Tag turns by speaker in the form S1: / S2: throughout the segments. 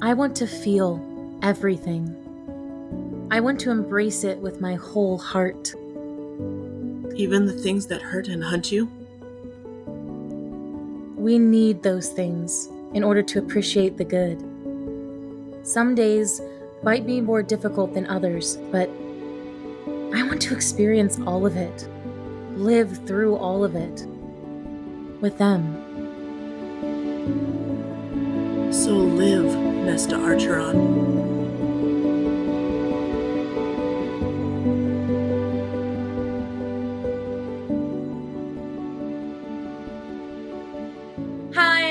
S1: I want to feel everything. I want to embrace it with my whole heart.
S2: Even the things that hurt and hunt you?
S1: We need those things in order to appreciate the good. Some days might be more difficult than others, but I want to experience all of it, live through all of it, with them.
S2: So live, Nesta Archeron.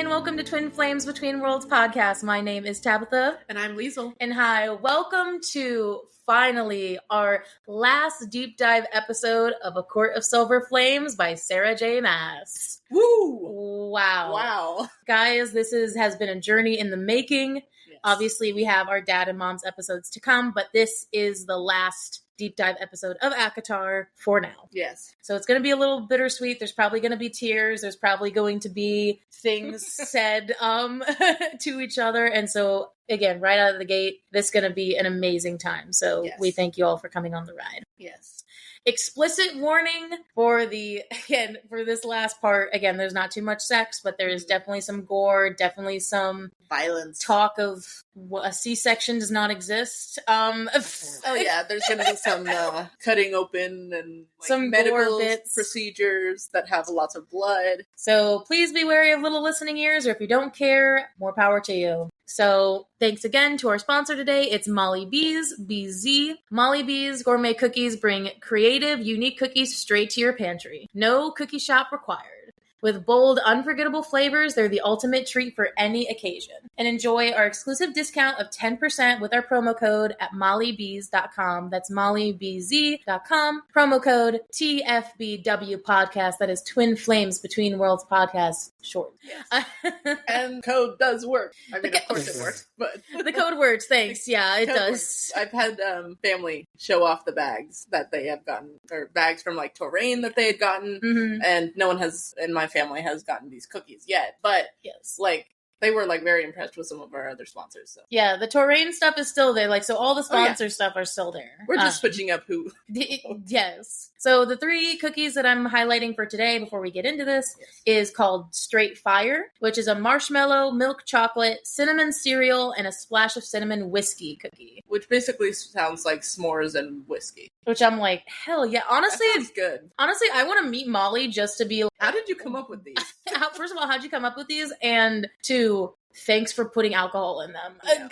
S1: Welcome to Twin Flames Between Worlds podcast. My name is Tabitha.
S2: And I'm Liesl.
S1: And hi, welcome to finally our last deep dive episode of A Court of Silver Flames by Sarah J. Maas.
S2: Woo!
S1: Wow. Guys, this has been a journey in the making. Yes. Obviously, we have our dad and mom's episodes to come, but this is the last deep dive episode of ACOTAR for now.
S2: Yes.
S1: So it's going to be a little bittersweet. There's probably going to be tears. There's probably going to be things said to each other. And so again, right out of the gate, this is going to be an amazing time. So yes. We thank you all for coming on the ride.
S2: Yes.
S1: Explicit warning for this last part. Again, there's not too much sex, but there is definitely some gore, definitely some
S2: violence.
S1: Talk of a C-section does not exist.
S2: Oh yeah, there's going to be some cutting open and
S1: some
S2: medical
S1: bits.
S2: Procedures that have lots of blood.
S1: So please be wary of little listening ears, or if you don't care, more power to you. So thanks again to our sponsor today. It's Molly Bees, BZ. Molly Bees Gourmet Cookies bring creative, unique cookies straight to your pantry. No cookie shop required. With bold, unforgettable flavors, they're the ultimate treat for any occasion. And enjoy our exclusive discount of 10% with our promo code at mollybees.com. That's mollybz.com. Promo code TFBW podcast. That is Twin Flames Between Worlds podcast short.
S2: Yes. And code does work. I mean, of course it works, but
S1: the code works. Thanks. Yeah, it does.
S2: Works. I've had family show off the bags that they have gotten, or bags from like Torain that they had gotten, and no one has in my family has gotten these cookies yet, but
S1: yes,
S2: they were very impressed with some of our other sponsors. So
S1: yeah, the Torain stuff is still there. So all the sponsor stuff are still there.
S2: We're just switching up who.
S1: Yes. So the 3 cookies that I'm highlighting for today before we get into this is called Straight Fire, which is a marshmallow, milk chocolate, cinnamon cereal, and a splash of cinnamon whiskey cookie.
S2: Which basically sounds like s'mores and whiskey.
S1: Which I'm like, hell yeah. Honestly,
S2: it's good.
S1: Honestly, I want to meet Molly just to be like,
S2: how did you come up with these?
S1: First of all, how'd you come up with these? And 2, thanks for putting alcohol in them.
S2: Yeah.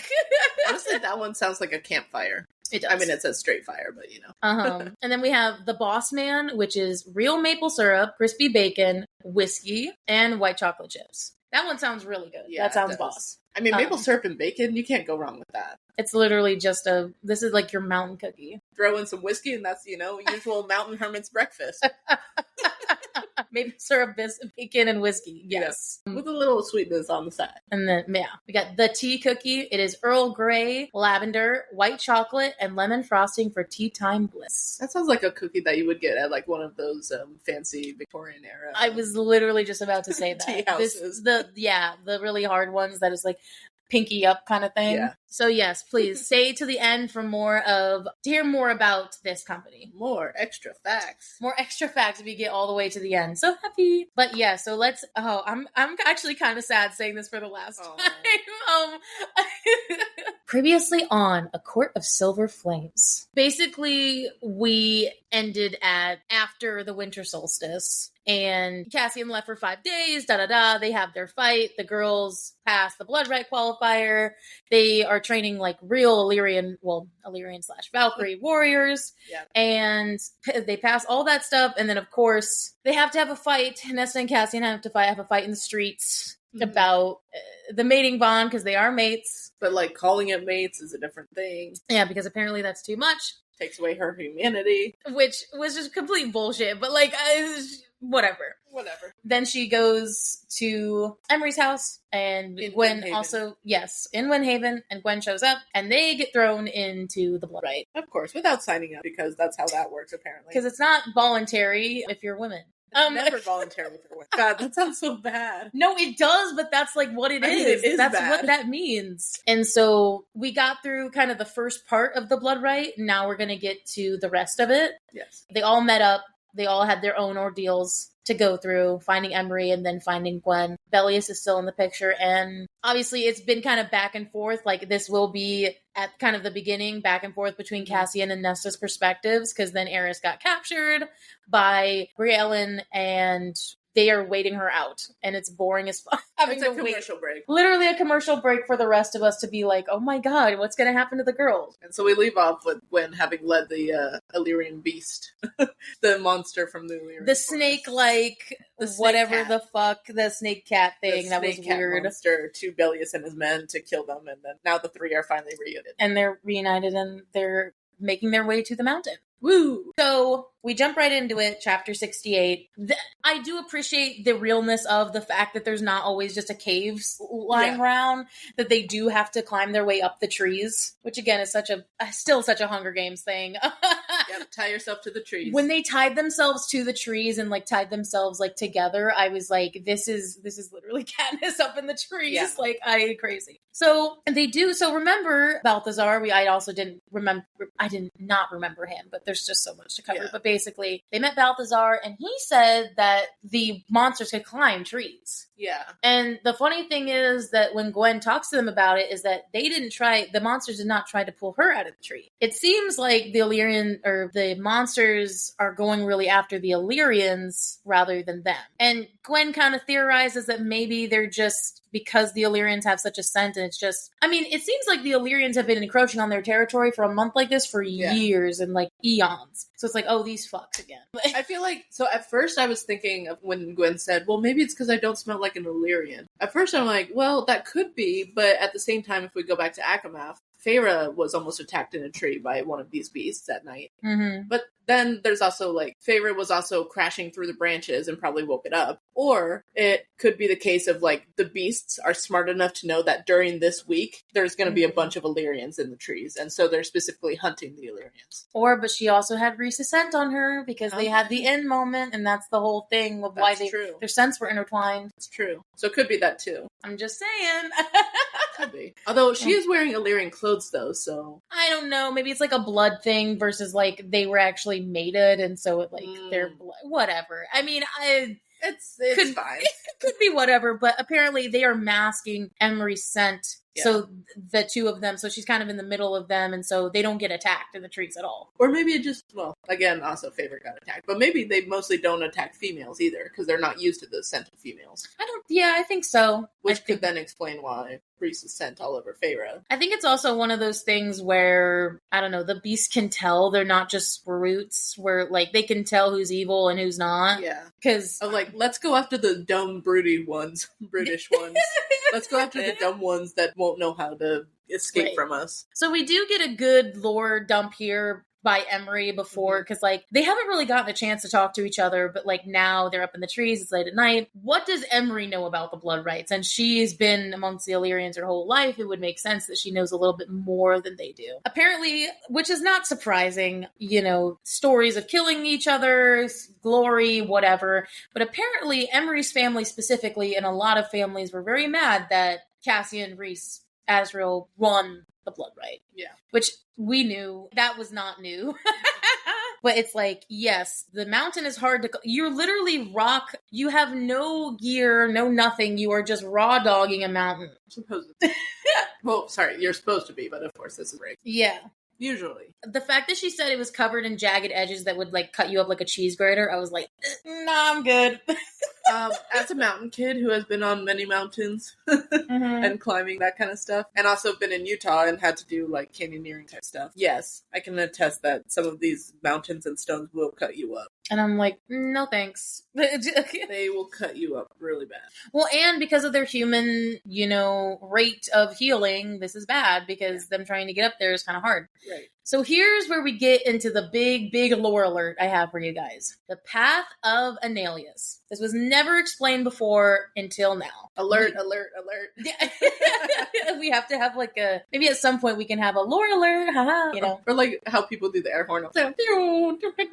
S2: Honestly, that one sounds like a campfire.
S1: It does.
S2: I mean, it says straight fire, but
S1: And then we have the Boss Man, which is real maple syrup, crispy bacon, whiskey, and white chocolate chips. That one sounds really good. Yeah, that sounds boss.
S2: I mean, maple syrup and bacon, you can't go wrong with that.
S1: It's literally just this is like your mountain cookie.
S2: Throw in some whiskey and that's, usual mountain hermit's breakfast.
S1: Maple syrup, bacon, and whiskey. Yes.
S2: With a little sweetness on the side.
S1: And then, we got the tea cookie. It is Earl Grey, lavender, white chocolate, and lemon frosting for tea time bliss.
S2: That sounds like a cookie that you would get at one of those fancy Victorian era.
S1: I was literally just about to say that.
S2: Tea houses.
S1: The really hard ones that is pinky up kind of thing. Yeah. So yes, please stay to the end for to hear more about this company.
S2: More extra facts
S1: if you get all the way to the end. So happy. But yeah, so let's, I'm actually kind of sad saying this for the last time. Previously on A Court of Silver Flames. Basically, we ended after the winter solstice. And Cassian left for 5 days, They have their fight. The girls pass the blood right qualifier. They are training real Illyrian/Valkyrie warriors.
S2: Yeah.
S1: And they pass all that stuff. And then, of course, they have to have a fight. Nesta and Cassian have a fight in the streets about the mating bond because they are mates.
S2: But calling it mates is a different thing.
S1: Yeah, because apparently that's too much.
S2: Takes away her humanity.
S1: Which was just complete bullshit. But whatever. Then she goes to Emery's house, and Gwen also, in Windhaven, and Gwen shows up, and they get thrown into the blood right.
S2: Of course, without signing up, because that's how that works, apparently.
S1: Because it's not voluntary if you're women.
S2: Never voluntarily for Gwen. God, that sounds so bad.
S1: No, it does, but that's like what it is.
S2: It is
S1: That's
S2: bad.
S1: what that means. And so we got through kind of the first part of the blood rite. Now we're going to get to the rest of it.
S2: Yes.
S1: They all met up. They all had their own ordeals to go through, finding Emery and then finding Gwen. Bellius is still in the picture, and obviously it's been kind of back and forth. Like, this will be at kind of the beginning, back and forth between Cassian and Nesta's perspectives, because then Eris got captured by Briellen, and they are waiting her out, and it's boring as fuck.
S2: It's a commercial break.
S1: Literally a commercial break for the rest of us to be like, oh my god, what's going to happen to the girls?
S2: And so we leave off with Gwen having led the Illyrian beast, the monster from the Illyrian
S1: The
S2: forest.
S1: snake-like,
S2: The snake
S1: whatever
S2: cat.
S1: the fuck, the snake cat thing,
S2: The
S1: that was
S2: snake cat
S1: weird.
S2: monster to Bellius and his men to kill them, and then now the three are finally reunited.
S1: And they're reunited, and they're making their way to the mountain.
S2: Woo!
S1: So we jump right into it, chapter 68. I do appreciate the realness of the fact that there's not always just a cave lying around, that they do have to climb their way up the trees, which again is still such a Hunger Games thing.
S2: Yep, tie yourself to the trees.
S1: When they tied themselves to the trees and like tied themselves like together, I was like, this is literally Katniss up in the trees.
S2: Yeah.
S1: Like, I crazy. So they do. So remember Balthazar, I did not remember him, but there's just so much to cover.
S2: Yeah.
S1: But basically they met Balthazar, and he said that the monsters could climb trees.
S2: Yeah.
S1: And the funny thing is that when Gwen talks to them about it, is that the monsters did not try to pull her out of the tree. It seems like the Illyrian, or the monsters, are going really after the Illyrians rather than them. And Gwen kind of theorizes that maybe they're just, because the Illyrians have such a scent, and it's just, I mean, it seems like the Illyrians have been encroaching on their territory for a month like this for years and like eons. So it's like, oh, these fucks again.
S2: I feel like, so at first I was thinking of when Gwen said, well, maybe it's because I don't smell like an Illyrian. At first I'm like, well, that could be, but at the same time, if we go back to Akamath, Feyre was almost attacked in a tree by one of these beasts at night.
S1: Mm-hmm.
S2: But then there's also like, Feyre was also crashing through the branches and probably woke it up. Or it could be the case of like, the beasts are smart enough to know that during this week, there's going to be a bunch of Illyrians in the trees. And so they're specifically hunting the Illyrians.
S1: But she also had Rhys's scent on her, because they had the end moment, and that's the whole thing of why their scents were intertwined.
S2: It's true. So it could be that too.
S1: I'm just saying.
S2: Could be. Although she is wearing Illyrian clothes though, so.
S1: I don't know. Maybe it's like a blood thing versus like they were actually mated, and so it like their blood, whatever. I mean,
S2: It's fine.
S1: It could be whatever, but apparently they are masking Emery's scent.
S2: Yeah.
S1: So the two of them, so she's kind of in the middle of them, and so they don't get attacked in the trees at all.
S2: Or maybe it just, well, again, also Feyre got attacked. But maybe they mostly don't attack females either, because they're not used to the scent of females.
S1: I think so.
S2: Which could then explain why Rhys is sent all over Feyre.
S1: I think it's also one of those things where, I don't know, the beast can tell they're not just brutes, where like they can tell who's evil and who's not.
S2: Yeah.
S1: Because
S2: like, let's go after the dumb brutish ones. Let's go after the dumb ones that won't know how to escape from us.
S1: So we do get a good lore dump here by Emery before, because like they haven't really gotten a chance to talk to each other, but like now they're up in the trees, it's late at night. What does Emery know about the blood rites? And she's been amongst the Illyrians her whole life. It would make sense that she knows a little bit more than they do. Apparently, which is not surprising, stories of killing each other, glory, whatever. But apparently Emery's family specifically, and a lot of families, were very mad that Cassian, Rhys, Azriel won the blood rite.
S2: Yeah.
S1: Which we knew. That was not new. But it's like, yes, the mountain is hard to... You're literally you have no gear, no nothing. You are just raw dogging a mountain.
S2: Supposedly. Well, sorry, you're supposed to be, but of course this is right.
S1: Yeah.
S2: Usually.
S1: The fact that she said it was covered in jagged edges that would like cut you up like a cheese grater, I was like, nah, I'm good.
S2: As a mountain kid who has been on many mountains and climbing that kind of stuff, and also been in Utah and had to do like canyoneering type stuff, yes, I can attest that some of these mountains and stones will cut you up.
S1: And I'm like, no thanks.
S2: They will cut you up really bad.
S1: Well, and because of their human, rate of healing, this is bad, because them trying to get up there is kind of hard.
S2: Right.
S1: So here's where we get into the big, big lore alert I have for you guys. The Path of Annelius. This was never explained before until now.
S2: Alert.
S1: We have to have like maybe at some point we can have a lore alert, haha,
S2: Or like how people do the air horn.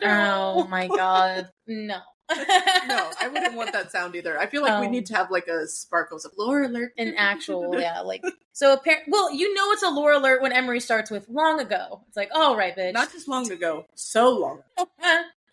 S1: Oh my god. No.
S2: No, I wouldn't want that sound either. I feel like we need to have like a sparkles of lore alert.
S1: An actual, yeah, like, so well, you know it's a lore alert when Emery starts with long ago. It's like, all right, bitch.
S2: Not just long ago, so long.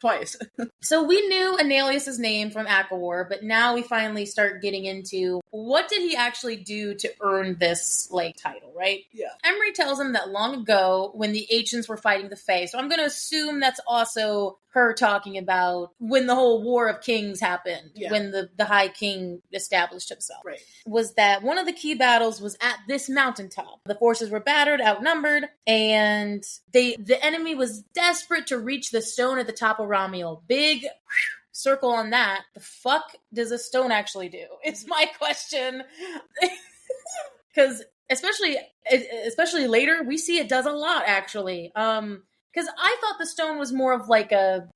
S2: Twice.
S1: So we knew Analius's name from Aquawar, but now we finally start getting into what did he actually do to earn this, like, title, right?
S2: Yeah.
S1: Emery tells him that long ago, when the ancients were fighting the Fae, so I'm going to assume that's also her talking about when the whole War of Kings happened, when the High King established himself.
S2: Right.
S1: Was that one of the key battles was at this mountaintop. The forces were battered, outnumbered, and the enemy was desperate to reach the stone at the top of Ramiel. Big circle on that. The fuck does a stone actually do? It's my question. Because especially later, we see it does a lot, actually. Because I thought the stone was more of like a...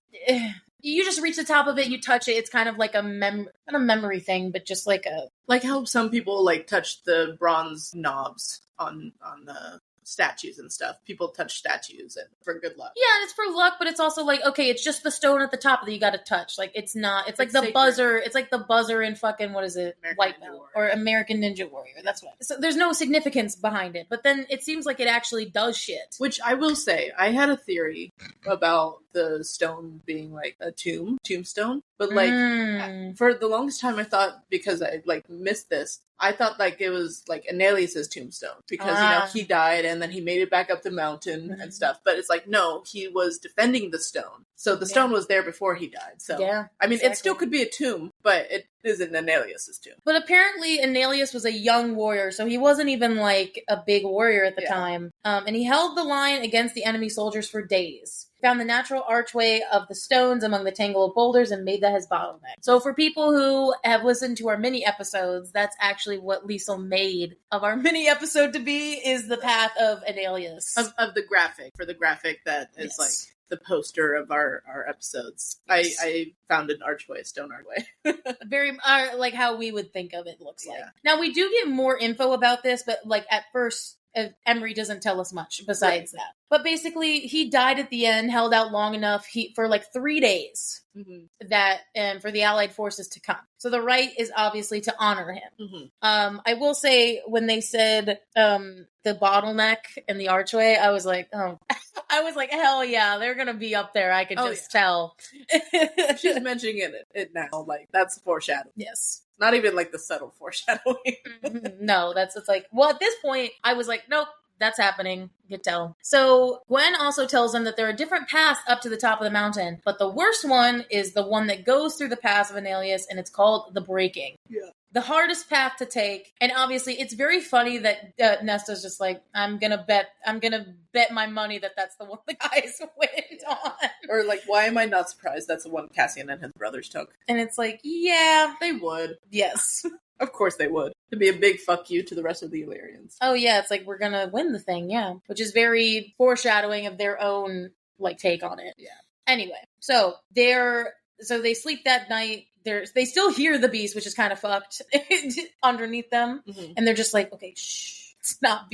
S1: you just reach the top of it, you touch it, it's kind of like a not a memory thing, but just like a...
S2: Like how some people, like, touch the bronze knobs on the statues and stuff. People touch statues and for good luck.
S1: Yeah, it's for luck, but it's also like, okay, it's just the stone at the top that you gotta touch. Like, it's not... It's like the sacred buzzer. It's like the buzzer in fucking, what is it? White Belt. Or American Ninja Warrior. That's what... So there's no significance behind it. But then it seems like it actually does shit.
S2: Which I will say, I had a theory about the stone being like a tombstone. But like, for the longest time I thought, because I like missed this, I thought like it was like Analius's tombstone. Because, you know, he died and then he made it back up the mountain and stuff. But it's like, no, he was defending the stone. So the stone was there before he died. So, I mean, it still could be a tomb, but it isn't Analius's tomb.
S1: But apparently Analius was a young warrior, so he wasn't even like a big warrior at the time. And he held the line against the enemy soldiers for days. Found the natural archway of the stones among the tangle of boulders and made that his bottleneck. So for people who have listened to our mini episodes, that's actually what Liesl made of our mini episode to be, is the path of Analius.
S2: Of the graphic, for the graphic that is like the poster of our episodes. I found an archway, a stone archway.
S1: Very, like how we would think of it looks like. Now we do get more info about this, but like at first, Emery doesn't tell us much besides that. But basically, he died at the end, held out long enough for like 3 days that for the Allied forces to come. So the rite is obviously to honor him. I will say, when they said the bottleneck and the archway, I was like, oh, I was like, hell yeah, they're gonna be up there. I could just tell.
S2: She's mentioning it now, like that's foreshadowing.
S1: Yes.
S2: Not even like the subtle foreshadowing.
S1: No, it's like, well, at this point, I was like, nope, that's happening. You could tell. So Gwen also tells them that there are different paths up to the top of the mountain, but the worst one is the one that goes through the pass of Analius, and it's called the Breaking. Yeah. The hardest path to take, and obviously it's very funny that Nesta's just like, I'm gonna bet my money that that's the one the guys went on.
S2: Or like, why am I not surprised that's the one Cassian and his brothers took?
S1: And it's like, yeah,
S2: they would.
S1: Yes.
S2: Of course they would. To be a big fuck you to the rest of the Illyrians.
S1: Oh yeah, it's like, we're gonna win the thing, yeah. Which is very foreshadowing of their own, like, take on it. Yeah. Anyway, so they sleep that night. They still hear the beast, which is kind of fucked, underneath them. And they're just like, okay, shh, let's not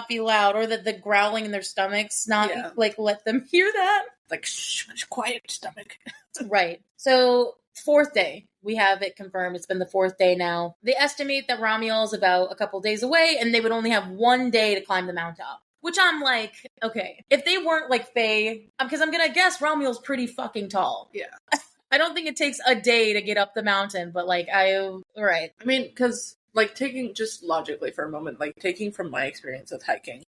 S1: be loud. Or the growling in their stomachs, like, let them hear that.
S2: Like, shh, quiet stomach.
S1: Right. So, 4th day. We have it confirmed. It's been the 4th day now. They estimate that Ramiel is about a couple days away, and they would only have 1 day to climb the mountaintop. Which I'm like, okay, if they weren't like Fae, because I'm gonna guess Ramiel's pretty fucking tall. Yeah. I don't think it takes a day to get up the mountain, but like, right.
S2: I mean, because like taking, just logically for a moment, like taking from my experience with hiking,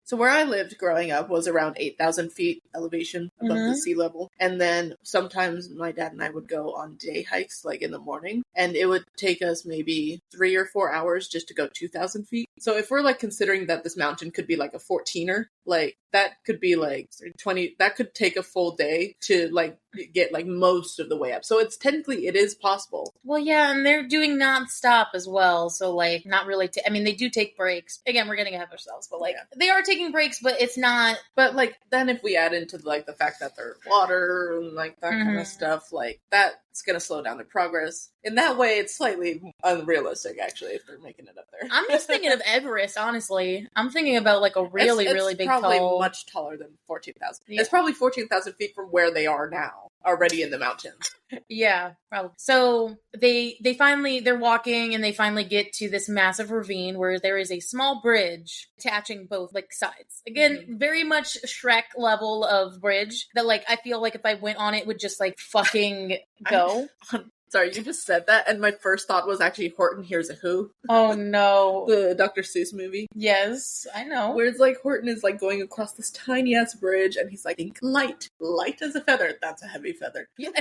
S2: so where I lived growing up was around 8,000 feet elevation above the sea level. And then sometimes my dad and I would go on day hikes, like in the morning, and it would take us maybe 3 or 4 hours just to go 2,000 feet. So if we're like considering that this mountain could be like a 14er, like that could be like 20, that could take a full day to like get like most of the way up. So it's technically, it is possible.
S1: Well, yeah, and they're doing nonstop as well. So like, not really, I mean, they do take breaks. Again, we're getting ahead of ourselves, but like, they are taking breaks, but it's not.
S2: But like, then if we add into like the fact that there's water and like that kind of stuff, like that's going to slow down their progress. In that way, it's slightly unrealistic, actually, if they're making it up there.
S1: I'm just thinking of Everest, honestly. I'm thinking about like a really big
S2: probably
S1: tall.
S2: Much taller than 14,000. Yeah. It's probably 14,000 feet from where they are now, already in the mountains.
S1: Yeah, probably. So they finally, they're walking and they finally get to this massive ravine where there is a small bridge attaching both like sides. Again, very much Shrek level of bridge that like I feel like if I went on it would just like fucking go.
S2: Sorry, you just said that, and my first thought was actually Horton Hears a Who.
S1: Oh no.
S2: The Dr. Seuss movie.
S1: Yes, I know.
S2: Where it's like Horton is like going across this tiny ass bridge and he's like, think light as a feather. That's a heavy feather.
S1: Yeah.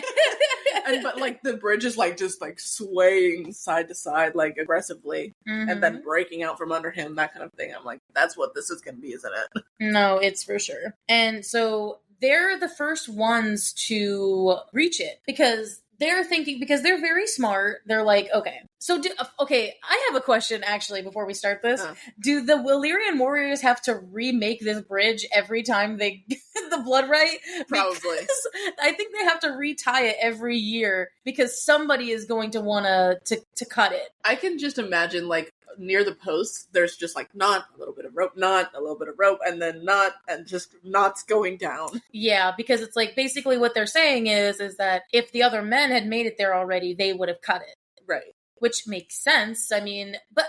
S2: But like the bridge is like just like swaying side to side like aggressively and then breaking out from under him, that kind of thing. I'm like, that's what this is gonna be, isn't it?
S1: No, it's for sure. And so they're the first ones to reach it because they're thinking, because they're very smart. They're like, okay, so I have a question actually before we start this. Do the Illyrian warriors have to remake this bridge every time they get the blood right?
S2: Probably.
S1: Because I think they have to retie it every year because somebody is going to want to cut it.
S2: I can just imagine like near the posts, there's just like knot, a little bit of rope, knot, a little bit of rope, and then knot, and just knots going down.
S1: Yeah, because it's like basically what they're saying is that if the other men had made it there already, they would have cut it.
S2: Right.
S1: Which makes sense. I mean, but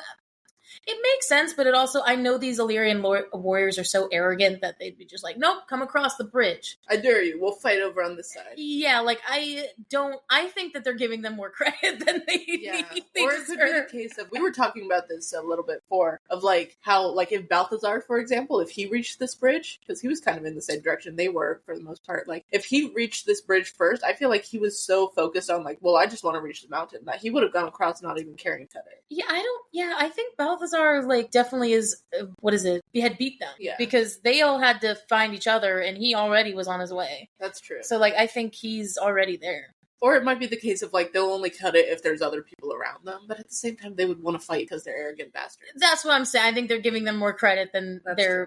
S1: it makes sense, but it also, I know these Illyrian warriors are so arrogant that they'd be just like, nope, come across the bridge.
S2: I dare you. We'll fight over on this side.
S1: Yeah, like, I think that they're giving them more credit than they
S2: or it could be the case of, we were talking about this a little bit before, of like, how, like, if Balthazar, for example, if he reached this bridge, because he was kind of in the same direction they were, for the most part, like, if he reached this bridge first, I feel like he was so focused on, like, well, I just want to reach the mountain, that he would have gone across not even caring to cut it.
S1: Yeah, I think Balthazar, like, definitely is, he had beat them.
S2: Yeah.
S1: Because they all had to find each other, and he already was on his way.
S2: That's true.
S1: So, like, I think he's already there.
S2: Or it might be the case of, like, they'll only cut it if there's other people around them, but at the same time, they would want to fight because they're arrogant bastards.
S1: That's what I'm saying. I think they're giving them more credit than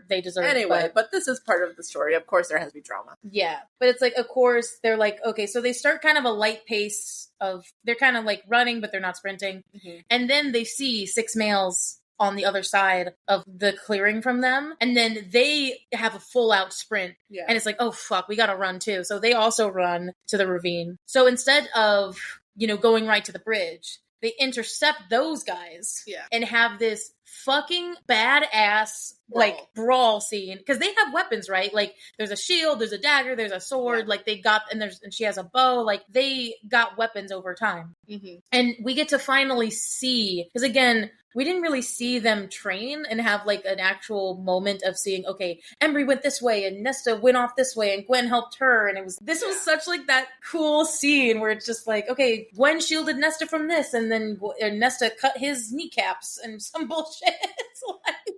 S1: they deserve.
S2: Anyway, but this is part of the story. Of course, there has to be drama.
S1: Yeah, but it's like, of course, they're like, okay, so they start kind of a light pace of, they're kind of like running, but they're not sprinting. Mm-hmm. And then they see 6 males on the other side of the clearing from them, and then they have a full out sprint. Yeah. And it's like, oh fuck, we gotta run too. So they also run to the ravine. So instead of, going right to the bridge, they intercept those guys and have this fucking badass brawl scene, because they have weapons, right? Like, there's a shield, there's a dagger, there's a sword, like they got, and she has a bow, like they got weapons over time. Mm-hmm. And we get to finally see, because again, we didn't really see them train and have like an actual moment of seeing, okay, Embry went this way and Nesta went off this way and Gwen helped her, and was such like that cool scene where it's just like, okay, Gwen shielded Nesta from this, and then Nesta cut his kneecaps and some bullshit.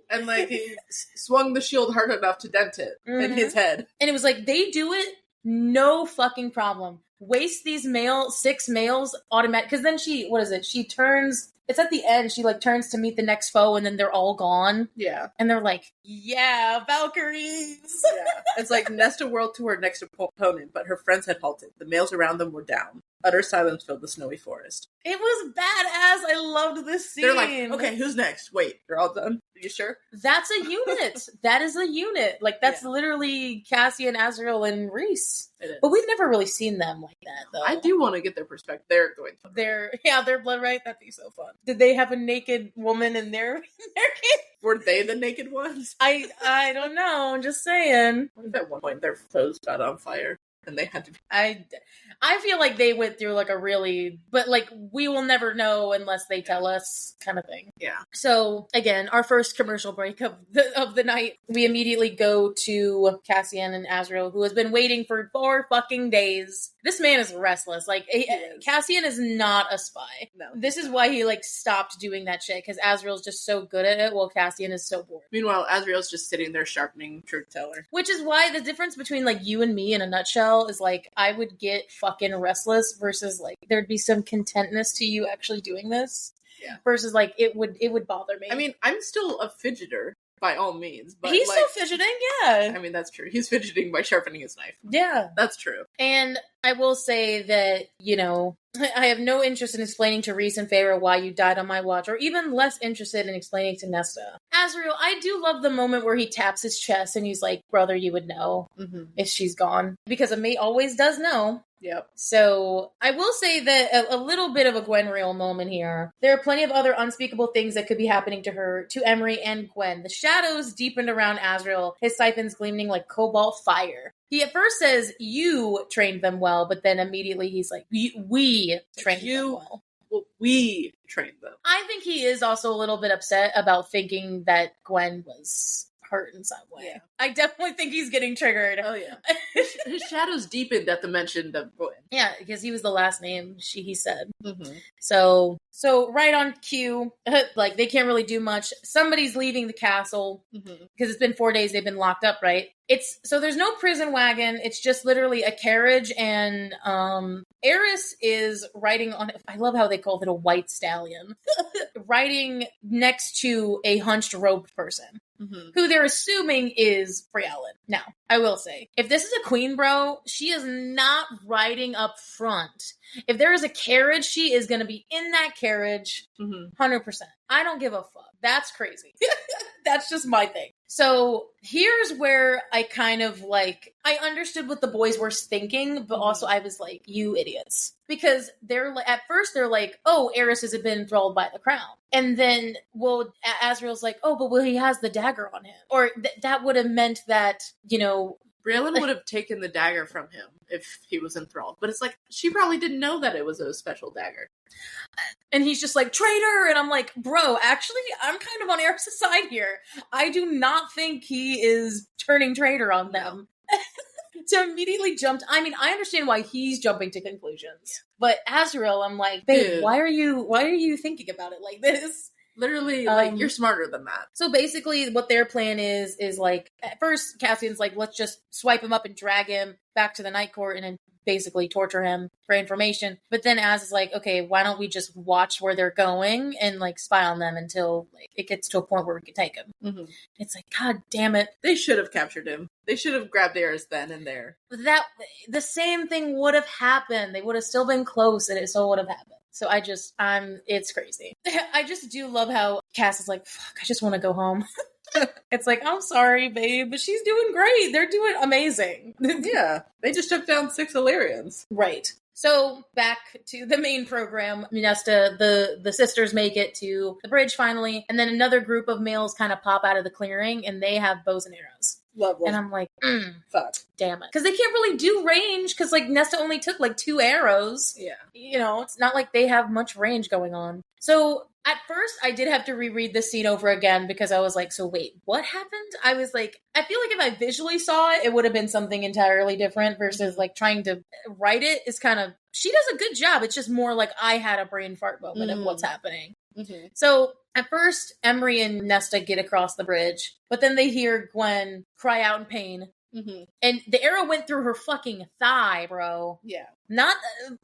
S2: And like he swung the shield hard enough to dent it in his head. And
S1: it was like, they do it no fucking problem. Waste these 6 males automatic, because then she turns, it's at the end, she like turns to meet the next foe, and then they're all gone. Yeah. And they're like, yeah, Valkyries.
S2: Yeah. It's like Nesta whirled to her next opponent, but her friends had halted. The males around them were down. Utter silence filled the snowy forest.
S1: It was badass. I loved this scene.
S2: They're like, okay, who's next? Wait, they're all done? Are you sure?
S1: That's a unit. That is a unit. Like, that's literally Cassian, Azrael, and Rhys. It is. But we've never really seen them like that, though.
S2: I do want to get their perspective. They're going to.
S1: Their blood right? That'd be so fun. Did they have a naked woman in their kid?
S2: Were they the naked ones?
S1: I don't know. I'm just saying.
S2: At one point, their clothes got on fire. And they had to be.
S1: I feel like they went through like a really, but like we will never know unless they tell us, kind of thing. Yeah. So again, our first commercial break of the night, we immediately go to Cassian and Azrael, who has been waiting for 4 fucking days. This man is restless. Like, Cassian is not a spy. No. This is why he like stopped doing that shit, because Azrael's just so good at it, while Cassian is so bored.
S2: Meanwhile, Azrael's just sitting there sharpening truth teller.
S1: Which is why the difference between like you and me in a nutshell is like, I would get fucking restless versus like there'd be some contentness to you actually doing this. Yeah. Versus like it would bother me.
S2: I mean, I'm still a fidgeter by all means, but
S1: he's
S2: like,
S1: still fidgeting, yeah.
S2: I mean, that's true. He's fidgeting by sharpening his knife.
S1: Yeah.
S2: That's true.
S1: And I will say that, I have no interest in explaining to Rhys and Feyre why you died on my watch, or even less interested in explaining to Nesta. Azrael, I do love the moment where he taps his chest and he's like, brother, you would know if she's gone. Because a mate always does know.
S2: Yep.
S1: So I will say that a little bit of a Gwen real moment here. There are plenty of other unspeakable things that could be happening to her, to Emery and Gwen. The shadows deepened around Azrael, his siphons gleaming like cobalt fire. He at first says, you trained them well, but then immediately he's like, we trained them well.
S2: Well, we trained them.
S1: I think he is also a little bit upset about thinking that Gwen was hurt in some way.
S2: Yeah.
S1: I definitely think he's getting triggered.
S2: Oh, yeah. His shadows deepened at the mention of Gwen.
S1: Yeah, because he was the last name he said.
S2: Mm-hmm.
S1: So right on cue, like they can't really do much. Somebody's leaving the castle because it's been 4 days they've been locked up, right? So there's no prison wagon. It's just literally a carriage, and Eris is riding on, I love how they called it a white stallion, riding next to a hunched robed person. Who they're assuming is Briellen. Now, I will say, if this is a queen, bro, she is not riding up front. If there is a carriage, she is going to be in that carriage 100%. I don't give a fuck. That's crazy. That's just my thing. So here's where I kind of like, I understood what the boys were thinking, but also I was like, you idiots. Because they're at first they're like, oh, Eris has been enthralled by the crown. And then, well, Azrael's like, oh, but he has the dagger on him. Or that would have meant that,
S2: Briellen would have taken the dagger from him if he was enthralled. But it's like, she probably didn't know that it was a special dagger.
S1: And he's just like, traitor! And I'm like, bro, actually, I'm kind of on Eris' side here. I do not think he is turning traitor on them. To immediately jumped, I mean, I understand why he's jumping to conclusions. But Azrael, I'm like, babe,
S2: Dude.
S1: why are you thinking about it like this?
S2: Literally, like, you're smarter than that.
S1: So basically, what their plan is like, at first, Cassian's like, let's just swipe him up and drag him back to the Night Court and then basically torture him for information. But then Az is like, okay, why don't we just watch where they're going and, like, spy on them until, like, it gets to a point where we can take him. It's like, God damn it.
S2: They should have captured him. They should have grabbed Eris then and there.
S1: The same thing would have happened. They would have still been close and it still would have happened. So it's crazy. I just do love how Cass is like, fuck, I just want to go home. It's like, I'm sorry, babe, but she's doing great. They're doing amazing.
S2: Yeah, they just took down 6 Illyrians.
S1: Right. So back to the main program, Nesta, the sisters make it to the bridge finally, and then another group of males kind of pop out of the clearing, and they have bows and arrows.
S2: Lovely.
S1: And I'm like,
S2: fuck.
S1: Damn it. Because they can't really do range, because, like, Nesta only took, like, 2 arrows.
S2: Yeah.
S1: It's not like they have much range going on. So, at first, I did have to reread this scene over again, because I was like, so wait, what happened? I was like, I feel like if I visually saw it, it would have been something entirely different, versus, like, trying to write it is kind of, she does a good job. It's just more like I had a brain fart moment of what's happening. So, at first, Emery and Nesta get across the bridge, but then they hear Gwen cry out in pain. And the arrow went through her fucking thigh, bro.
S2: Yeah.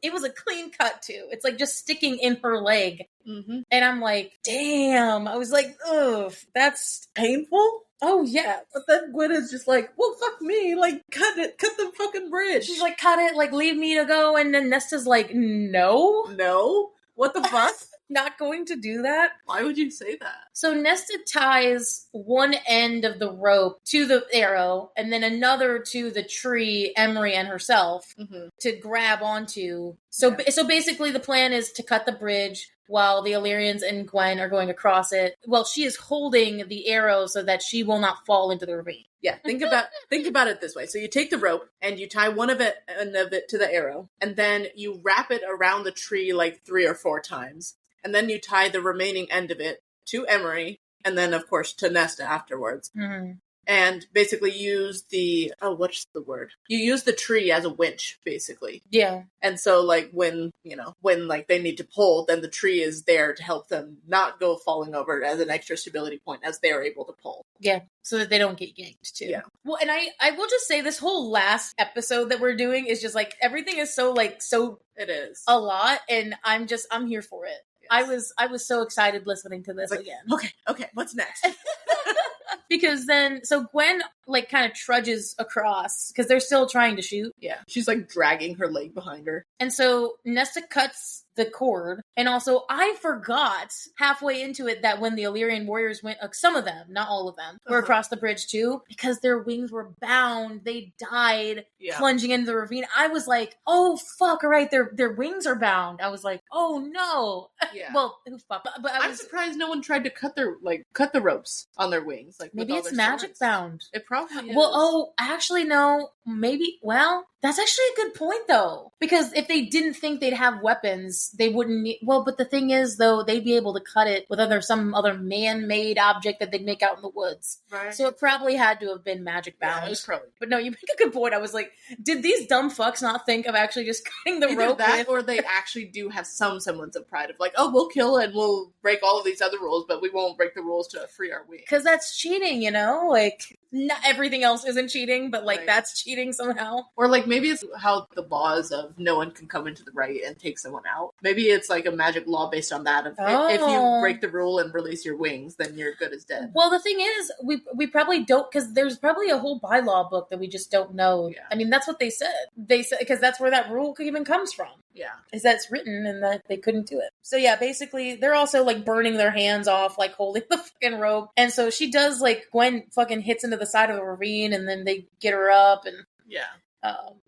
S1: It was a clean cut, too. It's like just sticking in her leg. And I'm like, damn. I was like, ugh, that's
S2: painful?
S1: Oh, yeah.
S2: But then Gwen is just like, well, fuck me. Like, cut the fucking bridge.
S1: She's like, cut it, like, leave me to go. And then Nesta's like, no.
S2: No? What the fuck?
S1: Not going to do that.
S2: Why would you say that? So
S1: Nesta ties one end of the rope to the arrow and then another to the tree, Emery and herself, to grab onto. So basically the plan is to cut the bridge while the Illyrians and Gwen are going across it. Well, she is holding the arrow so that she will not fall into the ravine.
S2: Yeah, think about it this way. So you take the rope and you tie end of it to the arrow, and then you wrap it around the tree like 3 or 4 times. And then you tie the remaining end of it to Emery, and then, of course, to Nesta afterwards. And basically use what's the word? You use the tree as a winch, basically.
S1: Yeah.
S2: And so, like, when like, they need to pull, then the tree is there to help them not go falling over as an extra stability point as they are able to pull.
S1: Yeah. So that they don't get yanked, too.
S2: Yeah.
S1: Well, and I will just say this whole last episode that we're doing is just, like, everything is so
S2: it is.
S1: A lot, and I'm here for it. Yes. I was so excited listening to this again.
S2: Okay, what's next?
S1: Because then, so Gwen, like, kind of trudges across, because they're still trying to shoot.
S2: Yeah. She's, like, dragging her leg behind her.
S1: And so Nesta cuts the cord. And also, I forgot halfway into it that when the Illyrian warriors went, some of them, not all of them, were across the bridge too, because their wings were bound. They died plunging into the ravine. I was like, oh fuck, all right, their wings are bound. I was like, oh no.
S2: Yeah.
S1: Well, who fuck? But
S2: I'm surprised no one tried to cut the ropes on their wings. Like
S1: maybe it's magic bound.
S2: It probably is.
S1: Well, actually, no. Maybe. Well, that's actually a good point, though. Because if they didn't think they'd have weapons, they wouldn't need... Well, but the thing is, though, they'd be able to cut it with some other man-made object that they'd make out in the woods.
S2: Right.
S1: So it probably had to have been magic bound.
S2: Yeah, it was probably.
S1: But no, you make a good point. I was like, did these dumb fucks not think of actually just cutting the rope?
S2: That, or they actually do have some semblance of pride of like, oh, we'll kill and we'll break all of these other rules, but we won't break the rules to free our wings.
S1: Because that's cheating, you know? Like, not everything else isn't cheating, but like that's cheating somehow.
S2: Or like maybe it's how the laws of no one can come into the right and take someone out. Maybe it's like a magic law based on that. Of if you break the rule and release your wings, then you're good as dead.
S1: Well, the thing is, we probably don't, because there's probably a whole bylaw book that we just don't know. Yeah. I mean, that's what they said. They said, because that's where that rule even comes from.
S2: Yeah.
S1: Is that it's written and that they couldn't do it. So yeah, basically, they're also like burning their hands off, like holding the fucking rope. And so she does, like, Gwen fucking hits into the side of the ravine and then they get her up and...
S2: Yeah.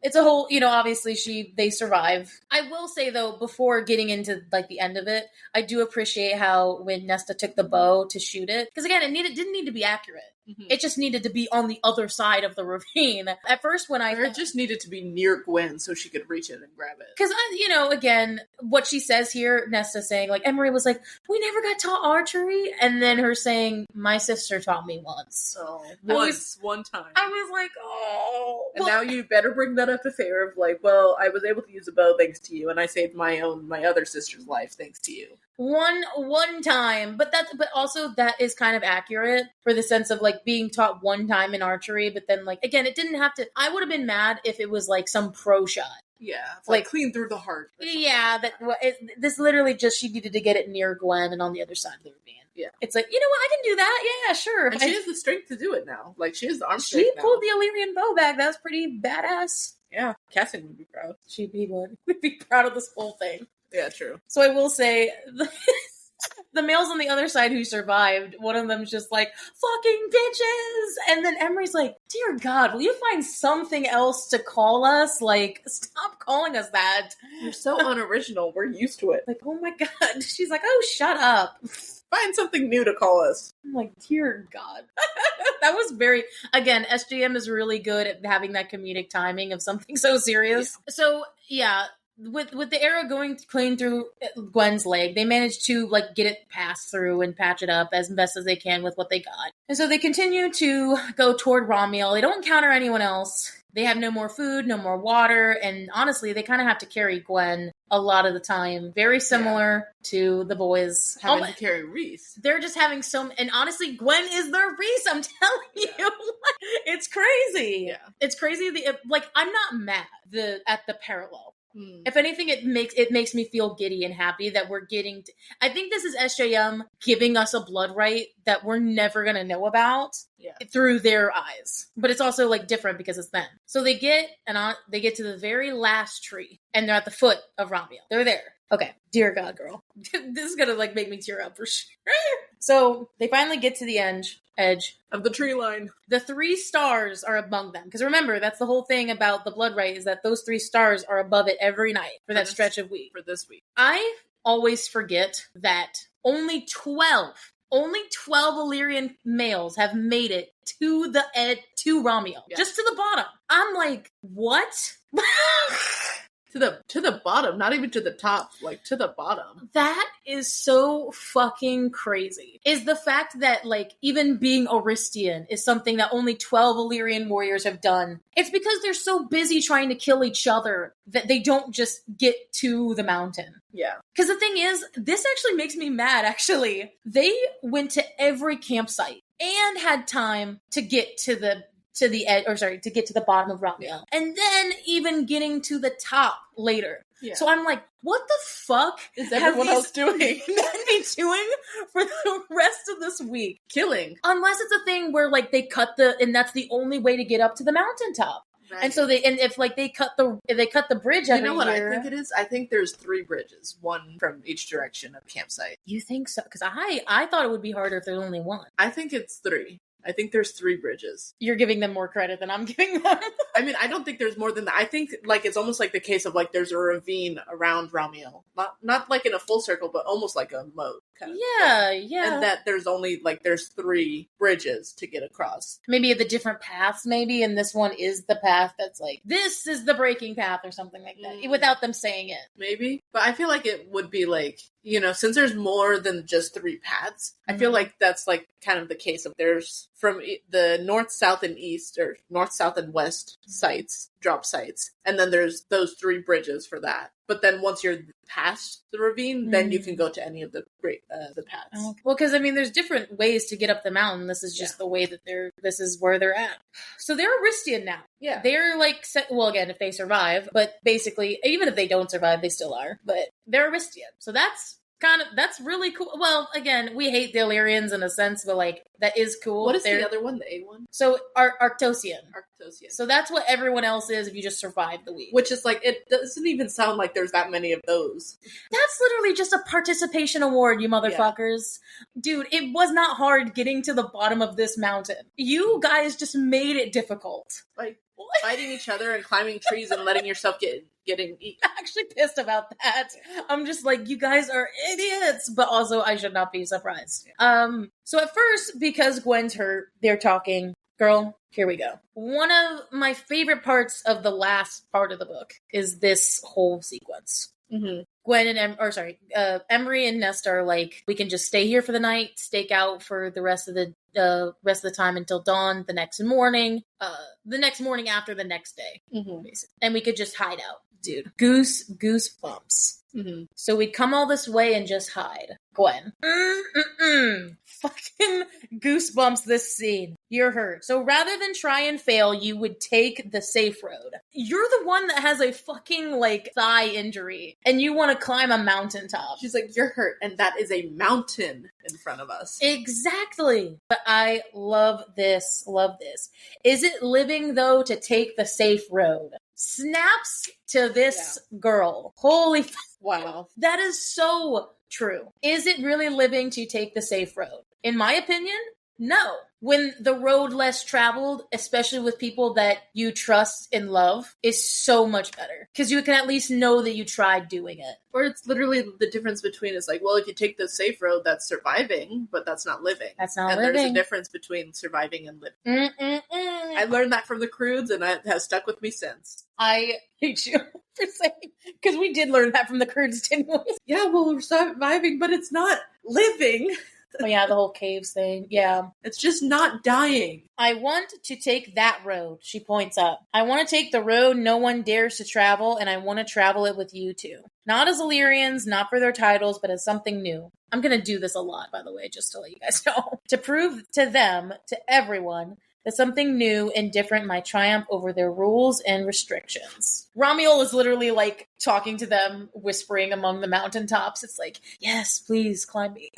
S1: It's a whole, obviously they survive. I will say though, before getting into like the end of it, I do appreciate how when Nesta took the bow to shoot it, because again, didn't need to be accurate. Mm-hmm. It just needed to be on the other side of the ravine. At first,
S2: it just needed to be near Gwen so she could reach in and grab it.
S1: Because again, what she says here, Nesta saying like Emery was like, we never got taught archery, and then her saying, my sister taught me once.
S2: Oh, one time.
S1: I was like, oh.
S2: And now you better bring that up to Fair of like, well, I was able to use a bow thanks to you, and I saved my other sister's life thanks to you.
S1: One time, but also that is kind of accurate for the sense of like being taught one time in archery, but then like again, it didn't have to. I would have been mad if it was like some pro shot.
S2: Yeah, like clean through the heart.
S1: Yeah, this literally just she needed to get it near Gwen and on the other side of the ravine.
S2: Yeah,
S1: it's like, you know what, I can do that. Yeah, sure.
S2: And she has the strength to do it now. Like she has the arm strength.
S1: She pulled the Illyrian bow back. That was pretty badass.
S2: Yeah, Cassie would be proud.
S1: We'd be proud of this whole thing.
S2: Yeah, true.
S1: So I will say, the males on the other side who survived, one of them's just like, fucking bitches! And then Emery's like, dear God, will you find something else to call us? Like, stop calling us that.
S2: You're so unoriginal. We're used to it.
S1: Like, oh my God. She's like, oh, shut up.
S2: Find something new to call us.
S1: I'm like, dear God. That was again, SJM is really good at having that comedic timing of something so serious. Yeah. So, yeah. With the arrow going clean through Gwen's leg, they managed to like get it passed through and patch it up as best as they can with what they got. And so they continue to go toward Romiel. They don't encounter anyone else. They have no more food, no more water, and honestly, they kind of have to carry Gwen a lot of the time. Very similar to the boys
S2: having to carry Reese.
S1: They're just having and honestly, Gwen is their Reese. I'm telling you, it's crazy. Yeah, it's crazy. I'm not mad at the parallel. If anything, it makes me feel giddy and happy that we're getting to, I think this is SJM giving us a blood right that we're never going to know about through their eyes. But it's also like different because it's them. So they get to the very last tree and they're at the foot of Romiel. They're there. Okay. Dear God, girl. This is going to like make me tear up for sure. So they finally get to the edge
S2: of the tree line.
S1: The 3 stars are among them. Because remember, that's the whole thing about the blood right is that those 3 stars are above it every night for that stretch of week.
S2: For this week.
S1: I always forget that only 12 Illyrian males have made it to Romiel. Yeah. Just to the bottom. I'm like, what?
S2: To the bottom, not even to the top, like to the bottom.
S1: That is so fucking crazy. Is the fact that like even being Oristian is something that only 12 Illyrian warriors have done. It's because they're so busy trying to kill each other that they don't just get to the mountain.
S2: Yeah.
S1: Because the thing is, this actually makes me mad, actually. They went to every campsite and had time to get to the bottom of Romiel. And then even getting to the top later. Yeah. So I'm like, what the fuck
S2: is everyone else doing?
S1: Men be doing for the rest of this week?
S2: Killing.
S1: Unless it's a thing where like they cut and that's the only way to get up to the mountaintop.
S2: Right.
S1: And so if they cut the bridge every year.
S2: You know what I think it is? I think there's 3 bridges, one from each direction of campsite.
S1: You think so? Because I thought it would be harder if there's only one.
S2: I think it's 3. I think there's 3 bridges.
S1: You're giving them more credit than I'm giving them.
S2: I mean, I don't think there's more than that. I think, like, it's almost like the case of, like, there's a ravine around Ramiel. Not like in a full circle, but almost like a moat kind of thing.
S1: Yeah.
S2: And that there's only, like, there's 3 bridges to get across.
S1: Maybe the different paths, maybe, and this one is the path that's like, this is the breaking path or something like that, without them saying it.
S2: Maybe. But I feel like it would be, like, you know, since there's more than just 3 paths, I feel like that's, like, kind of the case of there's from the north, south, and east, or north, south, and west sites, drop sites, and then there's those 3 bridges for that. But then once you're past the ravine, then you can go to any of the paths.
S1: Oh, well, because I mean, there's different ways to get up the mountain. This is just the way that this is where they're at. So they're Aristian now.
S2: Yeah.
S1: They're like, well, again, if they survive, but basically, even if they don't survive, they still are. But they're Aristian. So that's really cool. Well, again, we hate the Illyrians in a sense, but like, that is cool.
S2: What is the other one, the A one?
S1: So, Arctosian.
S2: Arctosian.
S1: So that's what everyone else is if you just survive the week.
S2: Which is like, it doesn't even sound like there's that many of those.
S1: That's literally just a participation award, you motherfuckers. Yeah. Dude, it was not hard getting to the bottom of this mountain. You guys just made it difficult.
S2: Like, fighting each other and climbing trees and letting yourself getting eaten.
S1: I'm actually pissed about that. I'm just like, you guys are idiots, but also I should not be surprised. So at first, because Gwen's hurt, they're talking. Girl, here we go. One of my favorite parts of the last part of the book is this whole sequence. Mm-hmm. Gwen and Emery and Nesta are like, we can just stay here for the night, stake out for the rest of the time until dawn the next morning after the next day, basically. And we could just hide out. Dude, goosebumps. Mm-hmm. So we'd come all this way and just hide. Gwen. Fucking goosebumps this scene. You're hurt. So rather than try and fail, you would take the safe road. You're the one that has a fucking, like, thigh injury, and you want to climb a mountaintop.
S2: She's like, you're hurt, and that is a mountain in front of us.
S1: Exactly. But I love this. Is it living, though, to take the safe road? Snaps to this girl. Holy
S2: wow.
S1: That is so true. Is it really living to take the safe road? In my opinion, no. When the road less traveled, especially with people that you trust and love, is so much better. Because you can at least know that you tried doing it.
S2: Or it's literally the difference between, it's like, well, if you take the safe road, that's surviving, but that's not living.
S1: That's not
S2: living. And there's a difference between surviving and living. I learned that from the Croods, and it has stuck with me since.
S1: I hate you for saying, because we did learn that from the Croods, didn't we?
S2: Yeah, well, we're surviving, but it's not living.
S1: Oh yeah, the whole caves thing. Yeah.
S2: It's just not dying.
S1: I want to take that road, she points up. I want to take the road no one dares to travel, and I want to travel it with you two. Not as Illyrians, not for their titles, but as something new. I'm going to do this a lot, by the way, just to let you guys know. To prove to them, to everyone, that something new and different might triumph over their rules and restrictions. Ramiel is literally like talking to them, whispering among the mountaintops. It's like, yes, please climb me.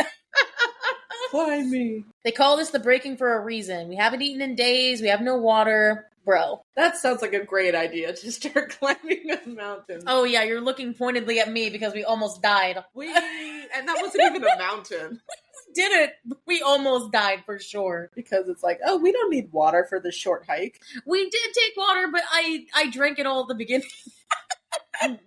S2: Climb me.
S1: They call this the breaking for a reason. We haven't eaten in days. We have no water. Bro.
S2: That sounds like a great idea to start climbing a mountain.
S1: Oh yeah, you're looking pointedly at me because we almost died.
S2: And that wasn't even a mountain.
S1: We did it. We almost died for sure.
S2: Because it's like, oh, we don't need water for this short hike.
S1: We did take water, but I drank it all at the beginning.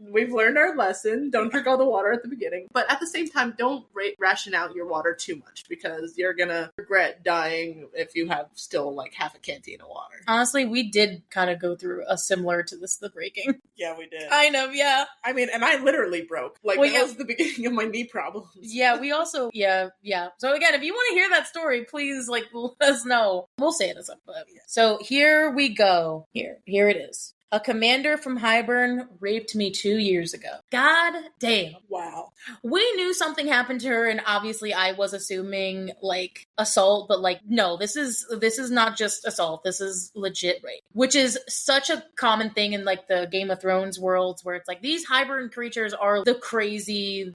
S2: We've learned our lesson. Don't drink all the water at the beginning. But at the same time, don't ration out your water too much, because you're going to regret dying if you have still like half a canteen of water.
S1: Honestly, we did kind of go through a similar to this, the breaking.
S2: Yeah, we did.
S1: Kind of, yeah.
S2: I mean, and I literally broke. Like, that was the beginning of my knee problems.
S1: Yeah, we also, yeah. So again, if you want to hear that story, please, like, let us know. We'll say it as a clip. So here we go. Here it is. A commander from Highburn raped me 2 years ago. God damn.
S2: Wow.
S1: We knew something happened to her, and obviously I was assuming, like, assault, but, like, no, this is not just assault. This is legit rape. Which is such a common thing in, like, the Game of Thrones worlds, where it's like, these Highburn creatures are the crazy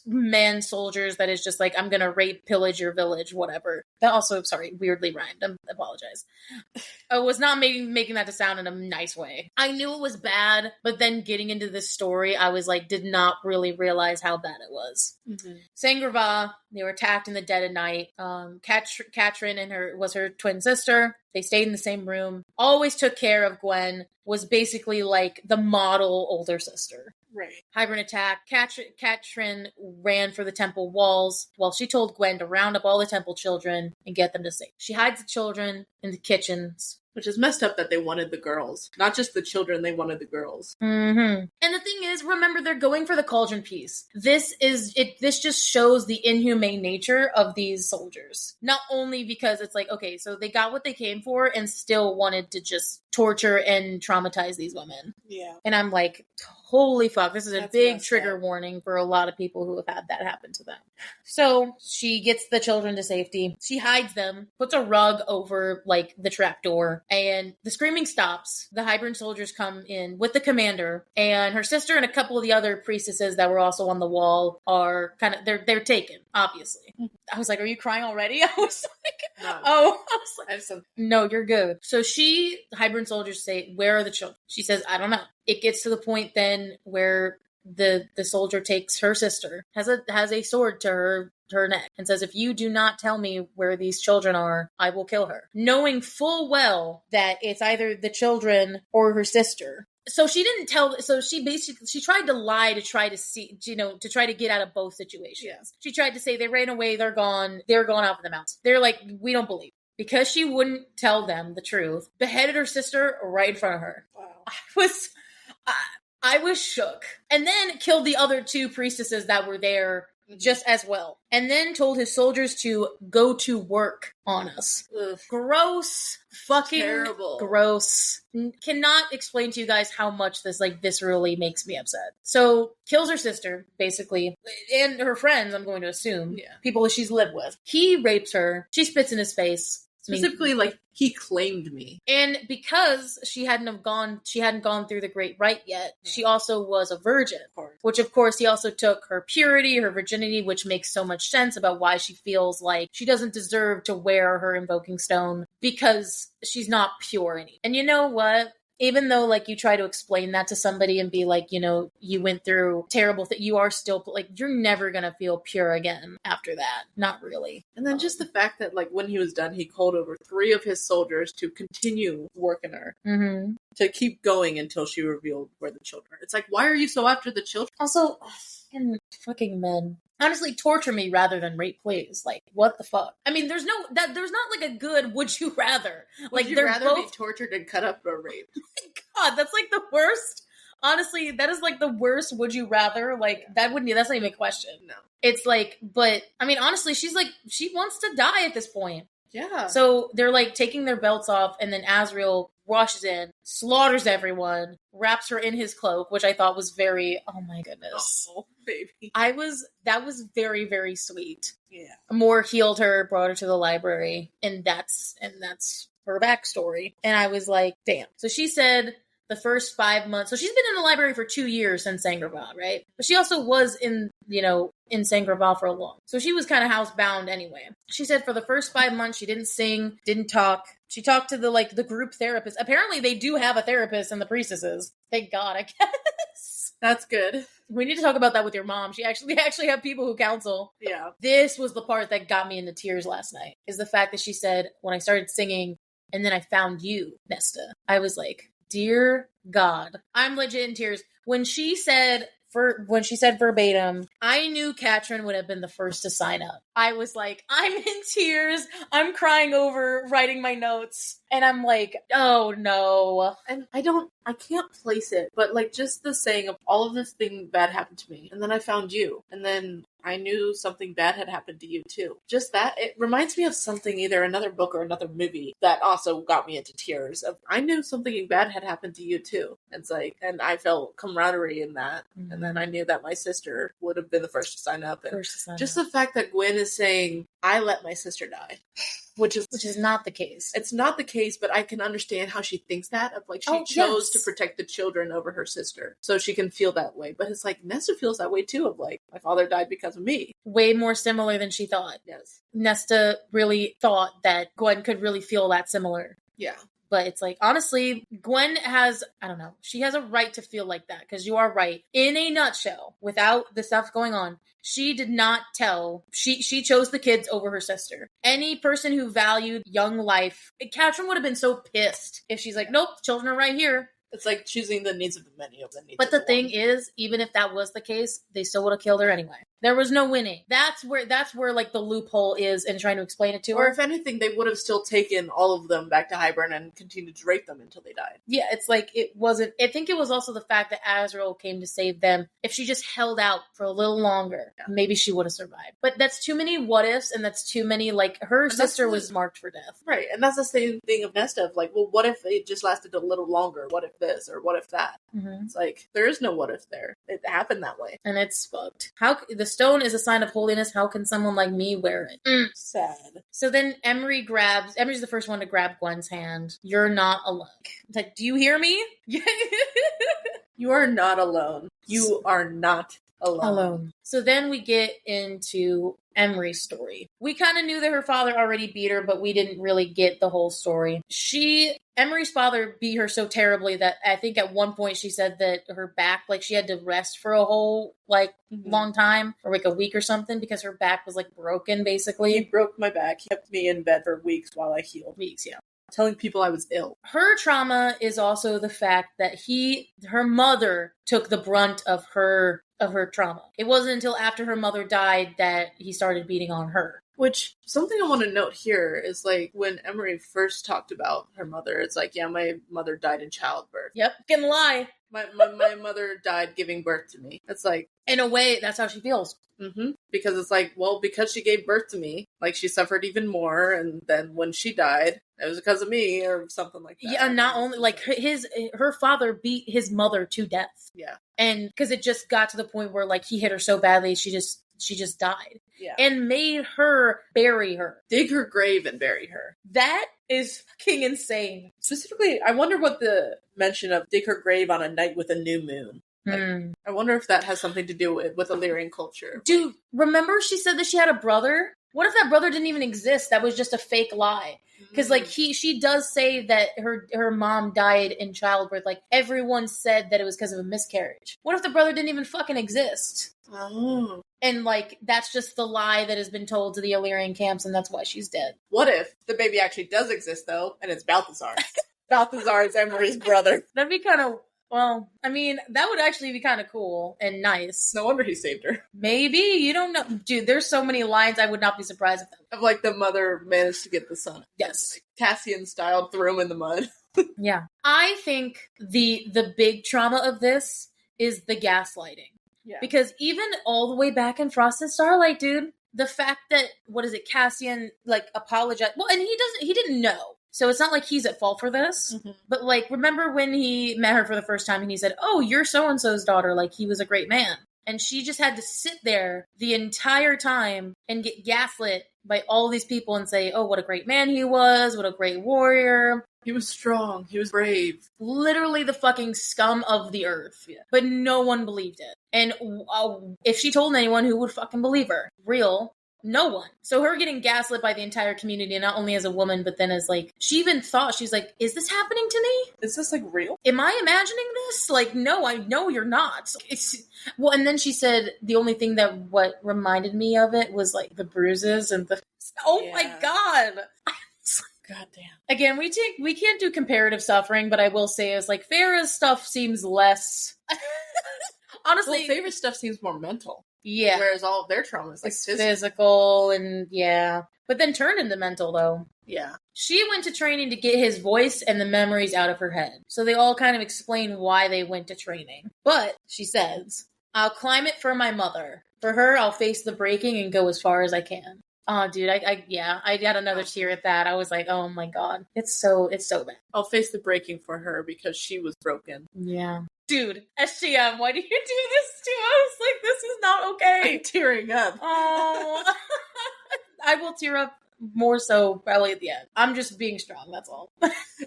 S1: men soldiers that is just like, I'm gonna rape, pillage your village, whatever. That also, sorry, weirdly rhymed. I apologize. I was not making that to sound in a nice way. I knew it was bad, but then getting into this story, I was like, did not really realize how bad it was. Mm-hmm. Sangrava, they were attacked in the dead of night. Katrin and her twin sister. They stayed in the same room. Always took care of Gwen. Was basically like the model older sister.
S2: Right.
S1: Hybrid attack. Katrin ran for the temple walls while she told Gwen to round up all the temple children and get them to safety. She hides the children in the kitchens.
S2: Which is messed up that they wanted the girls. Not just the children, they wanted the girls.
S1: Mm-hmm. And the thing is, remember, they're going for the cauldron piece. This just shows the inhumane nature of these soldiers. Not only because it's like, okay, so they got what they came for and still wanted to just torture and traumatize these women.
S2: Yeah.
S1: And I'm like, holy fuck, this is a big trigger warning for a lot of people who have had that happen to them. So she gets the children to safety. She hides them, puts a rug over like the trapdoor, and the screaming stops. The Hybrid soldiers come in with the commander, and her sister and a couple of the other priestesses that were also on the wall are kind of, they're taken, obviously. I was like, are you crying already? I was like,
S2: no.
S1: Oh, I was like, I have some. No, you're good. So the Hybrid soldiers say, where are the children? She says, I don't know. It gets to the point then where the soldier takes her sister, has a sword to her neck, and says, if you do not tell me where these children are, I will kill her. Knowing full well that it's either the children or her sister. So she didn't tell, so she tried to lie to try to see, to try to get out of both situations. Yeah. She tried to say they ran away, they're gone off in the mountains. They're like, we don't believe. Because she wouldn't tell them the truth, beheaded her sister right in front of her. Wow. I was shook. And then killed the other two priestesses that were there just as well. And then told his soldiers to go to work on us. Ugh. Gross. Fucking terrible. Gross. Cannot explain to you guys how much this viscerally makes me upset. So kills her sister, basically, and her friends, I'm going to assume. Yeah. People she's lived with. He rapes her. She spits in his face.
S2: Specifically, he claimed me.
S1: And because she hadn't gone through the great rite yet, she also was a virgin. Which, of course, he also took her purity, her virginity, which makes so much sense about why she feels like she doesn't deserve to wear her invoking stone because she's not pure anymore. And you know what? Even though, you try to explain that to somebody and be like, you went through terrible things, you are still, you're never going to feel pure again after that. Not really.
S2: And then just the fact that, when he was done, he called over 3 of his soldiers to continue working her. Mm-hmm. To keep going until she revealed where the children are. It's like, why are you so after the children?
S1: Also, fucking men. Honestly, torture me rather than rape, please. What the fuck? I mean, there's not a good would you rather.
S2: Would you rather be tortured and cut up or raped?
S1: God, that's the worst. Honestly, that is the worst would you rather. That's not even a question. No. It's but, I mean, honestly, she wants to die at this point.
S2: Yeah.
S1: So they're taking their belts off, and then Azrael rushes in, slaughters everyone, wraps her in his cloak, which I thought was very, oh my goodness.
S2: Oh, baby.
S1: That was very, very sweet.
S2: Yeah.
S1: Moore healed her, brought her to the library, and that's her backstory. And I was like, damn. So she said the first 5 months, so she's been in the library for 2 years since Sangrava, right? But she also was in Sangrava for a long. So she was kind of housebound anyway. She said for the first 5 months, she didn't sing, didn't talk. She talked to the group therapist. Apparently they do have a therapist in the priestesses. Thank God, I guess.
S2: That's good.
S1: We need to talk about that with your mom. We actually have people who counsel.
S2: Yeah.
S1: This was the part that got me into tears last night, is the fact that she said, when I started singing, and then I found you, Nesta. I was like, dear God. I'm legit in tears. When she said verbatim, I knew Katrin would have been the first to sign up. I was like, I'm in tears. I'm crying over writing my notes. And I'm like, oh no.
S2: And I can't place it, but just the saying of all of this thing bad happened to me. And then I found you. And then I knew something bad had happened to you too. Just that, it reminds me of something, either another book or another movie that also got me into tears. I knew something bad had happened to you too. It's and I felt camaraderie in that. Mm-hmm. And then I knew that my sister would have been the first to sign up. And the fact that Gwen is saying, I let my sister die. Which is
S1: not the case.
S2: It's not the case, but I can understand how she thinks that, of like, she chose to protect the children over her sister, so she can feel that way. But it's like, Nesta feels that way too, of like, my father died because of me.
S1: Way more similar than she thought.
S2: Yes.
S1: Nesta really thought that Gwen could really feel that similar.
S2: Yeah.
S1: But it's like, honestly, Gwen has, I don't know, she has a right to feel like that, because you are right. In a nutshell, without the stuff going on, she did not she chose the kids over her sister. Any person who valued young life, Catherine would have been so pissed if she's like, nope, children are right here.
S2: It's like choosing the needs of the many over the needs
S1: But
S2: of
S1: the
S2: the
S1: thing
S2: one.
S1: is, even if that was the case, they still would have killed her anyway. There was no winning. That's where like the loophole is in trying to explain it to her.
S2: Or if anything, they would have still taken all of them back to Hybern and continued to rape them until they died.
S1: Yeah, it's like, it wasn't, I think it was also the fact that Azrael came to save them. If she just held out for a little longer, maybe she would have survived. But that's too many what ifs, and that's too many, like, her sister was marked for death.
S2: Right, and that's the same thing of Nesta, of like, well, what if it just lasted a little longer? What if this, or what if that?
S1: Mm-hmm.
S2: It's like, there is no what if there. It happened that way.
S1: And it's fucked. The stone is a sign of holiness. How can someone like me wear it?
S2: Sad.
S1: So then Emery's the first one to grab Gwen's hand. You're not alone. It's like, do you hear me?
S2: You are not alone. You are not alone.
S1: So then we get into Emery's story. We kind of knew that her father already beat her, but we didn't really get the whole story. Emery's father beat her so terribly that I think at one point she said that her back, like, she had to rest for a whole, like, long time, or like a week or something, because her back was, like, broken, basically.
S2: He broke my back. He kept me in bed for weeks while I healed.
S1: Weeks, yeah.
S2: Telling people I was ill.
S1: Her trauma is also the fact that her mother took the brunt of her trauma. It wasn't until after her mother died that he started beating on her.
S2: Which, something I want to note here is, like, when Emery first talked about her mother, it's like, yeah, my mother died in childbirth.
S1: Yep, can lie.
S2: My mother died giving birth to me. It's like,
S1: in a way, that's how she feels.
S2: Mm-hmm. Because it's like, well, because she gave birth to me, like, she suffered even more, and then when she died, it was because of me, or something like that.
S1: Yeah, not only, like, her father beat his mother to death.
S2: Yeah.
S1: And because it just got to the point where, like, he hit her so badly, she just died.
S2: Yeah.
S1: And made her bury her.
S2: Dig her grave and bury her.
S1: That is fucking insane.
S2: Specifically, I wonder what the mention of dig her grave on a night with a new moon. Like, I wonder if that has something to do with Illyrian culture.
S1: Dude, remember she said that she had a brother? What if that brother didn't even exist? That was just a fake lie. Because, like, she does say that her mom died in childbirth. Like, everyone said that it was because of a miscarriage. What if the brother didn't even fucking exist?
S2: Oh.
S1: And, like, that's just the lie that has been told to the Illyrian camps, and that's why she's dead.
S2: What if the baby actually does exist, though, and it's Balthazar? Balthazar is Emery's brother.
S1: That'd be kind of... Well, I mean, that would actually be kind of cool and nice.
S2: No wonder he saved her.
S1: Maybe. You don't know. Dude, there's so many lines I would not be surprised if that.
S2: Of, like, the mother managed to get the son.
S1: Yes.
S2: Like, Cassian style threw him in the mud.
S1: Yeah. I think the big trauma of this is the gaslighting.
S2: Yeah.
S1: Because even all the way back in Frost and Starlight, dude, the fact that, Cassian, like, apologized. Well, and he didn't know. So it's not like he's at fault for this. Mm-hmm. But, like, remember when he met her for the first time and he said, oh, you're so-and-so's daughter. Like, he was a great man. And she just had to sit there the entire time and get gaslit by all these people and say, oh, what a great man he was. What a great warrior.
S2: He was strong. He was brave.
S1: Literally the fucking scum of the earth. Yeah. But no one believed it. And if she told anyone, who would fucking believe her? Real. No one. So her getting gaslit by the entire community, not only as a woman, but then as, like, she even thought, she's like, is this happening to me?
S2: Is this, like, real?
S1: Am I imagining this? Like, no, I know you're not. Well, and then she said the only thing that what reminded me of it was, like, the bruises and the... Oh, yeah. My God.
S2: God damn.
S1: Again, we can't do comparative suffering, but I will say is, like, Farrah's stuff seems less... Honestly...
S2: Well, Farrah's stuff seems more mental.
S1: Yeah.
S2: Whereas all of their trauma is, like,
S1: physical and, yeah. But then turned into mental, though.
S2: Yeah.
S1: She went to training to get his voice and the memories out of her head. So they all kind of explain why they went to training. But, she says, I'll climb it for my mother. For her, I'll face the breaking and go as far as I can. Oh, dude, I got another tear at that. I was like, oh my God. It's so bad.
S2: I'll face the breaking for her because she was broken.
S1: Yeah. Dude, SGM, why do you do this to us? Like, this is not okay.
S2: I'm tearing up.
S1: Oh. I will tear up more so probably at the end. I'm just being strong, that's all.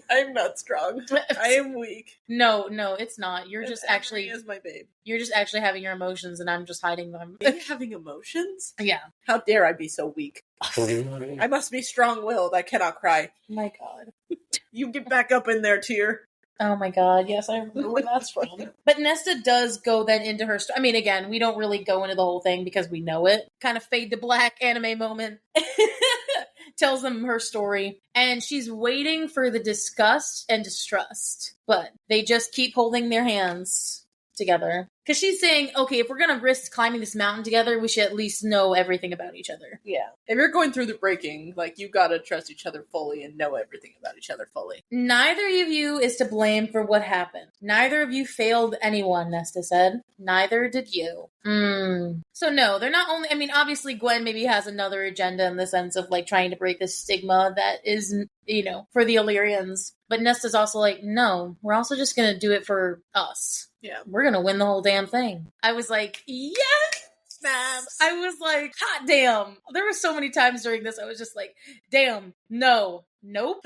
S2: I'm not strong. I am weak.
S1: No, it's not. You're just actually
S2: is my babe.
S1: You're just actually having your emotions and I'm just hiding them.
S2: Are you having emotions?
S1: Yeah.
S2: How dare I be so weak? I must be strong-willed. I cannot cry.
S1: My God.
S2: You get back up in there, tear.
S1: Oh my God, yes, I remember where that's from. But Nesta does go then into her story. I mean, again, we don't really go into the whole thing because we know it. Kind of fade to black anime moment. Tells them her story. And she's waiting for the disgust and distrust. But they just keep holding their hands together. Because she's saying, okay, if we're going to risk climbing this mountain together, we should at least know everything about each other.
S2: Yeah. If you're going through the breaking, like, you gotta trust each other fully and know everything about each other fully.
S1: Neither of you is to blame for what happened. Neither of you failed anyone, Nesta said. Neither did you. So no, they're not only, I mean, obviously Gwen maybe has another agenda in the sense of, like, trying to break this stigma that is, you know, for the Illyrians. But Nesta's also like, no, we're also just gonna do it for us.
S2: Yeah.
S1: We're gonna win the whole damn thing. I was like, yes!
S2: Snaps.
S1: I was like, hot damn. There were so many times during this I was just like, damn, no, nope.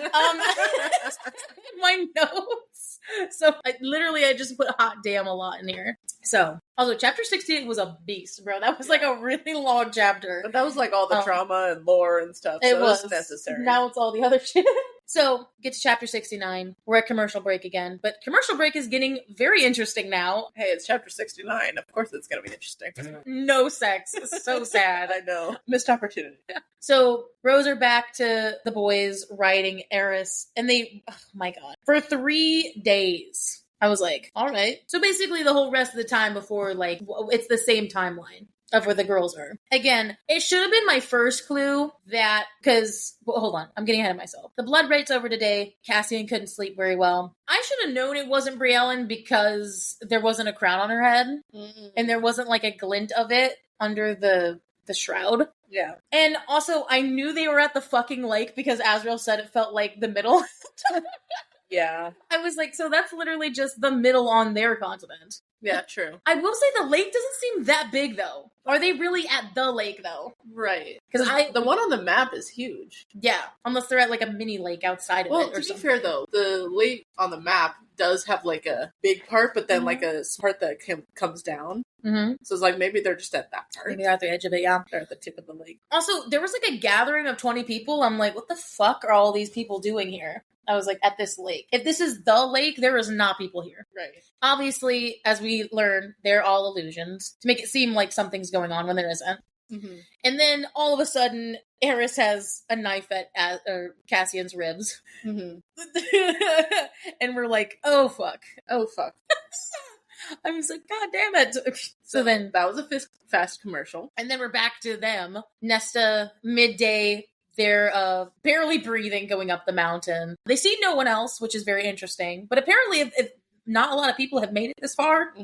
S1: My notes. So I just put hot damn a lot in here. So, although chapter 68 was a beast, bro. That was like a really long chapter.
S2: But that was like all the trauma and lore and stuff. So
S1: It was
S2: necessary.
S1: Now it's all the other shit. So, get to chapter 69. We're at commercial break again. But commercial break is getting very interesting now.
S2: Hey, it's chapter 69. Of course it's going to be interesting.
S1: No sex. It's so sad.
S2: I know. Missed opportunity.
S1: So, Rose are back to the boys riding Eris. And they, oh my God. For 3 days. I was like, all right. So basically the whole rest of the time before, like, it's the same timeline of where the girls are. Again, it should have been my first clue that, because, well, hold on, I'm getting ahead of myself. The blood rate's over today. Cassian couldn't sleep very well. I should have known it wasn't Briellen because there wasn't a crown on her head. And there wasn't, like, a glint of it under the shroud.
S2: Yeah.
S1: And also, I knew they were at the fucking lake because Azrael said it felt like the middle.
S2: Yeah.
S1: I was like, so that's literally just the middle on their continent.
S2: Yeah, true.
S1: I will say the lake doesn't seem that big, though. Are they really at the lake, though?
S2: Right.
S1: Because
S2: the one on the map is huge.
S1: Yeah, unless they're at, like, a mini lake outside of it or
S2: Well, to
S1: something.
S2: be fair, though, the lake on the map does have, like, a big part, but then, like, a part that comes down.
S1: Mm-hmm.
S2: So it's like, maybe they're just at that part.
S1: Maybe they're at the edge of it, yeah.
S2: They're at the tip of the lake.
S1: Also, there was, like, a gathering of 20 people. I'm like, what the fuck are all these people doing here? I was like, at this lake. If this is the lake, there is not people here.
S2: Right.
S1: Obviously, as we learn, they're all illusions to make it seem like something's going on when there isn't.
S2: Mm-hmm.
S1: And then all of a sudden, Eris has a knife at Cassian's ribs.
S2: Mm-hmm.
S1: And we're like, oh fuck.
S2: Oh fuck.
S1: I was like, God damn it. So then
S2: that was a fast commercial.
S1: And then we're back to them. Nesta, midday. They're barely breathing going up the mountain. They see no one else, which is very interesting. But apparently, if not a lot of people have made it this far,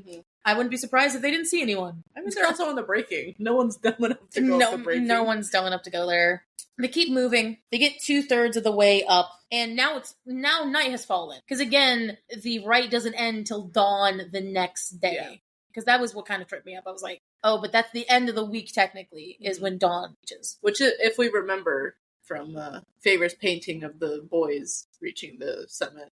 S1: I wouldn't be surprised if they didn't see anyone.
S2: I mean, they're also on the breaking. No one's dumb enough to go up the breaking.
S1: No one's dumb enough to go there. They keep moving. They get 2/3 of the way up. And now night has fallen. Because again, the rite doesn't end until dawn the next day. Because that was what kind of tripped me up. I was like, oh, but that's the end of the week, technically, is when dawn reaches.
S2: Which, if we remember from Favor's painting of the boys reaching the summit,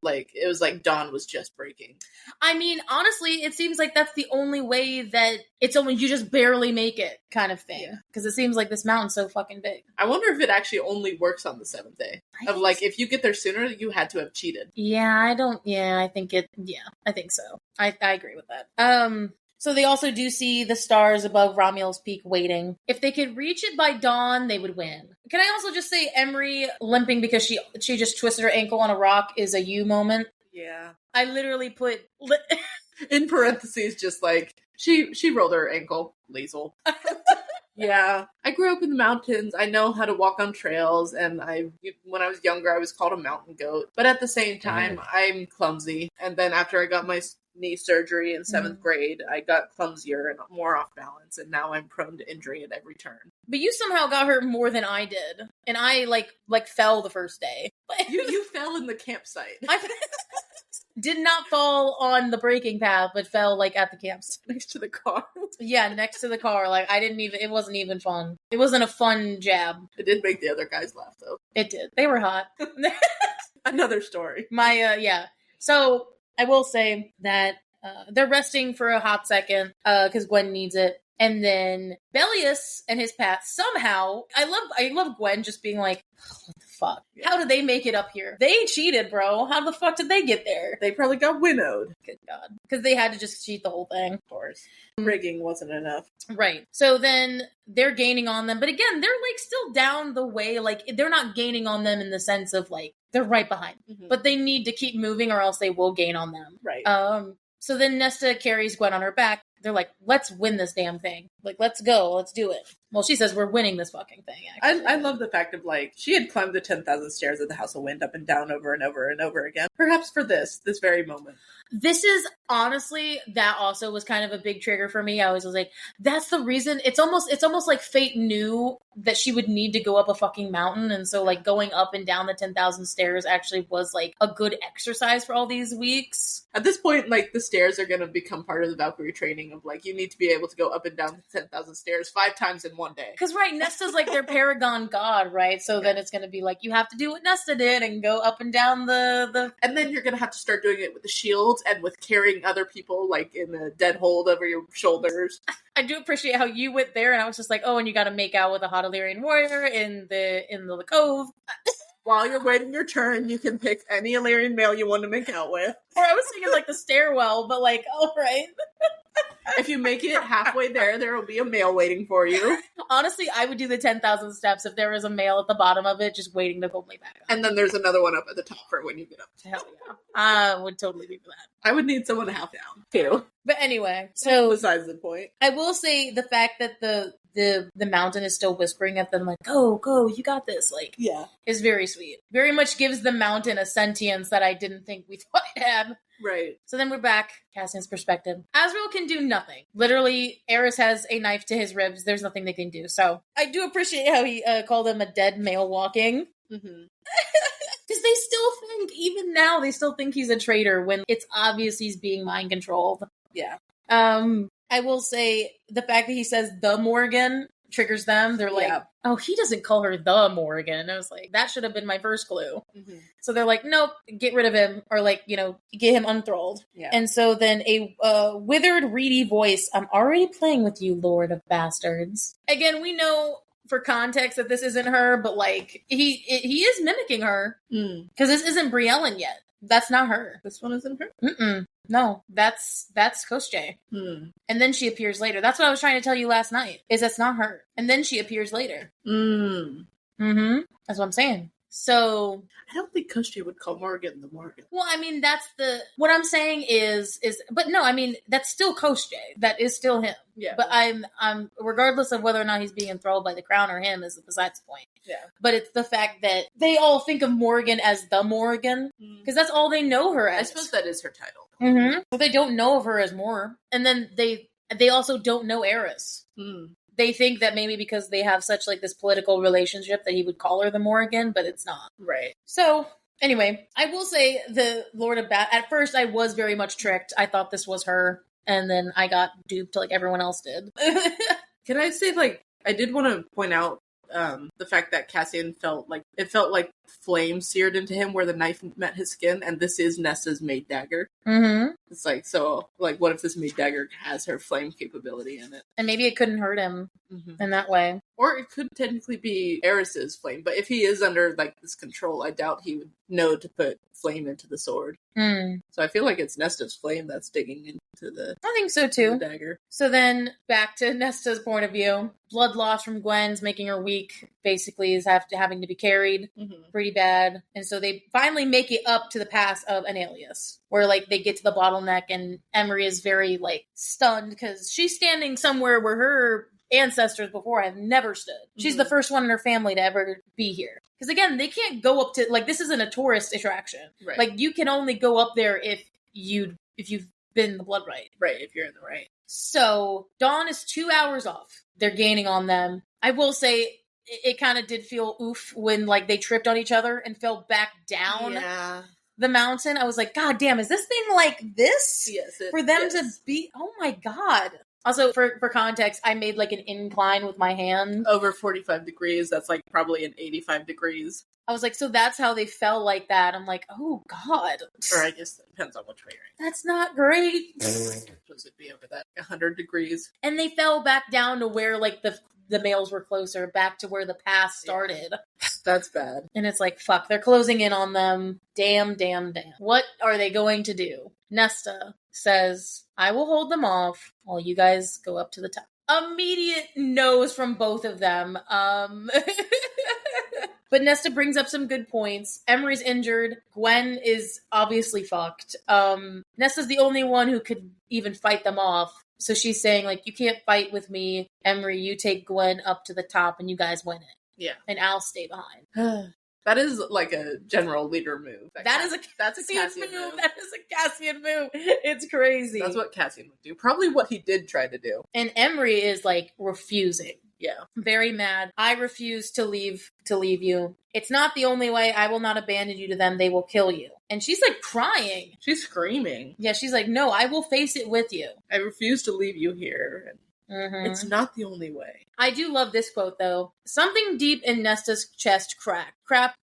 S2: like, it was like dawn was just breaking. I
S1: mean, honestly, it seems like that's the only way that it's only you just barely make it kind of thing. Because it seems like this mountain's so fucking big.
S2: I wonder if it actually only works on the 7th day. If you get there sooner, you had to have cheated.
S1: I think so. I agree with that. So they also do see the stars above Romul's Peak waiting. If they could reach it by dawn, they would win. Can I also just say Emery limping because she just twisted her ankle on a rock is a you moment?
S2: Yeah.
S1: I literally put...
S2: in parentheses, just like, she rolled her ankle. Liesl. Yeah. I grew up in the mountains. I know how to walk on trails, and when I was younger, I was called a mountain goat. But at the same time, I'm clumsy. And then after I got my knee surgery in 7th grade, I got clumsier and more off balance, and now I'm prone to injury at every turn.
S1: But you somehow got hurt more than I did, and I like fell the first day.
S2: You fell in the campsite.
S1: did not fall on the braking path, but fell like at the campsite.
S2: Next to the car.
S1: Yeah, next to the car. Like, it wasn't even fun. It wasn't a fun jab.
S2: It did make the other guys laugh, though.
S1: It did. They were hot.
S2: Another story.
S1: Yeah. So, I will say that they're resting for a hot second, because Gwen needs it. And then Bellius and his path somehow, I love Gwen just being like, what the fuck? Yeah. How did they make it up here? They cheated, bro. How the fuck did they get there?
S2: They probably got winnowed.
S1: Good God. Because they had to just cheat the whole thing.
S2: Of course. Rigging wasn't enough.
S1: Right. So then they're gaining on them. But again, they're like still down the way. Like, they're not gaining on them in the sense of like, they're right behind. Mm-hmm. But they need to keep moving or else they will gain on them.
S2: Right.
S1: So then Nesta carries Gwen on her back. They're like, let's win this damn thing. Like, let's go. Let's do it. Well, she says we're winning this fucking thing, actually.
S2: I love the fact of, like, she had climbed the 10,000 stairs of the House of Wind up and down over and over and over again. Perhaps for this very moment.
S1: This is, honestly, that also was kind of a big trigger for me. I was like, that's the reason. It's almost like fate knew that she would need to go up a fucking mountain. And so, like, going up and down the 10,000 stairs actually was, like, a good exercise for all these weeks.
S2: At this point, like, the stairs are going to become part of the Valkyrie training of, like, you need to be able to go up and down the 10,000 stairs 5 times in one day.
S1: Because, right, Nesta's, like, their paragon god, right? So then it's going to be, like, you have to do what Nesta did and go up and down the...
S2: And then you're going to have to start doing it with the shields and with carrying other people, like, in a dead hold over your shoulders.
S1: I do appreciate how you went there, and I was just like, oh, and you got to make out with a hot Illyrian warrior in the cove.
S2: While you're waiting your turn, you can pick any Illyrian male you want to make out with.
S1: Or I was thinking, like, the stairwell, but, like, all right.
S2: If you make it halfway there will be a male waiting for you.
S1: Honestly, I would do the 10,000 steps if there was a male at the bottom of it just waiting to pull me back up.
S2: And then there's another one up at the top for when you get up.
S1: Hell yeah. I would totally do that.
S2: I would need someone half down, too.
S1: But anyway, so...
S2: Besides the point.
S1: I will say the fact that the mountain is still whispering at them, like, go, you got this, like,
S2: yeah,
S1: is very sweet. Very much gives the mountain a sentience that I didn't think we thought it had.
S2: Right.
S1: So then we're back, Cassian's perspective. Azrael can do nothing. Literally, Eris has a knife to his ribs. There's nothing they can do. So I do appreciate how he called him a dead male walking. Mm-hmm. Because they still think, even now, they still think he's a traitor when it's obvious he's being mind controlled.
S2: Yeah.
S1: I will say the fact that he says the Morgan triggers them. They're like, oh, he doesn't call her the Morgan. I was like, that should have been my first clue. Mm-hmm. So they're like, nope, get rid of him, or like, get him unthralled. Yeah. And so then a withered, reedy voice, I'm already playing with you, Lord of Bastards. Again, we know for context that this isn't her, but like he is mimicking her because this isn't Briellen yet. That's not her.
S2: This one isn't her?
S1: Mm-mm. No, that's Kostje. And then she appears later. That's what I was trying to tell you last night, is that's not her. And then she appears later. Mm-hmm. That's what I'm saying. So...
S2: I don't think Kostje would call Morgan the Morgan.
S1: Well, I mean, what I'm saying is, but no, I mean, that's still Kostje. That is still him. Yeah. But I'm regardless of whether or not he's being enthralled by the crown or him is besides the point. Yeah. But it's the fact that they all think of Morgan as the Morgan, because that's all they know her as.
S2: I suppose that is her title.
S1: Mm-hmm. But they don't know of her as Mor. And then they also don't know Eris. They think that maybe because they have such like this political relationship that he would call her the Morgan, but it's not.
S2: Right.
S1: So anyway, I will say the Lord of at first I was very much tricked. I thought this was her, and then I got duped like everyone else did.
S2: Can I say, like, I did want to point out the fact that Cassian felt like flame seared into him where the knife met his skin, and this is Nesta's maid dagger. Mm-hmm. It's like, so, like, what if this maid dagger has her flame capability in it?
S1: And maybe it couldn't hurt him in that way.
S2: Or it could technically be Eris's flame, but if he is under, like, this control, I doubt he would know to put flame into the sword. So I feel like it's Nesta's flame that's digging into the...
S1: I think so, too.
S2: The dagger.
S1: So then, back to Nesta's point of view. Blood loss from Gwen's making her weak, basically, is having to be carried. Pretty bad. And so they finally make it up to the pass of Annalius, where, like, they get to the bottleneck, and Emery is very, like, stunned, because she's standing somewhere where her ancestors before have never stood. She's the first one in her family to ever be here. Because, again, they can't go up to, like, this isn't a tourist attraction. Right. Like, you can only go up there if you've been in the blood right.
S2: Right, if you're in the right.
S1: So, Dawn is 2 hours off. They're gaining on them. I will say, it kind of did feel oof when, like, they tripped on each other and fell back down.
S2: Yeah.
S1: the mountain, I was like, God damn, is this thing like this?
S2: Yes.
S1: For them to be, oh my God. Also, for context, I made like an incline with my hand.
S2: Over 45 degrees, that's like probably an 85 degrees.
S1: I was like, so that's how they fell like that. I'm like, oh God.
S2: Or I guess it depends on which way you're in.
S1: That's not great.
S2: Supposed to be over that 100 degrees.
S1: And they fell back down to where like the males were closer, back to where the path started.
S2: Yeah. That's bad.
S1: And it's like, fuck, they're closing in on them. Damn. What are they going to do? Nesta says, I will hold them off while you guys go up to the top. Immediate no's from both of them. But Nesta brings up some good points. Emery's injured. Gwen is obviously fucked. Nesta's the only one who could even fight them off. So she's saying, like, you can't fight with me. Emery, you take Gwen up to the top and you guys win it.
S2: Yeah.
S1: And I'll stay behind.
S2: That is like a general leader move.
S1: That's a Cassian move. That is a Cassian move. It's crazy.
S2: That's what Cassian would do. Probably what he did try to do.
S1: And Emery is like refusing.
S2: Yeah.
S1: Very mad. I refuse to leave you. It's not the only way. I will not abandon you to them. They will kill you. And she's like crying.
S2: She's screaming.
S1: Yeah, she's like, no, I will face it with you.
S2: I refuse to leave you here.
S1: Mm-hmm.
S2: It's not the only way.
S1: I do love this quote, though. Something deep in Nesta's chest cracked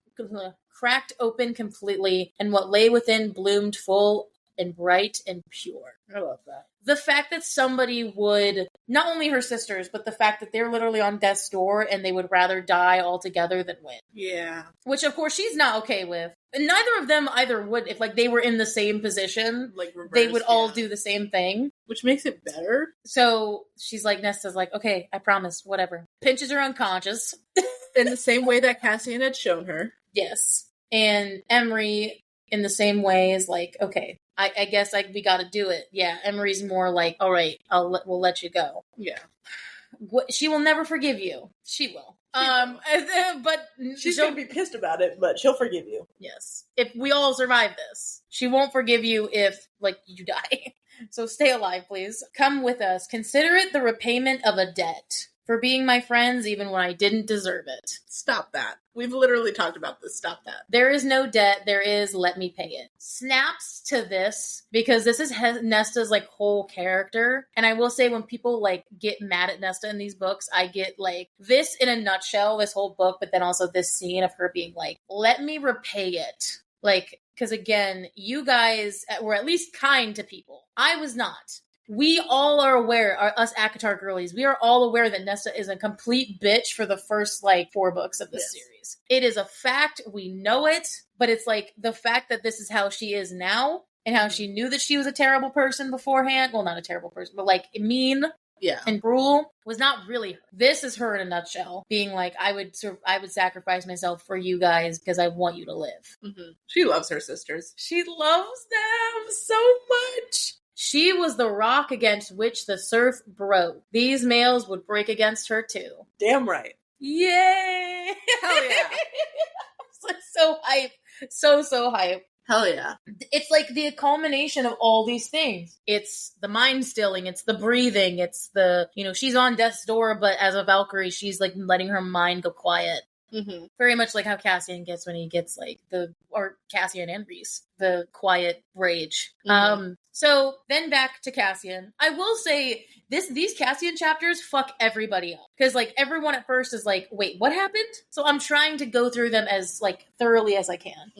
S1: open completely, and what lay within bloomed full and bright and pure.
S2: I love that.
S1: The fact that somebody would, not only her sisters, but the fact that they're literally on death's door and they would rather die altogether than win.
S2: Yeah.
S1: Which, of course, she's not okay with. And neither of them either would. If, like, they were in the same position,
S2: like reverse,
S1: they would all do the same thing.
S2: Which makes it better.
S1: So she's like, Nesta's like, okay, I promise, whatever. Pinches her unconscious.
S2: In the same way that Cassian had shown her.
S1: Yes. And Emery, in the same way, is like, okay, I guess we got to do it. Yeah, Emery's more like, all right, we'll let you go.
S2: Yeah.
S1: She will never forgive you. She will. But
S2: she's gonna be pissed about it, but she'll forgive you.
S1: Yes. If we all survive this, she won't forgive you if, like, you die. So stay alive, please. Come with us. Consider it the repayment of a debt. For being my friends even when I didn't deserve it.
S2: Stop that. We've literally talked about this. Stop that.
S1: There is no debt. There is let me pay it. Snaps to this, because this is Nesta's, like, whole character. And I will say, when people, like, get mad at Nesta in these books, I get, like, this in a nutshell, this whole book, but then also this scene of her being like, let me repay it. Like, because again, you guys were at least kind to people. I was not. We all are aware, us ACOTAR girlies, we are all aware that Nesta is a complete bitch for the first, like, 4 books of this series. It is a fact. We know it. But it's, like, the fact that this is how she is now, and how she knew that she was a terrible person beforehand. Well, not a terrible person, but, like, mean and cruel was not really her. This is her in a nutshell, being like, I would sacrifice myself for you guys because I want you to live.
S2: Mm-hmm. She loves her sisters.
S1: She loves them so much. She was the rock against which the surf broke. These males would break against her too.
S2: Damn right.
S1: Yay!
S2: Hell yeah.
S1: I'm so hype. So hype.
S2: Hell yeah.
S1: It's like the culmination of all these things. It's the mind stilling. It's the breathing. It's the, she's on death's door, but as a Valkyrie, she's, like, letting her mind go quiet.
S2: Mm-hmm.
S1: Very much like how Cassian gets when he gets, like, or Cassian and Rhys, the quiet rage.
S2: Mm-hmm.
S1: So then back to Cassian. I will say these Cassian chapters fuck everybody up, because, like, everyone at first is like, wait, what happened? So I'm trying to go through them as, like, thoroughly as I can.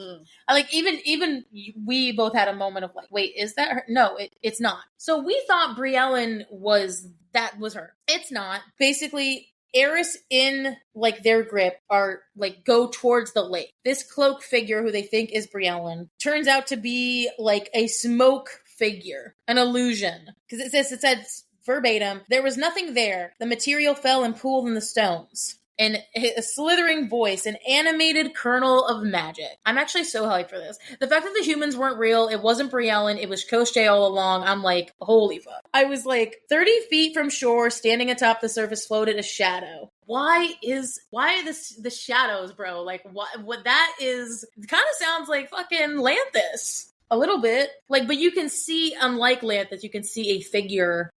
S1: I, like, even we both had a moment of, like, wait, is that her? No, it's not. So we thought Briellen was her. It's not. Basically, Eris in, like, their grip are, like, go towards the lake. This cloak figure, who they think is Briellen, turns out to be, like, a smoke figure, an illusion. Because it says verbatim, there was nothing there. The material fell and pooled in the stones. And a slithering voice, an animated kernel of magic. I'm actually so hyped for this. The fact that the humans weren't real, it wasn't Briellen, it was Koschei all along, I'm like, holy fuck. I was like, 30 feet from shore, standing atop the surface, floated a shadow. Why the shadows, bro? Like, what that is, kind of sounds like fucking Lanthus. A little bit. Like, but you can see, unlike Lanthus, you can see a figure,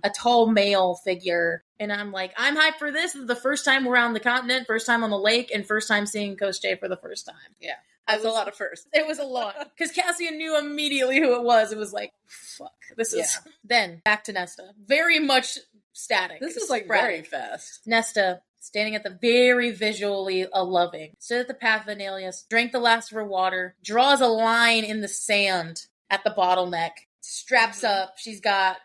S1: a tall male figure. And I'm like, I'm hyped for this. This is the first time we're on the continent, first time on the lake, and first time seeing Koschei for the first time.
S2: Yeah. That's a lot of firsts.
S1: It was a lot. Because Cassian knew immediately who it was. It was like, fuck, this is... Then, back to Nesta. Very much static.
S2: This is like very fast.
S1: Nesta, standing at the very visually loving, stood at the path of Annelius, drank the last of her water, draws a line in the sand at the bottleneck, straps up. She's got,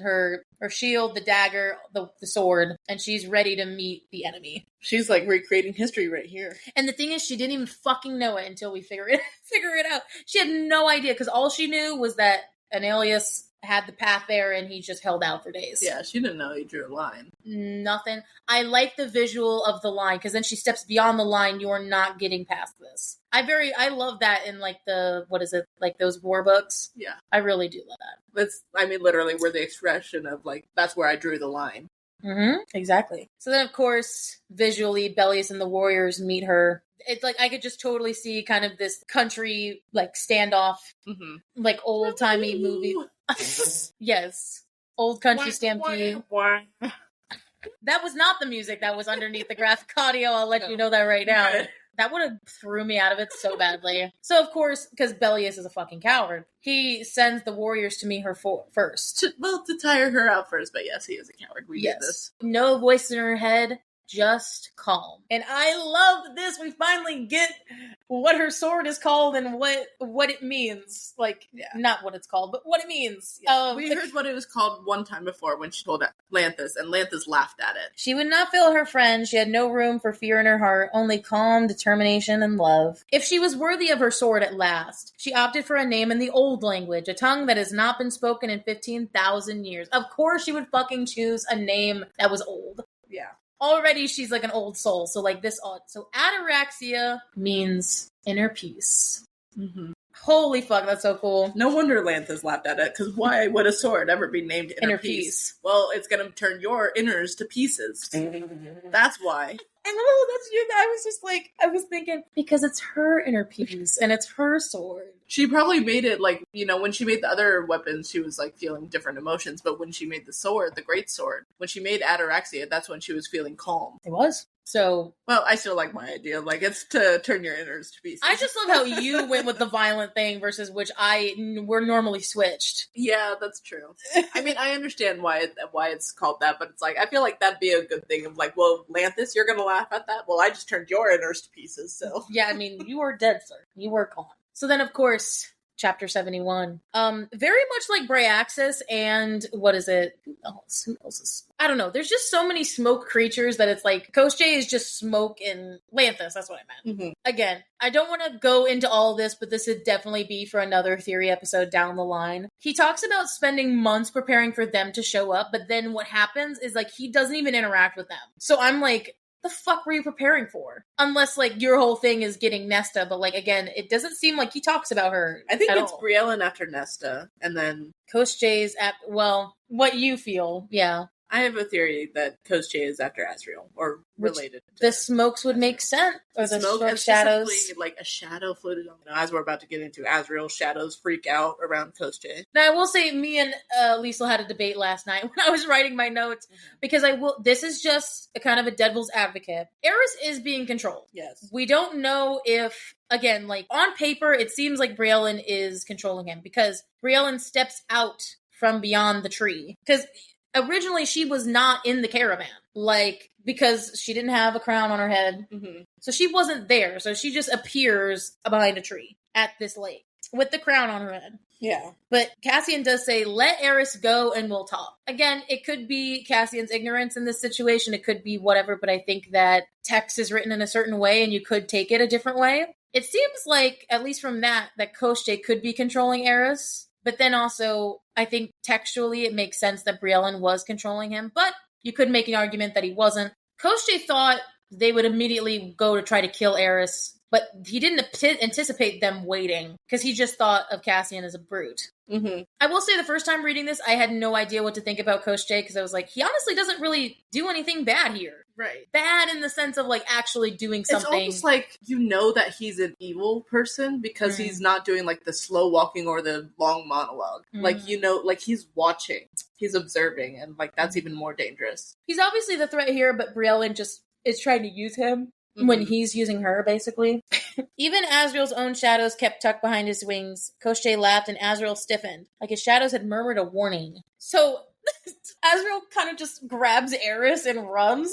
S1: her shield, the dagger, the sword, and she's ready to meet the enemy.
S2: She's like recreating history right here.
S1: And the thing is, she didn't even fucking know it until we figure it out. She had no idea, because all she knew was that Annelius had the path there and he just held out for days.
S2: Yeah, she didn't know he drew a line.
S1: Nothing. I like the visual of the line, because then she steps beyond the line. You are not getting past this. I love that in like like those war books.
S2: Yeah.
S1: I really do love that.
S2: Literally we're the expression of like, that's where I drew the line.
S1: Mm-hmm. Exactly. So then, of course, visually, Bellius and the warriors meet her. It's like, I could just totally see kind of this country, like, standoff, like, old-timey movie. Yes. Old country stampede. That was not the music that was underneath the graphic audio. I'll let you know that right now. That would have threw me out of it so badly. So, of course, because Bellius is a fucking coward, he sends the warriors to meet her first.
S2: To tire her out first, but yes, he is a coward. We did this.
S1: No voice in her head, just calm. And I love this. We finally get what her sword is called and what it means. Like, not what it's called, but what it means.
S2: Yeah. We heard what it was called one time before when she told Lanthus, and Lanthus laughed at it.
S1: She would not fail her friend. She had no room for fear in her heart, only calm, determination, and love. If she was worthy of her sword at last, she opted for a name in the old language, a tongue that has not been spoken in 15,000 years. Of course she would fucking choose a name that was old.
S2: Yeah.
S1: Already she's like an old soul, so like this odd. So ataraxia means inner peace. Mm-hmm. Holy fuck, that's so cool.
S2: No wonder Lanthus laughed at it, because why would a sword ever be named inner peace? Well, it's going to turn your inners to pieces. That's why.
S1: I know, that's you. I was thinking, because it's her inner peace, and it's her sword.
S2: She probably made it, like, when she made the other weapons, she was, like, feeling different emotions, but when she made the sword, the great sword, when she made Ataraxia, that's when she was feeling calm.
S1: It was. So...
S2: Well, I still like my idea. Like, it's to turn your inners to pieces.
S1: I just love how you went with the violent thing versus which we're normally switched.
S2: Yeah, that's true. I mean, I understand why it's called that, but it's like, I feel like that'd be a good thing of like, well, Lanthus, you're gonna laugh at that? Well, I just turned your inners to pieces, so.
S1: Yeah, I mean, you were dead, sir. You were gone. So then, of course... Chapter 71. Very much like Bryaxis and what is it? Who else is... I don't know. There's just so many smoke creatures that it's like Koschei is just smoke and Lanthus. That's what I meant. Mm-hmm. Again, I don't want to go into all of this, but this would definitely be for another theory episode down the line. He talks about spending months preparing for them to show up, but then what happens is like he doesn't even interact with them. So I'm like, the fuck were you preparing for? Unless, like, your whole thing is getting Nesta, but, like, again, it doesn't seem like he talks about her.
S2: I think it's Briellen after Nesta, and then...
S1: Koschei's what you feel, yeah.
S2: I have a theory that Koschei is after Azrael, or related.
S1: The smokes would make sense. Or the smoke
S2: shadows. Like a shadow floated on. As we're about to get into Azrael, shadows freak out around Koschei.
S1: Now, I will say, me and Liesl had a debate last night when I was writing my notes, because this is just a kind of a devil's advocate. Eris is being controlled.
S2: Yes.
S1: We don't know if, again, like, on paper, it seems like Briellen is controlling him, because Briellen steps out from beyond the tree. Because... originally, she was not in the caravan, like, because she didn't have a crown on her head. Mm-hmm. So she wasn't there. So she just appears behind a tree at this lake with the crown on her head.
S2: Yeah.
S1: But Cassian does say, let Eris go and we'll talk. Again, it could be Cassian's ignorance in this situation. It could be whatever, but I think that text is written in a certain way and you could take it a different way. It seems like, at least from that Koschei could be controlling Eris. But then also, I think textually it makes sense that Briellen was controlling him, but you could make an argument that he wasn't. Koschei thought they would immediately go to try to kill Eris, but he didn't anticipate them waiting because he just thought of Cassian as a brute.
S2: Mm-hmm.
S1: I will say the first time reading this, I had no idea what to think about Koschei because I was like, he honestly doesn't really do anything bad here.
S2: Right.
S1: Bad in the sense of, like, actually doing something.
S2: It's almost like you know that he's an evil person because he's not doing, like, the slow walking or the long monologue. Like, you know, like, he's watching. He's observing, and, like, that's even more dangerous.
S1: He's obviously the threat here, but Briellen just is trying to use him when he's using her, basically. Even Azriel's own shadows kept tucked behind his wings. Koschei laughed, and Azriel stiffened, like his shadows had murmured a warning. So... Azriel kind of just grabs Eris and runs.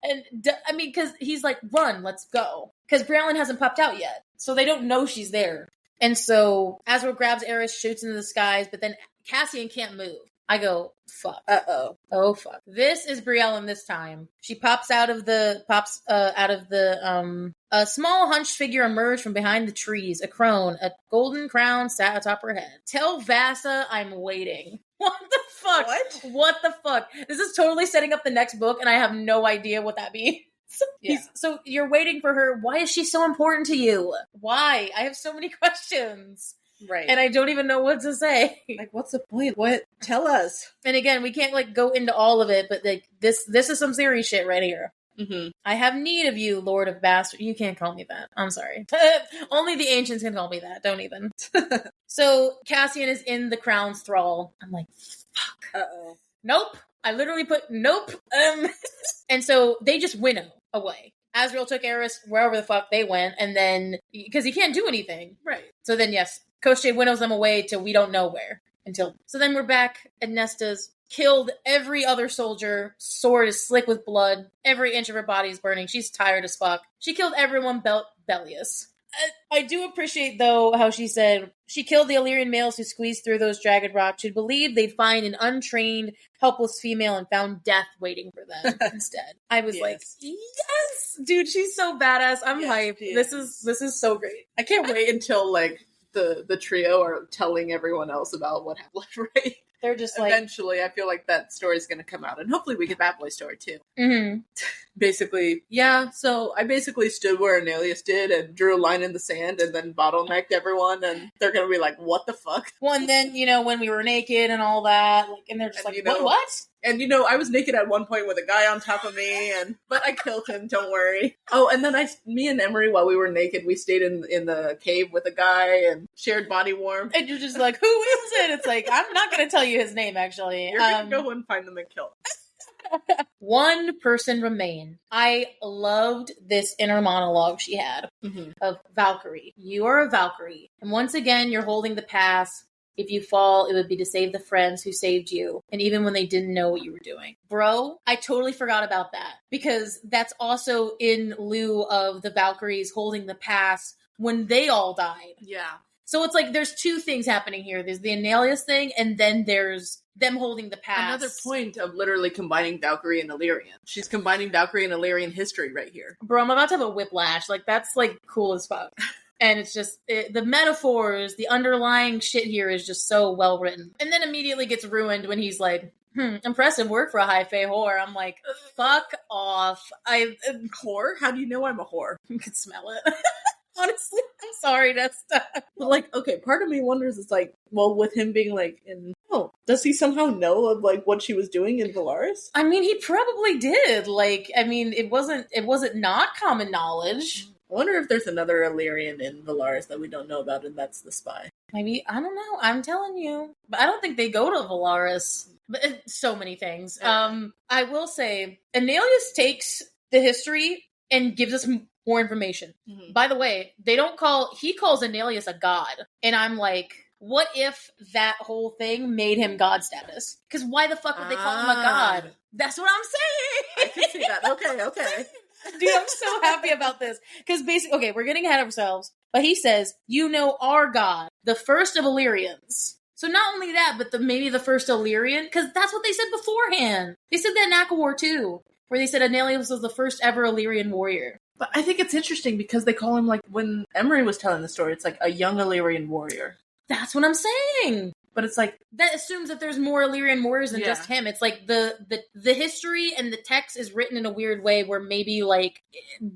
S1: And, I mean, because he's like, run, let's go. Because Briellen hasn't popped out yet. So they don't know she's there. And so Azriel grabs Eris, shoots into the skies, but then Cassian can't move. I go, fuck.
S2: Uh-oh.
S1: Oh, fuck. This is Briellen this time. She pops out of the, a small hunched figure emerged from behind the trees. A crone, a golden crown sat atop her head. Tell Vasa I'm waiting. What the fuck? What the fuck? This is totally setting up the next book, and I have no idea what that means. Yeah. So you're waiting for her. Why is she so important to you? Why? I have so many questions.
S2: Right.
S1: And I don't even know what to say.
S2: Like, what's the point? What? Tell us.
S1: And again, we can't, like, go into all of it, but, like, this is some serious shit right here. I have need of you, Lord of Bastard. You can't call me that. I'm sorry. Only the ancients can call me that. Don't even. So Cassian is in the crown's thrall. I'm like, fuck.
S2: Uh-oh.
S1: Nope. I literally put nope. And so they just winnow away. Azriel took Eris wherever the fuck they went, and then, because he can't do anything.
S2: Right.
S1: So then, yes, Koschei winnows them away to we don't know where. So then we're back at Nesta's. Killed every other soldier. Sword is slick with blood. Every inch of her body is burning. She's tired as fuck. She killed everyone but Bellius. I do appreciate, though, how she said she killed the Illyrian males who squeezed through those jagged rocks. She'd believed they'd find an untrained, helpless female and found death waiting for them instead. I was like, yes! Dude, she's so badass. I'm hyped. This is so great.
S2: I can't wait until, like, the trio are telling everyone else about what happened, right?
S1: They're just like...
S2: Eventually, I feel like that story's going to come out. And hopefully we get Bad Boy story, too. Basically, so I basically stood where Annelius did and drew a line in the sand and then bottlenecked everyone. And they're going to be like, what the fuck?
S1: Well, and then, when we were naked and all that, like, and they're just like, what?
S2: And, I was naked at one point with a guy on top of me, but I killed him, don't worry. Oh, and then me and Emery, while we were naked, we stayed in the cave with a guy and shared body warmth.
S1: And you're just like, who is it? It's like, I'm not going to tell you his name, actually.
S2: You're going to go and find them and kill him.
S1: One person remained. I loved this inner monologue she had of Valkyrie. You are a Valkyrie. And once again, you're holding the past. If you fall, it would be to save the friends who saved you. And even when they didn't know what you were doing. Bro, I totally forgot about that. Because that's also in lieu of the Valkyries holding the past when they all died.
S2: Yeah.
S1: So it's like there's two things happening here. There's the Annelius thing, and then there's them holding the past.
S2: Another point of literally combining Valkyrie and Illyrian. She's combining Valkyrie and Illyrian history right here.
S1: Bro, I'm about to have a whiplash. Like, that's, like, cool as fuck. And it's just, the metaphors, the underlying shit here is just so well written. And then immediately gets ruined when he's like, impressive work for a high fae whore. I'm like, fuck off.
S2: Whore? How do you know I'm a whore?
S1: You can smell it. Honestly, I'm sorry, Nesta.
S2: But, like, okay, part of me wonders, it's like, well, with him being, like, does he somehow know of, like, what she was doing in Valaris?
S1: I mean, he probably did. Like, I mean, it wasn't not common knowledge.
S2: I wonder if there's another Illyrian in Valaris that we don't know about, and that's the spy.
S1: Maybe, I don't know. I'm telling you. But I don't think they go to Valaris. But so many things. I will say, Annelius takes the history and gives us more information. By the way, he calls Annelius a god. And I'm like, what if that whole thing made him god status? Because why the fuck would they call him a god? That's what I'm saying.
S2: I can see that. Okay.
S1: Dude, I'm so happy about this. Because basically, okay, we're getting ahead of ourselves. But he says, our god, the first of Illyrians. So not only that, but maybe the first Illyrian, because that's what they said beforehand. They said that in Aquawar too, where they said Annelius was the first ever Illyrian warrior.
S2: But I think it's interesting because they call him, like, when Emery was telling the story, it's like a young Illyrian warrior.
S1: That's what I'm saying.
S2: But it's like,
S1: that assumes that there's more Illyrian warriors than just him. It's like the history and the text is written in a weird way where maybe like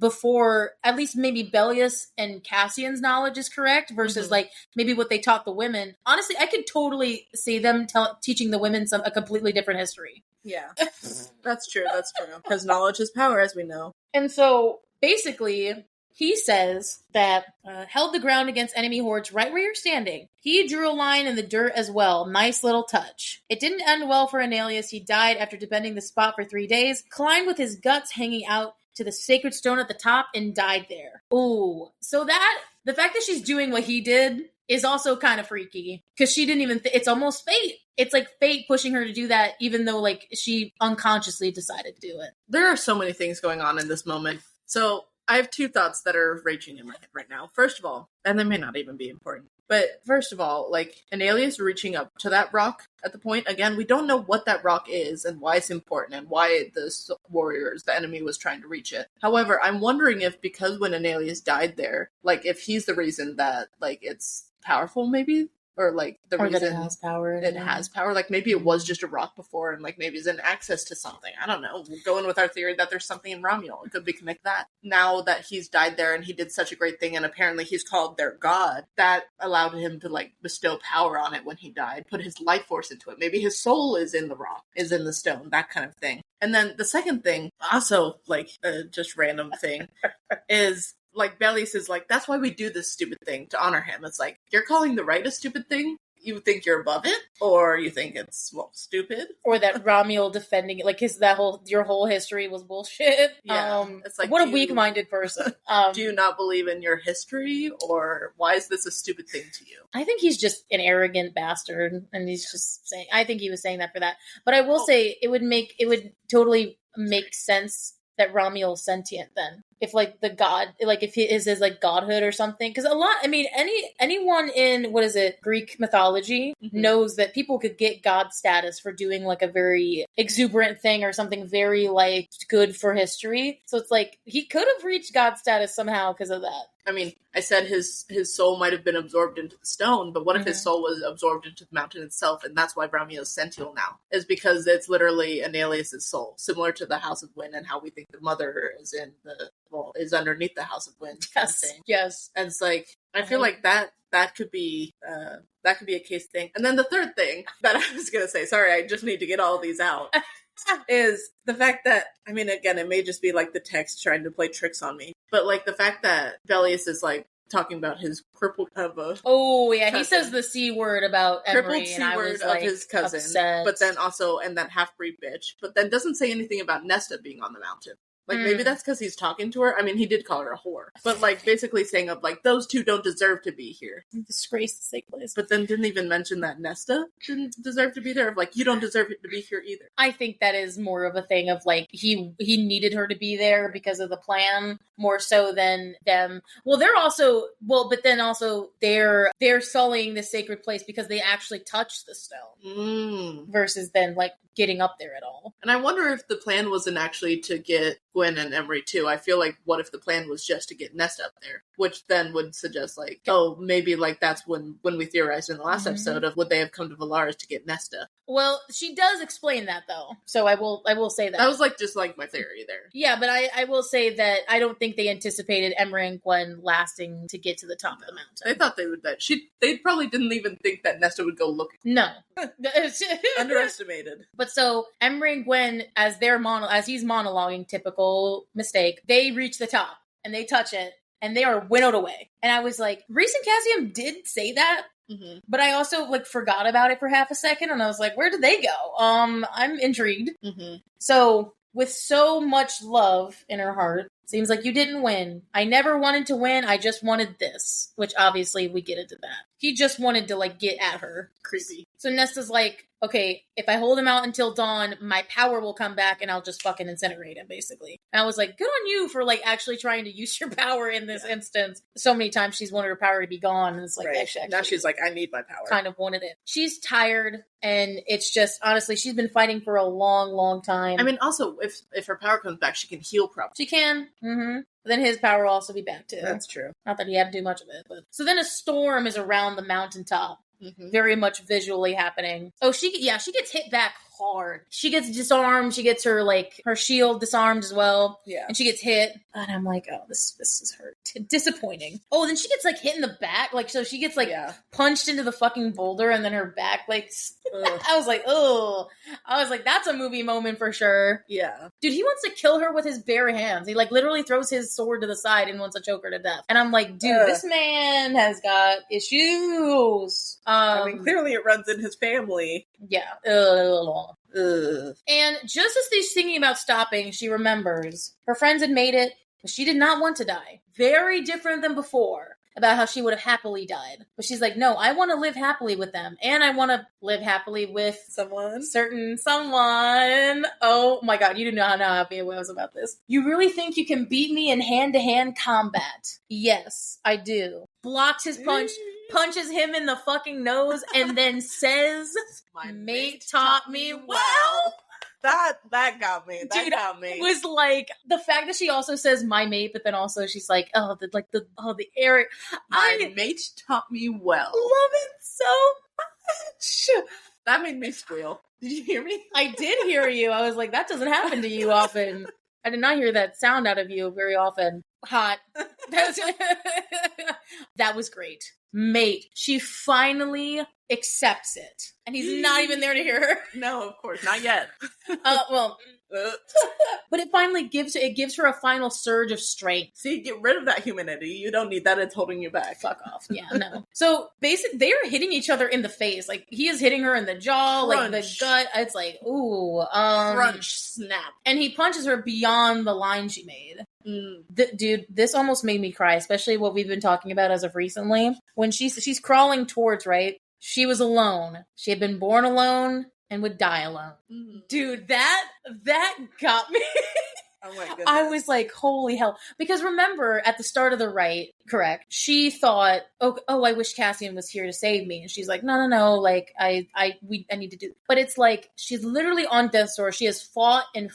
S1: before, at least maybe Bellius and Cassian's knowledge is correct versus like maybe what they taught the women. Honestly, I could totally see them teaching the women a completely different history.
S2: Yeah, that's true. That's true. Because knowledge is power, as we know.
S1: And so basically, he says that held the ground against enemy hordes right where you're standing. He drew a line in the dirt as well. Nice little touch. It didn't end well for Annelius. He died after defending the spot for 3 days, climbed with his guts hanging out to the sacred stone at the top, and died there. Ooh. So the fact that she's doing what he did is also kind of freaky. Because she didn't even, it's almost fate. It's like fate pushing her to do that, even though like she unconsciously decided to do it.
S2: There are so many things going on in this moment. So I have 2 thoughts that are raging in my head right now. First of all, and they may not even be important, but first of all, like, Annelius reaching up to that rock at the point, again, we don't know what that rock is and why it's important and why the warriors, the enemy, was trying to reach it. However, I'm wondering if because when Annelius died there, like, if he's the reason that, like, it's powerful, maybe? Or, like, the reason
S1: that it has power.
S2: It has power. Like, maybe it was just a rock before, and, like, maybe it's an access to something. I don't know. We'll go in with our theory that there's something in Romuald. It could be connected to that. Now that he's died there, and he did such a great thing, and apparently he's called their god, that allowed him to, like, bestow power on it when he died, put his life force into it. Maybe his soul is in the rock, is in the stone, that kind of thing. And then the second thing, also, like, just random thing, is... like, Bellius is like, that's why we do this stupid thing, to honor him. It's like, you're calling the right a stupid thing? You think you're above it? Or you think it's, well, stupid?
S1: Or that Romuald defending it, like, your whole history was bullshit.
S2: Yeah. It's like,
S1: what a weak-minded person.
S2: Do you not believe in your history? Or why is this a stupid thing to you?
S1: I think he's just an arrogant bastard, and he's just saying, I think he was saying that for that. But I will say, it would totally make sense that Romuald's sentient then. If like the god, like if he is his like godhood or something, because anyone in Greek mythology knows that people could get god status for doing like a very exuberant thing or something very like good for history. So it's like he could have reached god status somehow because of that.
S2: I mean, I said his soul might have been absorbed into the stone, but what if his soul was absorbed into the mountain itself, and that's why Bromios is sentient now? Is because it's literally Annelius' soul, similar to the House of Wind and how we think the mother is is underneath the House of Wind.
S1: Yes.
S2: And it's like, I feel like that could be a case thing. And then the third thing that I was going to say, sorry, I just need to get all these out, is the fact that, I mean, again, it may just be like the text trying to play tricks on me, but like the fact that Bellius is like talking about his crippled cousin.
S1: He says the C word about Emery, and I was like,
S2: of his cousin,
S1: upset.
S2: But then also, and that half-breed bitch, but then doesn't say anything about Nesta being on the mountain. Like, maybe that's because he's talking to her. I mean, he did call her a whore. But, like, basically saying of, like, those two don't deserve to be here.
S1: Disgrace the sake place.
S2: But then didn't even mention that Nesta didn't deserve to be there. Of, like, you don't deserve to be here either.
S1: I think that is more of a thing of, like, he needed her to be there because of the plan, more so than them. Well, but then also they're sullying the sacred place because they actually touched the stone. Versus then, like, getting up there at all.
S2: And I wonder if the plan wasn't actually to get Gwen and Emery too. I feel like, what if the plan was just to get Nesta up there? Which then would suggest, like, oh, maybe, like, that's when we theorized in the last episode of would they have come to Valaris to get Nesta.
S1: Well, she does explain that, though. So I will say that.
S2: That was, like, just, like, my theory there.
S1: Yeah, but I will say that I don't think they anticipated Emery and Gwen lasting to get to the top of the mountain.
S2: They thought they would. They probably didn't even think that Nesta would go looking.
S1: No.
S2: Underestimated.
S1: But so, Emery and Gwen, as he's monologuing, typical mistake, they reach the top, and they touch it, and they are winnowed away. And I was like, Reese and Cassian did say that, but I also, like, forgot about it for half a second, and I was like, where did they go? I'm intrigued. So, with so much love in her heart, seems like you didn't win. I never wanted to win, I just wanted this. Which, obviously, we get into that. He just wanted to, like, get at her.
S2: Creepy.
S1: So Nesta's like, okay, if I hold him out until dawn, my power will come back and I'll just fucking incinerate him, basically. And I was like, good on you for, like, actually trying to use your power in this instance. So many times she's wanted her power to be gone, and it's like, actually,
S2: now she's like, I need my power.
S1: Kind of wanted it. She's tired, and it's just, honestly, she's been fighting for a long, long time.
S2: I mean, also, if her power comes back, she can heal properly.
S1: She can. But then his power will also be back, too.
S2: That's true.
S1: Not that he had to do much of it, but... So then a storm is around the mountaintop. very much visually happening. Oh, she gets hit back hard. She gets disarmed. She gets her shield disarmed as well.
S2: Yeah.
S1: And she gets hit. And I'm like, oh, this is hurt. Disappointing. Oh, then she gets hit in the back. So she gets punched into the fucking boulder, and then her back I was like, oh. I was like, that's a movie moment for sure.
S2: Yeah.
S1: Dude, he wants to kill her with his bare hands. He literally throws his sword to the side and wants to choke her to death. And I'm like, dude, this man has got issues.
S2: Clearly it runs in his family.
S1: Yeah. And just as she's thinking about stopping, she remembers her friends had made it, but she did not want to die. Very different than before about how she would have happily died. But she's like, no, I want to live happily with them. And I want to live happily with someone. Oh my God, you do not know how happy I was about this. You really think you can beat me in hand-to-hand combat? Yes, I do. Blocks his punch, punches him in the fucking nose, and then says, my mate taught me well.
S2: That got me. That got me.
S1: It was the fact that she also says my mate, but then also she's like, the air.
S2: My mate taught me well.
S1: Love it so much.
S2: That made me squeal. Did you hear me?
S1: I did hear you. I was like, that doesn't happen to you often. I did not hear that sound out of you very often. Hot. That was great. Mate. She finally accepts it. And he's not even there to hear her.
S2: No, of course. Not yet.
S1: But it finally gives her a final surge of strength.
S2: See, get rid of that humanity. You don't need that. It's holding you back.
S1: Fuck off. Yeah, no. So basically, they are hitting each other in the face. He is hitting her in the jaw,
S2: Crunch.
S1: The gut. It's ooh.
S2: Crunch, snap.
S1: And he punches her beyond the line she made. Dude, this almost made me cry, especially what we've been talking about as of recently. When she's crawling towards, right? She was alone. She had been born alone and would die alone. Dude, that got me.
S2: Oh my goodness.
S1: I was like, holy hell. Because remember, at the start of the right, correct, she thought, oh, I wish Cassian was here to save me. And she's like, no. I need to do. But it's she's literally on death's door. She has fought and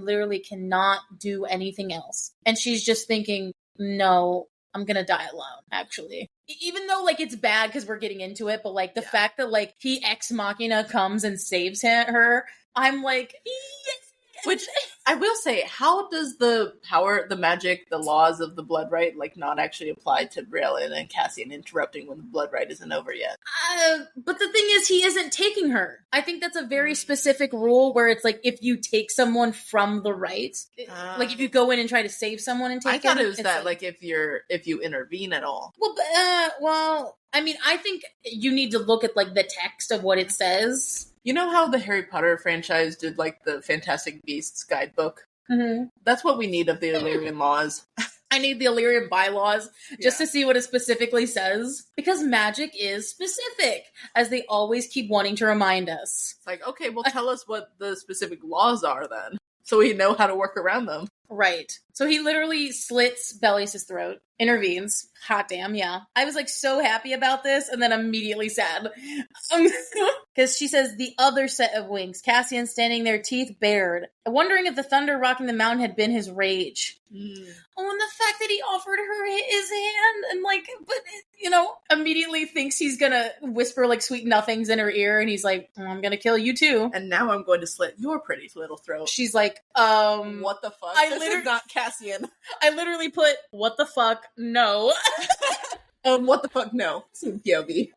S1: literally cannot do anything else. And she's just thinking, no, I'm gonna die alone, actually. Even though, it's bad because we're getting into it, but, the fact that, he ex machina comes and saves her, I'm like, yes!
S2: Which, I will say, how does the power, the magic, the laws of the blood right, not actually apply to Braylon and Cassian interrupting when the blood right isn't over yet?
S1: But the thing is, he isn't taking her. I think that's a very specific rule where it's if you take someone from the right, if you go in and try to save someone and take them.
S2: I thought it was that, if you intervene at all.
S1: Well, I mean, I think you need to look at, the text of what it says.
S2: You know how the Harry Potter franchise did, the Fantastic Beasts guidebook?
S1: Mm-hmm.
S2: That's what we need of the Illyrian laws.
S1: I need the Illyrian bylaws just to see what it specifically says. Because magic is specific, as they always keep wanting to remind us.
S2: It's okay, well, tell us what the specific laws are then, so we know how to work around them. Right.
S1: So he literally slits Bellius' throat, intervenes. Hot damn, yeah. I was so happy about this, and then immediately sad. Because she says, the other set of wings, Cassian standing there, teeth bared, wondering if the thunder rocking the mountain had been his rage. Oh, and the fact that he offered her his hand, and immediately thinks he's gonna whisper sweet nothings in her ear, and he's like, I'm gonna kill you too.
S2: And now I'm going to slit your pretty little throat.
S1: She's like,
S2: what the fuck? This is not Cassian.
S1: I literally put, what the fuck, no.
S2: What the fuck, no. POV.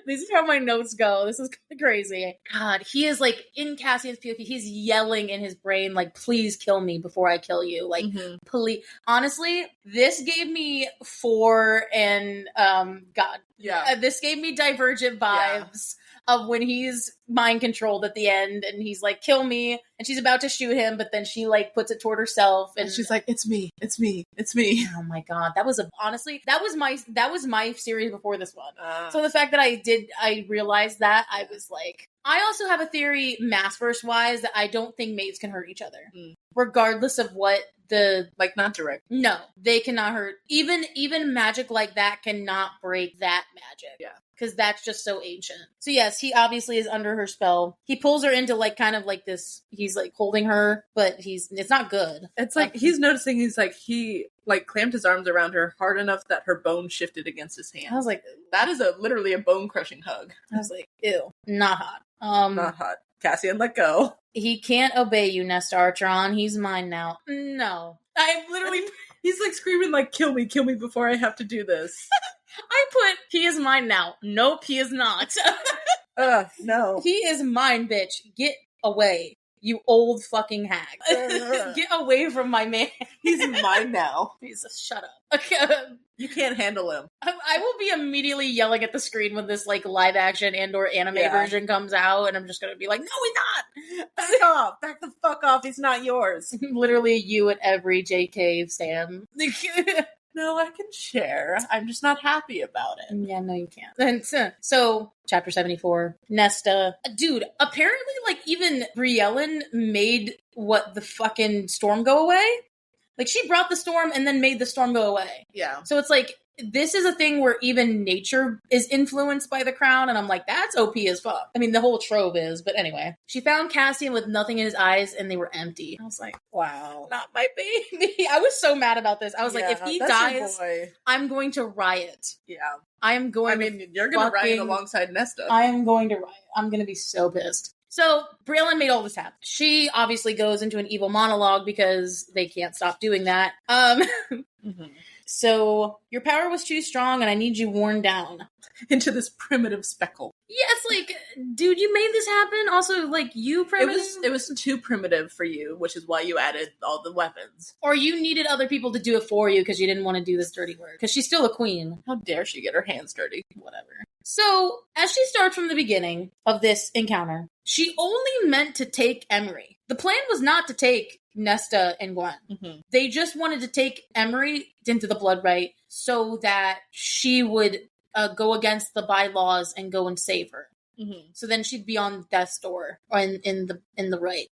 S1: This is how my notes go. This is crazy. God, he is in Cassian's POV, he's yelling in his brain, please kill me before I kill you. Please. Honestly, this gave me 4 and, God.
S2: Yeah.
S1: This gave me Divergent vibes of when he's mind controlled at the end and he's kill me, and she's about to shoot him, but then she puts it toward herself and
S2: she's like, it's me.
S1: Oh my God. That was that was my series before this one. So the fact that I realized that, I was I also have a theory, mass-verse wise, that I don't think mates can hurt each other. Regardless of what the...
S2: not direct.
S1: No, they cannot hurt. Even magic like that cannot break that magic.
S2: Yeah.
S1: because that's just so ancient. So yes, he obviously is under her spell. He pulls her into like kind of like this. He's like holding her, but it's not good.
S2: It's like he's noticing. He like clamped his arms around her hard enough that her bone shifted against his hand.
S1: I was like,
S2: that is literally a bone crushing hug.
S1: I was like, ew, not hot.
S2: Not hot. Cassian, let go.
S1: He can't obey you, Nesta Archeron. He's mine now. No, I literally.
S2: He's like screaming like, kill me before I have to do this.
S1: I put, he is mine now. Nope, he is not.
S2: No.
S1: He is mine, bitch. Get away, you old fucking hag. Get away from my man.
S2: He's mine now.
S1: Jesus, shut up. Okay.
S2: You can't handle him.
S1: I will be immediately yelling at the screen when this like live action and or anime version comes out, and I'm just gonna be like, no, he's not!
S2: Back off! Back the fuck off, he's not yours.
S1: Literally you at every JK stan.
S2: No, I can share. I'm just not happy about it.
S1: Yeah, no, you can't. And so, chapter 74, Nesta. Dude, apparently, like, even Briellen made the fucking storm go away. Like, she brought the storm and then made the storm go away.
S2: Yeah.
S1: So it's like, this is a thing where even nature is influenced by the crown, and I'm like, that's OP as fuck. I mean, the whole trove is, but anyway. She found Cassian with nothing in his eyes, and they were empty. I was like, wow, not my baby. I was so mad about this. I was like, if he dies, I'm going to riot.
S2: Yeah.
S1: I'm going
S2: you're going to riot alongside Nesta.
S1: I am going to riot. I'm going to be so pissed. So, Briellen made all this happen. She obviously goes into an evil monologue because they can't stop doing that. So, your power was too strong and I need you worn down.
S2: Into this primitive speckle.
S1: Yeah, it's like, dude, you made this happen? Also, like, you primitive?
S2: It was too primitive for you, which is why you added all the weapons.
S1: Or you needed other people to do it for you because you didn't want to do this dirty work. Because she's still a queen.
S2: How dare she get her hands dirty?
S1: Whatever. So, as she starts from the beginning of this encounter, she only meant to take Emery. The plan was not to take Nesta and Gwen. Mm-hmm. They just wanted to take Emery into the Blood Right so that she would go against the bylaws and go and save her. Mm-hmm. So then she'd be on death's door or in the right,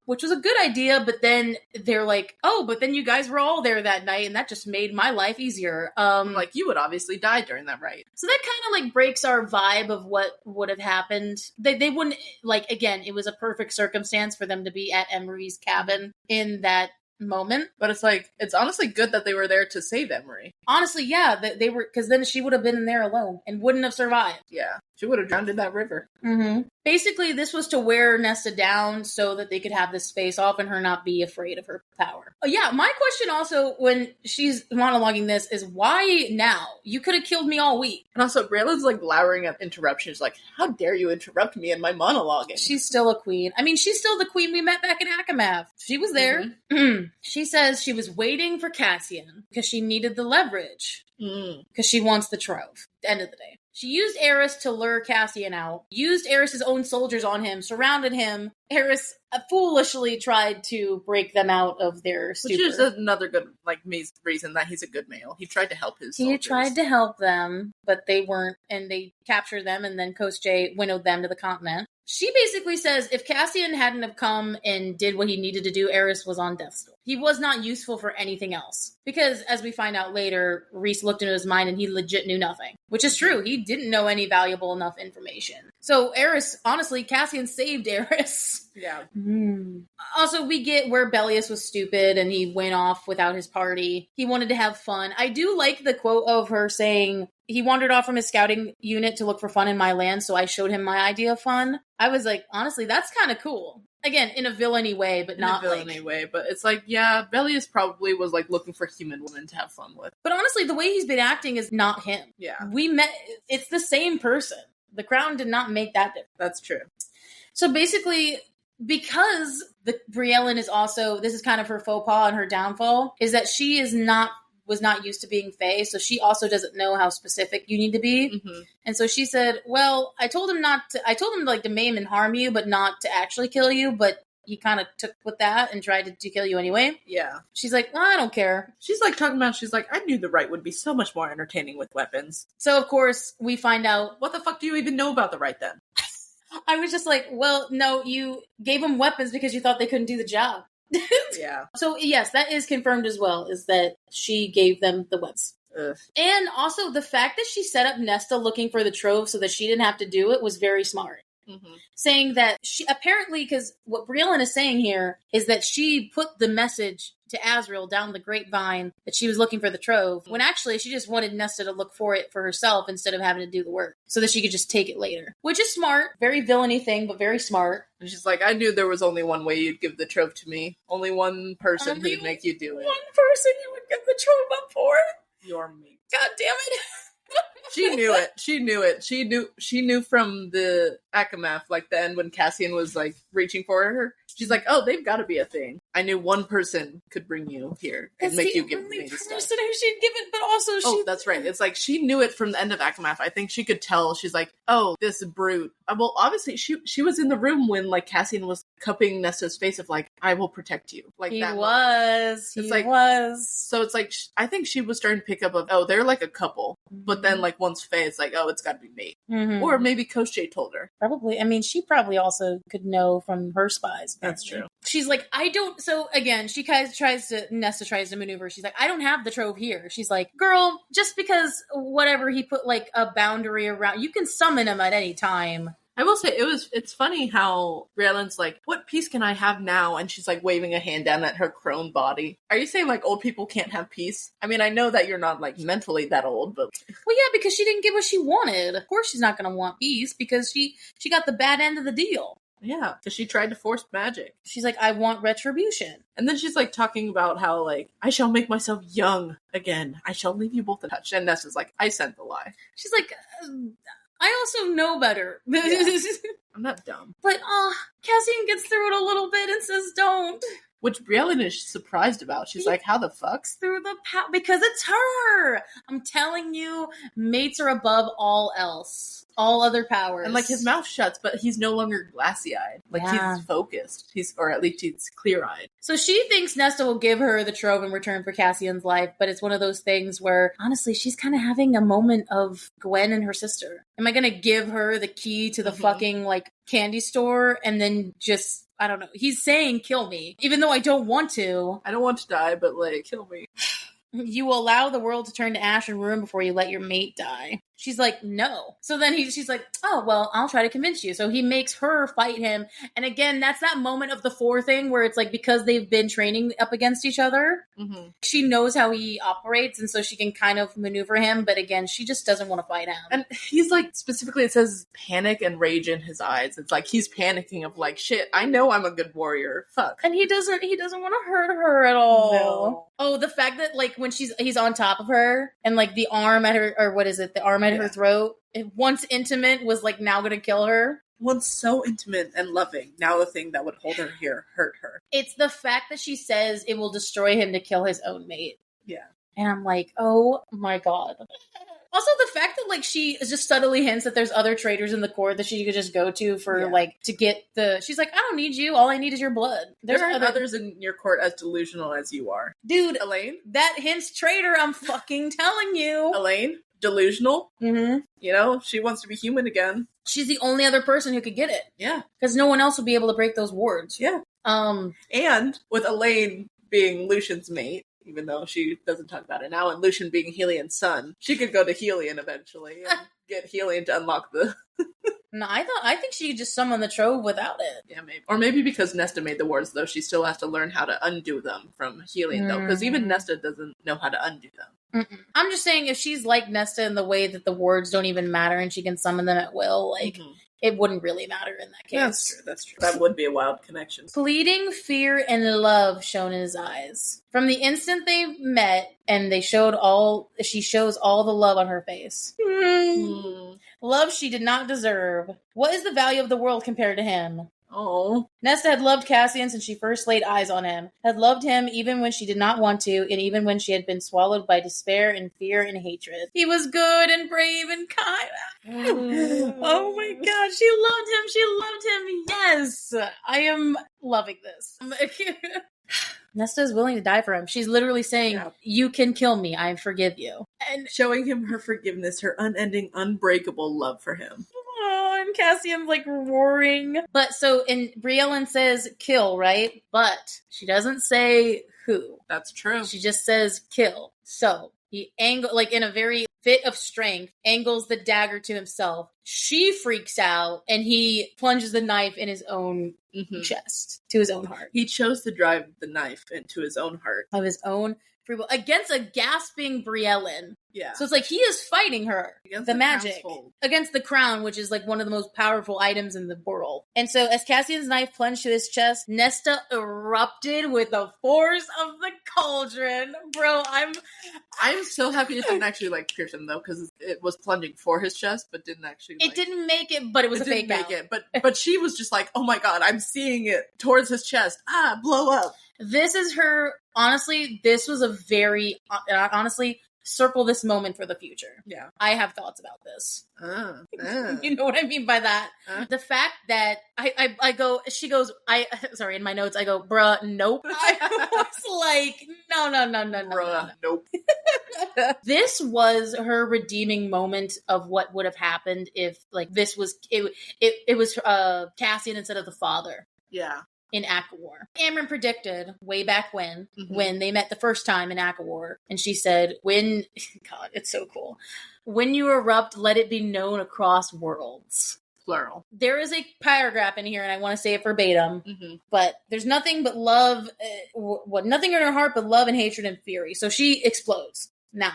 S1: which was a good idea. But then they're like, "Oh, but then you guys were all there that night, and that just made my life easier."
S2: Like you would obviously die during that right.
S1: So that kind of like breaks our vibe of what would have happened. They wouldn't like again. It was a perfect circumstance for them to be at Emery's cabin in that moment,
S2: but it's like it's honestly good that they were there to save Emery.
S1: Honestly, yeah, they were, because then she would have been in there alone and wouldn't have survived.
S2: Yeah, she would have drowned in that river.
S1: Mm-hmm. Basically, this was to wear Nesta down so that they could have this face off and her not be afraid of her power. Yeah, my question also when she's monologuing this is why now? You could have killed me all week.
S2: And also, Braylon's like glowering at interruptions, like, how dare you interrupt me in my monologuing?
S1: She's still a queen. I mean, she's still the queen we met back in Akamath. She was there. Mm-hmm. She says she was waiting for Cassian because she needed the leverage. Because she wants the trove. End of the day. She used Eris to lure Cassian out, used Eris's own soldiers on him, surrounded him. Eris foolishly tried to break them out of their stupor.
S2: Which is another good, like, reason that he's a good male. He tried to help his soldiers.
S1: He tried to help them, but they weren't, and they captured them, and then Koschei winnowed them to the continent. She basically says if Cassian hadn't have come and did what he needed to do, Eris was on death's door. He was not useful for anything else. Because, as we find out later, Rhys looked into his mind and he legit knew nothing. Which is true. He didn't know any valuable enough information. So Eris, honestly, Cassian saved Eris.
S2: Yeah.
S1: Also, we get where Bellius was stupid and he went off without his party. He wanted to have fun. I do like the quote of her saying, he wandered off from his scouting unit to look for fun in my land, so I showed him my idea of fun. I was like, honestly, that's kind of cool. Again, in a villainy way, but not like... In a
S2: villainy way, but it's like, yeah, Bellius probably was like looking for human women to have fun with.
S1: But honestly, the way he's been acting is not him.
S2: Yeah.
S1: We met... It's the same person. The crown did not make that difference.
S2: That's true.
S1: So basically, because the Briellen is also... This is kind of her faux pas and her downfall, is that she was not used to being Fae, so she also doesn't know how specific you need to be. Mm-hmm. And so she said, well, I told him like to maim and harm you, but not to actually kill you, but he kind of took with that and tried to kill you anyway.
S2: Yeah.
S1: She's like, well, I don't care.
S2: She's like talking about, she's like, I knew the right would be so much more entertaining with weapons.
S1: So of course, we find out,
S2: what the fuck do you even know about the right then?
S1: I was just like, well, no, you gave them weapons because you thought they couldn't do the job.
S2: Yeah.
S1: So yes, that is confirmed as well, is that she gave them the webs.
S2: Ugh.
S1: And also the fact that she set up Nesta looking for the trove so that she didn't have to do it was very smart.
S2: Mm-hmm.
S1: Saying that she apparently, because what Briellen is saying here is that she put the message to Azrael down the grapevine that she was looking for the trove, when actually she just wanted Nesta to look for it for herself instead of having to do the work so that she could just take it later. Which is smart. Very villainy thing, but very smart.
S2: And she's like, I knew there was only one way you'd give the trove to me. Only one person
S1: Only
S2: who'd make you do it.
S1: One person you would give the trove up for.
S2: You're me.
S1: God damn it.
S2: She knew it. She knew it. She knew from the Akamath, like the end when Cassian was like reaching for her. She's like, oh, they've got to be a thing. I knew one person could bring you here and make you give me the stuff.
S1: Person who she'd give it, but also she.
S2: Oh, that's right. It's like she knew it from the end of Akamath. I think she could tell. She's like, oh, this brute. Well, obviously she was in the room when like Cassian was cupping Nesta's face of like, I will protect you. Like
S1: he
S2: that
S1: was.
S2: It's
S1: He
S2: like,
S1: was.
S2: So it's like I think she was starting to pick up of, oh, they're like a couple. But then like once Faye, it's like, oh, it's got to be me.
S1: Mm-hmm.
S2: Or maybe Coach J told her.
S1: Probably. I mean, she probably also could know from her spies. Apparently.
S2: That's true.
S1: She's like, I don't. So again, Nesta tries to maneuver. She's like, I don't have the trove here. She's like, girl, just because whatever he put like a boundary around, you can summon him at any time.
S2: I will say it's funny how Raylan's like, what peace can I have now? And she's like waving a hand down at her crone body. Are you saying like old people can't have peace? I mean, I know that you're not like mentally that old, but
S1: well, yeah, because she didn't get what she wanted. Of course, she's not going to want peace because she got the bad end of the deal.
S2: Yeah, because she tried to force magic.
S1: She's like, I want retribution.
S2: And then she's like talking about how like, I shall make myself young again. I shall leave you both untouched. And Nesta's like, I sent the lie.
S1: She's like, I also know better.
S2: Yeah. I'm not dumb.
S1: But Cassian gets through it a little bit and says don't.
S2: Which Briellen is surprised about. She's like, how the fuck?
S1: Through the because it's her. I'm telling you, mates are above all else. All other powers.
S2: And like his mouth shuts, but he's no longer glassy-eyed. Like he's focused. Or at least he's clear-eyed.
S1: So she thinks Nesta will give her the trove in return for Cassian's life, but it's one of those things where, honestly, she's kind of having a moment of Gwen and her sister. Am I going to give her the key to the fucking, like, candy store and then just, I don't know. He's saying kill me, even though I don't want to.
S2: I don't want to die, but, like, kill me.
S1: You will allow the world to turn to ash and ruin before you let your mate die. She's like, no. So then she's like, oh, well, I'll try to convince you. So he makes her fight him. And again, that's that moment of the four thing where it's like, because they've been training up against each other, she knows how he operates. And so she can kind of maneuver him. But again, she just doesn't want to fight him.
S2: And he's like, specifically, it says panic and rage in his eyes. It's like, he's panicking of like, shit, I know I'm a good warrior. Fuck.
S1: And he doesn't want to hurt her at all.
S2: No.
S1: Oh, the fact that like when he's on top of her and like the arm at her, or what is it? The arm at her throat, once intimate, was like now gonna kill her.
S2: Once so intimate and loving, now the thing that would hold her here hurt her.
S1: It's the fact that she says it will destroy him to kill his own mate.
S2: Yeah.
S1: And I'm like, oh my god. Also, the fact that like she just subtly hints that there's other traitors in the court that she could just go to for like to get the. She's like, I don't need you. All I need is your blood.
S2: There are others in your court as delusional as you are,
S1: dude.
S2: Elaine,
S1: that hints traitor. I'm fucking telling you,
S2: Elaine. Delusional. You know, she wants to be human again.
S1: She's the only other person who could get it.
S2: Yeah.
S1: Because no one else would be able to break those wards.
S2: Yeah. And with Elaine being Lucian's mate, even though she doesn't talk about it now, and Lucian being Helian's son, she could go to Helian eventually and get Helian to unlock the...
S1: No, I think she could just summon the trove without it.
S2: Yeah, maybe. Or maybe because Nesta made the wards, though, she still has to learn how to undo them from Helian, though. Because even Nesta doesn't know how to undo them.
S1: I'm just saying, if she's like Nesta in the way that the wards don't even matter and she can summon them at will, like, it wouldn't really matter in that case.
S2: That's true. That would be a wild connection.
S1: Pleading fear and love shown in his eyes. From the instant they met, and she shows all the love on her face. Love she did not deserve. What is the value of the world compared to him?
S2: Oh.
S1: Nesta had loved Cassian since she first laid eyes on him, had loved him even when she did not want to, and even when she had been swallowed by despair and fear and hatred. He was good and brave and kind. Oh my god, she loved him. Yes, I am loving this. Nesta is willing to die for him. She's literally saying, you can kill me, I forgive you.
S2: And showing him her forgiveness, her unending, unbreakable love for him.
S1: Oh, and Cassian's like roaring. But so, and Briellen says kill, right? But she doesn't say who.
S2: That's true.
S1: She just says kill. So, He like in a very fit of strength, angles the dagger to himself. She freaks out, and he plunges the knife in his own chest, to his own heart.
S2: He chose to drive the knife into his own heart.
S1: Of his own free will. Against a gasping Briellen.
S2: Yeah.
S1: So it's like he is fighting her.
S2: Against
S1: the magic. Against the crown, which is like one of the most powerful items in the world. And so as Cassian's knife plunged to his chest, Nesta erupted with the force of the cauldron. Bro,
S2: I'm so happy it didn't actually like pierce him though, because it was plunging for his chest, but didn't actually.
S1: It didn't make it, but it was a fake out.
S2: But she was just like, oh my god, I'm seeing it towards his chest. Blow up.
S1: This is her. Honestly, this was a very circle this moment for the future.
S2: Yeah.
S1: I have thoughts about this. You know what I mean by that? The fact that she goes, sorry, in my notes, I go, bruh, nope. I was like, no.
S2: Bruh, nope.
S1: This was her redeeming moment of what would have happened if, like, this was, it was Cassian instead of the father.
S2: Yeah.
S1: In ACOWAR. Amryn predicted way back when they met the first time in ACOWAR, and she said, God, it's so cool. When you erupt, let it be known across worlds.
S2: Plural.
S1: There is a paragraph in here, and I want to say it verbatim, but there's nothing but love, nothing in her heart but love and hatred and fury. So she explodes. Now,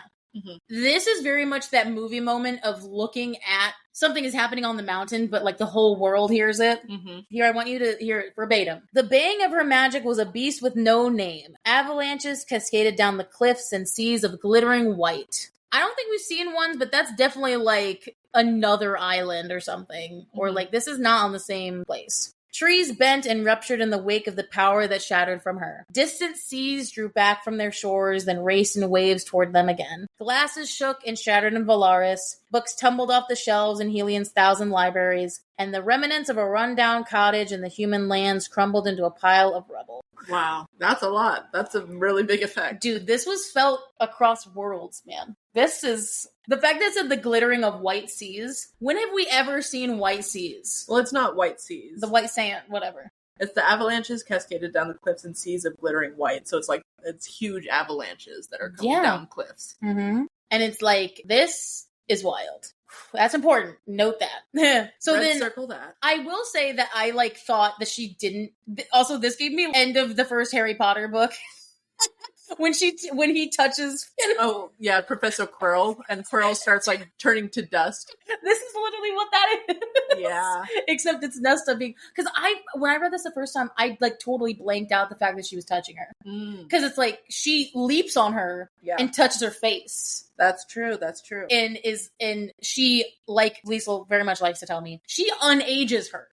S1: this is very much that movie moment of looking at something is happening on the mountain, but like the whole world hears it. Here, I want you to hear it verbatim. The baying of her magic was a beast with no name. Avalanches cascaded down the cliffs and seas of glittering white. I don't think we've seen one, but that's definitely like another island or something. Or like, this is not on the same place. Trees bent and ruptured in the wake of the power that shattered from her. Distant seas drew back from their shores, then raced in waves toward them again. Glasses shook and shattered in Valaris. Books tumbled off the shelves in Helion's 1,000 libraries. And the remnants of a rundown cottage in the human lands crumbled into a pile of rubble.
S2: Wow, that's a lot. That's a really big effect.
S1: Dude, this was felt across worlds, man. This is... The fact that it said the glittering of white seas. When have we ever seen white seas?
S2: Well, it's not white seas.
S1: The white sand, whatever.
S2: It's the avalanches cascaded down the cliffs and seas of glittering white. So it's like, it's huge avalanches that are coming down cliffs.
S1: And it's like, this is wild. That's important. Note that. So then,
S2: circle that.
S1: I will say that I like thought that she didn't. Also, this gave me end of the first Harry Potter book. When he touches...
S2: Oh, yeah, Professor Quirrell, and Quirrell starts, like, turning to dust.
S1: This is literally what that is.
S2: Yeah.
S1: Except it's Nesta being... Because when I read this the first time, I, like, totally blanked out the fact that she was touching her. Because it's like, she leaps on her and touches her face.
S2: That's true.
S1: And she, like Liesl very much likes to tell me, she unages her.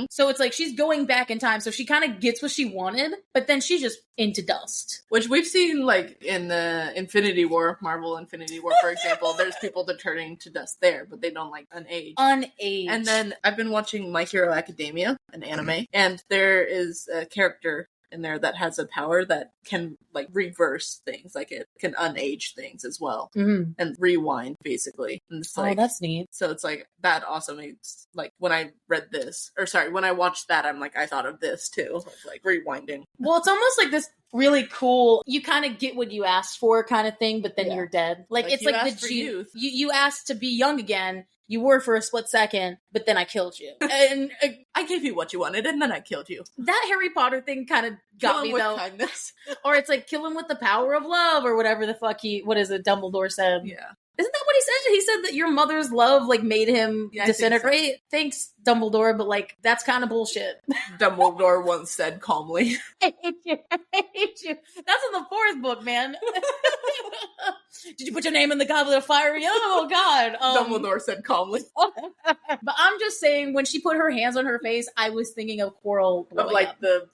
S1: So it's like she's going back in time. So she kind of gets what she wanted, but then she's just into dust.
S2: Which we've seen, like, in the Infinity War, Marvel Infinity War, for example. There's people that are turning to dust there, but they don't, like, unage. And then I've been watching My Hero Academia, an anime, and there is a character in there that has a power that can, like, reverse things. Like, it can unage things as well. And rewind, basically. And it's like,
S1: that's neat.
S2: So it's like, that also makes, like, when I watched that, I'm like, I thought of this too. Like, rewinding.
S1: Well, it's almost like this really cool, you kind of get what you asked for kind of thing, but then you're dead. Like it's like the youth. You asked to be young again. You were for a split second, but then I killed you. And
S2: I gave you what you wanted, and then I killed you.
S1: That Harry Potter thing kind of got me, though.
S2: Kindness.
S1: Or it's like, kill him with the power of love, or whatever the fuck Dumbledore said.
S2: Yeah.
S1: Isn't that what he said? He said that your mother's love, like, made him disintegrate. So. Thanks, Dumbledore, but, like, that's kind of bullshit.
S2: Dumbledore once said calmly.
S1: I hate you. That's in the fourth book, man. Did you put your name in the Goblet of Fire? Oh, God.
S2: Dumbledore said calmly.
S1: But I'm just saying, when she put her hands on her face, I was thinking of Quirrell blowing
S2: of, like,
S1: up.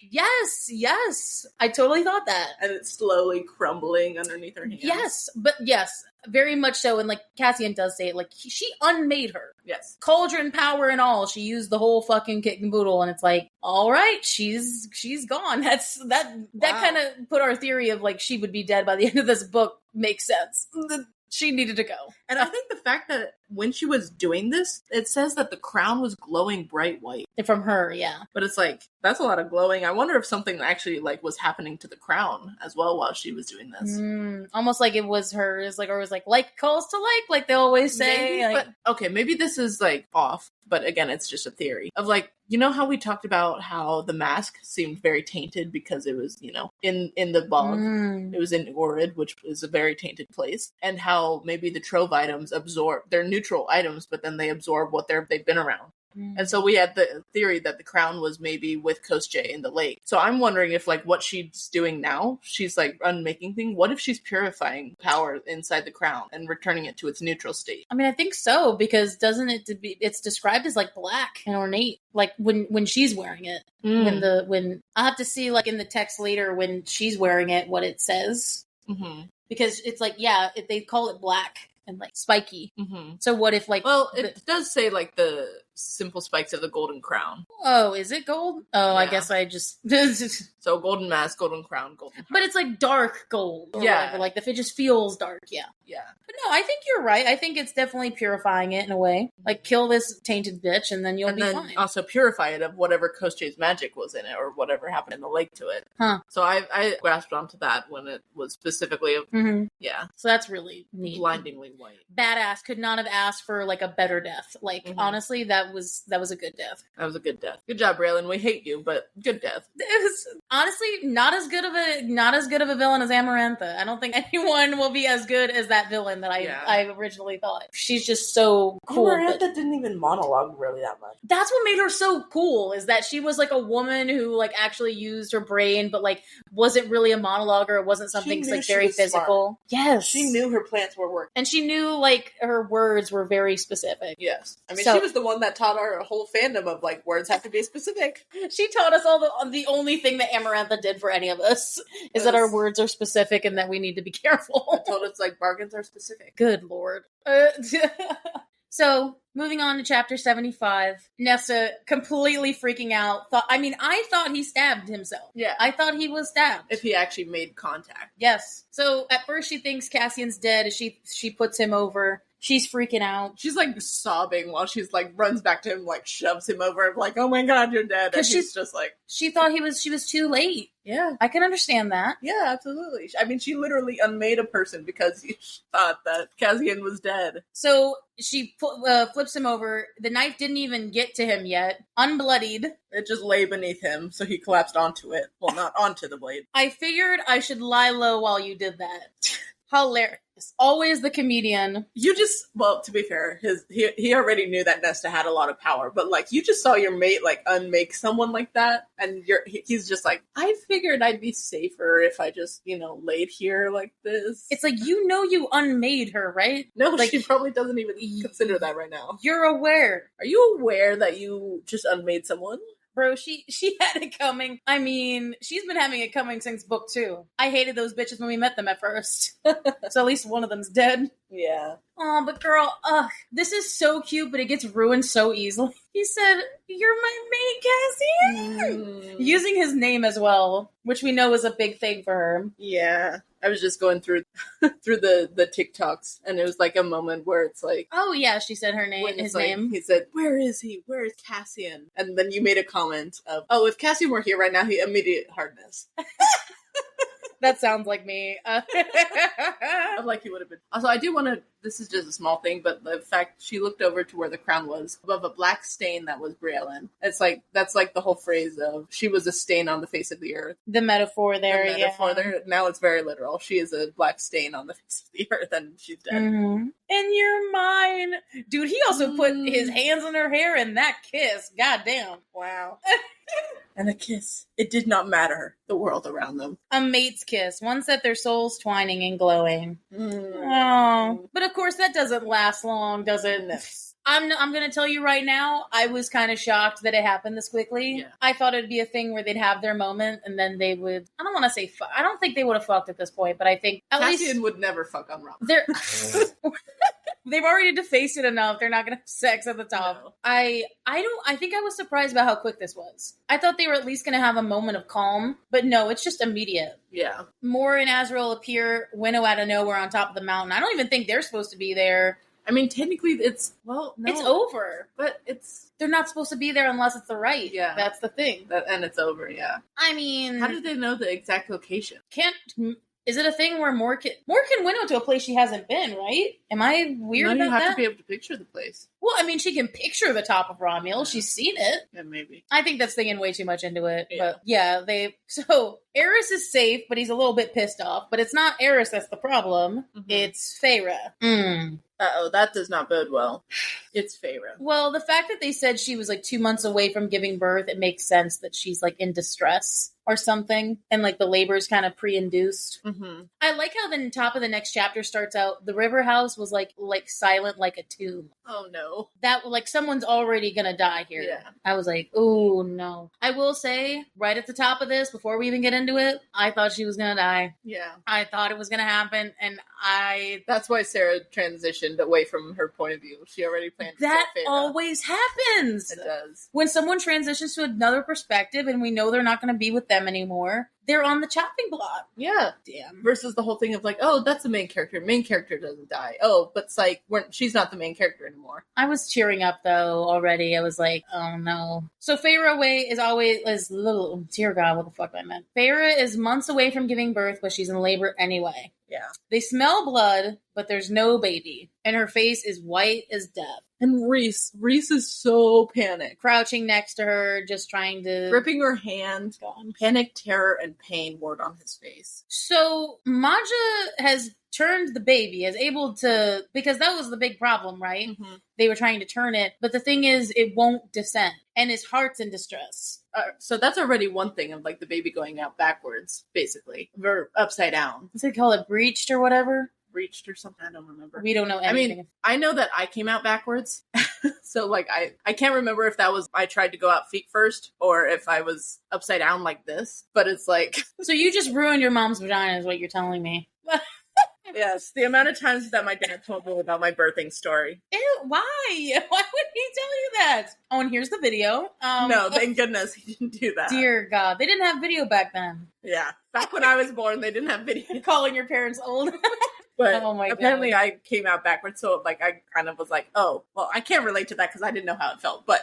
S1: Yes. I totally thought that.
S2: And it's slowly crumbling underneath her hands.
S1: Yes, very much so. And, like, Cassian does say it, like, she unmade her.
S2: Yes.
S1: Cauldron power and all. She used the whole fucking kit and boodle, and it's like, all right, she's gone. That kind of put our theory of, like, she would be dead by the end of this book makes sense. She needed to go.
S2: And I think the fact that when she was doing this, it says that the crown was glowing bright white.
S1: From her, yeah.
S2: But it's like, that's a lot of glowing. I wonder if something actually like was happening to the crown as well while she was doing this.
S1: Almost like it was hers, like, or it was like calls to like they always say.
S2: Maybe,
S1: like,
S2: but okay, maybe this is like off, but again, it's just a theory of like, you know how we talked about how the mask seemed very tainted because it was, in the bog. It was in Orid, which is a very tainted place, and how maybe the trove items absorb, they're neutral items, but then they absorb what they've been around. And so we had the theory that the crown was maybe with Kostje in the lake. So I'm wondering if like what she's doing now, she's like unmaking thing. What if she's purifying power inside the crown and returning it to its neutral state?
S1: I mean, I think so, because it's described as like black and ornate, like when she's wearing it. When I'll have to see like in the text later when she's wearing it what it says. Because it's like, if they call it black and like spiky. So what if like...
S2: Well, it does say like the simple spikes of the golden crown.
S1: Oh, is it gold? Oh, yeah. I guess I just...
S2: So golden mask, golden crown, golden heart.
S1: But it's like dark gold. Or whatever. Like if it just feels dark, yeah. But no, I think you're right. I think it's definitely purifying it in a way. Like kill this tainted bitch and then you'll be fine.
S2: Also purify it of whatever Kostje's magic was in it or whatever happened in the lake to it. So I grasped onto that when it was specifically... So that's really neat. Blindingly white.
S1: Badass. Could not have asked for like a better death. Like honestly, that was a good death.
S2: That was a good death. Good job, Braylon. We hate you, but good death.
S1: It was honestly not as good of a villain as Amarantha. I don't think anyone will be as good as that villain that I originally thought. She's just so cool.
S2: Amarantha didn't even monologue really that much.
S1: That's what made her so cool, is that she was like a woman who like actually used her brain, but like wasn't really a monologuer. It wasn't something like very physical.
S2: Smart.
S1: Yes.
S2: She knew her plans were working.
S1: And she knew like her words were very specific.
S2: Yes. I mean, she was the one that taught our whole fandom of like words have to be specific.
S1: She taught us all the only thing that Amarantha did for any of us is that our words are specific and that we need to be careful.
S2: I told us like bargains are specific.
S1: Good Lord. So, moving on to chapter 75, Nesta completely freaking out. I thought he stabbed himself. Yeah. I thought he was stabbed.
S2: If he actually made contact.
S1: Yes. So, at first she thinks Cassian's dead as she puts him over. She's freaking out.
S2: She's like sobbing while she's like runs back to him, like shoves him over, like, oh my God, you're dead. And she's just like...
S1: She thought she was too late.
S2: Yeah.
S1: I can understand that.
S2: Yeah, absolutely. I mean, she literally unmade a person because she thought that Cassian was dead.
S1: So she flips him over. The knife didn't even get to him yet. Unbloodied.
S2: It just lay beneath him, so he collapsed onto it. Well, not onto the blade.
S1: I figured I should lie low while you did that. Hilarious. Always the comedian.
S2: Well, to be fair, he already knew that Nesta had a lot of power, but like you just saw your mate like unmake someone like that, and he's just like, I figured I'd be safer if I just laid here like this.
S1: It's like you unmade her, right?
S2: No,
S1: like,
S2: she probably doesn't even consider that right now.
S1: You're aware.
S2: Are you aware that you just unmade someone?
S1: Bro, she had it coming. I mean, she's been having it coming since book 2. I hated those bitches when we met them at first. So at least one of them's dead.
S2: Yeah.
S1: Oh, but girl, this is so cute, but it gets ruined so easily. He said, "You're my mate, Cassian!" Using his name as well, which we know is a big thing for her.
S2: Yeah. I was just going through the TikToks, and it was like a moment where it's like,
S1: oh yeah, she said her name, his name.
S2: He said, "Where is he? Where is Cassian?" And then you made a comment of, "Oh, if Cassian were here right now, he immediate hardness."
S1: That sounds like me.
S2: I'm like he would have been. Also, I do want to. This is just a small thing, but the fact she looked over to where the crown was above a black stain that was Braylon. It's like that's like the whole phrase of she was a stain on the face of the earth.
S1: The metaphor there,
S2: there. Now it's very literal. She is a black stain on the face of the earth, and she's dead.
S1: Mm-hmm. And you're mine, dude. He also put his hands in her hair, and that kiss, goddamn,
S2: wow. And a kiss. It did not matter. The world around them.
S1: A mate's kiss. One set their souls twining and glowing. Oh. But of course that doesn't last long, does it?
S2: No.
S1: I'm going to tell you right now, I was kind of shocked that it happened this quickly.
S2: Yeah.
S1: I thought it'd be a thing where they'd have their moment and then they would, I don't want to say fuck. I don't think they would have fucked at this point, but I think at
S2: Cassian would never fuck on Robin.
S1: They've already defaced it enough. They're not going to have sex at the top. No. I think I was surprised about how quick this was. I thought they were at least going to have a moment of calm, but no, it's just immediate.
S2: Yeah.
S1: Mor and Azrael appear, Winnow out of nowhere on top of the mountain. I don't even think they're supposed to be there.
S2: I mean, technically it's, well, no.
S1: It's over.
S2: But
S1: they're not supposed to be there unless it's the right.
S2: Yeah.
S1: That's the thing.
S2: And it's over, yeah.
S1: I mean...
S2: How did they know the exact location?
S1: Is it a thing where Moore can winnow to a place she hasn't been, right? Am I weird about that?
S2: You have to be able to picture the place.
S1: Well, I mean, she can picture the top of Romulus. She's seen it.
S2: Yeah, maybe.
S1: I think that's thinking way too much into it.
S2: Yeah.
S1: But yeah, so Eris is safe, but he's a little bit pissed off. But it's not Eris that's the problem. Mm-hmm. It's Feyre.
S2: Uh-oh, that does not bode well. It's Feyre.
S1: Well, the fact that they said she was like 2 months away from giving birth, it makes sense that she's like in distress or something. And like the labor is kind of pre-induced. Mm-hmm. I like how the top of the next chapter starts out. The river house was like silent like a tomb.
S2: Oh no.
S1: That like someone's already gonna die here. Yeah. I was like, oh no. I will say, right at the top of this, before we even get into it, I thought she was gonna die.
S2: Yeah.
S1: I thought it was gonna happen, and
S2: that's why Sarah transitioned away from her point of view. She already planned
S1: that always happens.
S2: It does.
S1: When someone transitions to another perspective and we know they're not gonna be with them anymore, they're on the chopping block.
S2: Yeah.
S1: Damn.
S2: Versus the whole thing of like, oh, that's the main character. Main character doesn't die. Oh, but it's like, she's not the main character anymore.
S1: I was cheering up though already. I was like, oh no. So Feyre is little, dear God, what the fuck I meant. Feyre is months away from giving birth, but she's in labor anyway.
S2: Yeah.
S1: They smell blood, but there's no baby. And her face is white as death.
S2: And Reese is so panicked.
S1: Crouching next to her, just trying to...
S2: gripping her hand. Panic, terror, and pain word on his face.
S1: So, Maja has turned the baby, is able to... because that was the big problem, right? Mm-hmm. They were trying to turn it. But the thing is, it won't descend. And his heart's in distress.
S2: So that's already one thing of like the baby going out backwards, basically. Or upside down.
S1: What's they call it? Breached or whatever?
S2: Breached or something. I don't remember.
S1: We don't know anything.
S2: I mean, I know that I came out backwards. So like I can't remember if that was I tried to go out feet first or if I was upside down like this. But it's like
S1: so you just ruined your mom's vagina is what you're telling me.
S2: Yes, the amount of times that my dad told me about my birthing story.
S1: Ew, why? Why would he tell you that? Oh, and here's the video.
S2: No, thank goodness he didn't do that.
S1: Dear God. They didn't have video back then.
S2: Yeah. Back when I was born, they didn't have video.
S1: You're calling your parents old.
S2: But apparently God. I came out backwards, so like I kind of was like, oh, well, I can't relate to that because I didn't know how it felt, but...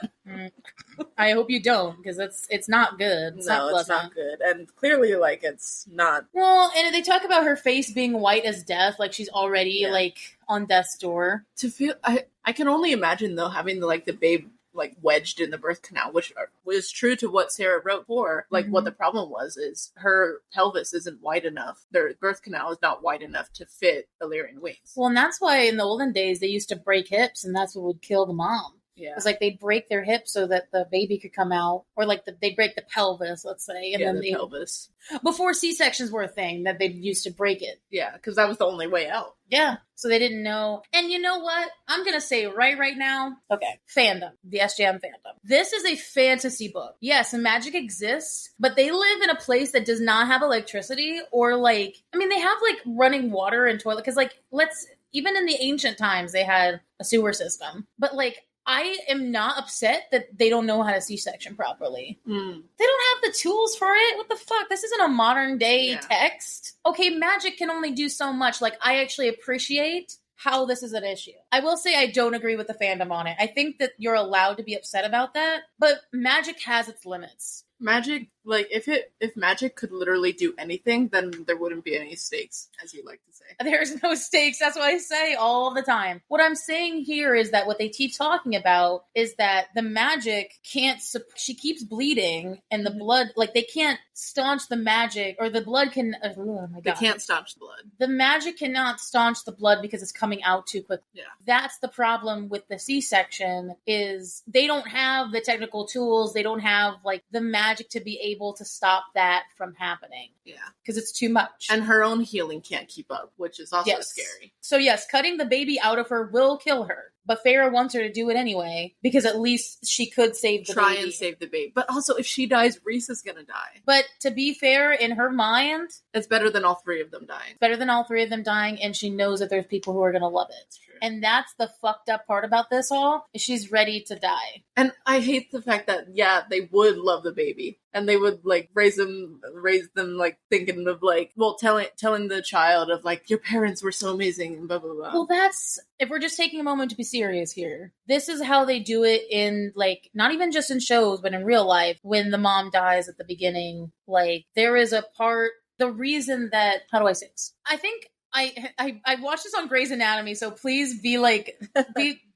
S1: I hope you don't, because it's not good.
S2: It's not good. And clearly, like, it's not...
S1: Well, and they talk about her face being white as death, like she's already, like, on death's door.
S2: To feel... I can only imagine, though, having, the babe, like, wedged in the birth canal, which was true to what Sarah wrote for. Like, what the problem was is her pelvis isn't wide enough. Their birth canal is not wide enough to fit Illyrian wings.
S1: Well, and that's why in the olden days they used to break hips, and that's what would kill the mom.
S2: Yeah.
S1: It's like they'd break their hips so that the baby could come out, or like they'd break the pelvis, let's say, and then
S2: the pelvis.
S1: Before C-sections were a thing, that they used to break it.
S2: Yeah, because that was the only way out.
S1: Yeah, so they didn't know. And you know what? I'm gonna say right now. Okay, fandom, the SJM fandom. This is a fantasy book. Yes, magic exists, but they live in a place that does not have electricity, or they have running water and toilet. Because even in the ancient times, they had a sewer system, but I am not upset that they don't know how to C-section properly. They don't have the tools for it. What the fuck? This isn't a modern day text. Okay, magic can only do so much. I actually appreciate how this is an issue. I will say I don't agree with the fandom on it. I think that you're allowed to be upset about that, but magic has its limits.
S2: Magic, if magic could literally do anything, then there wouldn't be any stakes, as you like to say.
S1: There's no stakes. That's what I say all the time. What I'm saying here is that what they keep talking about is that the magic can't, she keeps bleeding, and the blood, they can't staunch the magic, or the blood can, oh my God.
S2: They can't staunch the blood.
S1: The magic cannot staunch the blood because it's coming out too quickly.
S2: Yeah.
S1: That's the problem with the C-section, is they don't have the technical tools, they don't have, the magic to be able to stop that from happening.
S2: Yeah.
S1: Because it's too much.
S2: And her own healing can't keep up, which is also scary.
S1: So yes, cutting the baby out of her will kill her. But Feyre wants her to do it anyway, because at least she could save the baby.
S2: Try and save the baby. But also, if she dies, Reese is gonna die.
S1: But to be fair, in her mind...
S2: it's better than all three of them dying.
S1: Better than all three of them dying, and she knows that there's people who are gonna love it.
S2: True.
S1: And that's the fucked up part about this all, is she's ready to die.
S2: And I hate the fact that, they would love the baby. baby. And they would, like, raise them, like, thinking of, like, well, telling the child of, like, your parents were so amazing, and blah, blah, blah.
S1: Well, if we're just taking a moment to be serious here, this is how they do it in, like, not even just in shows, but in real life, when the mom dies at the beginning. Like, there is a part, the reason that, how do I say this? I think I watched this on Grey's Anatomy, so please be like,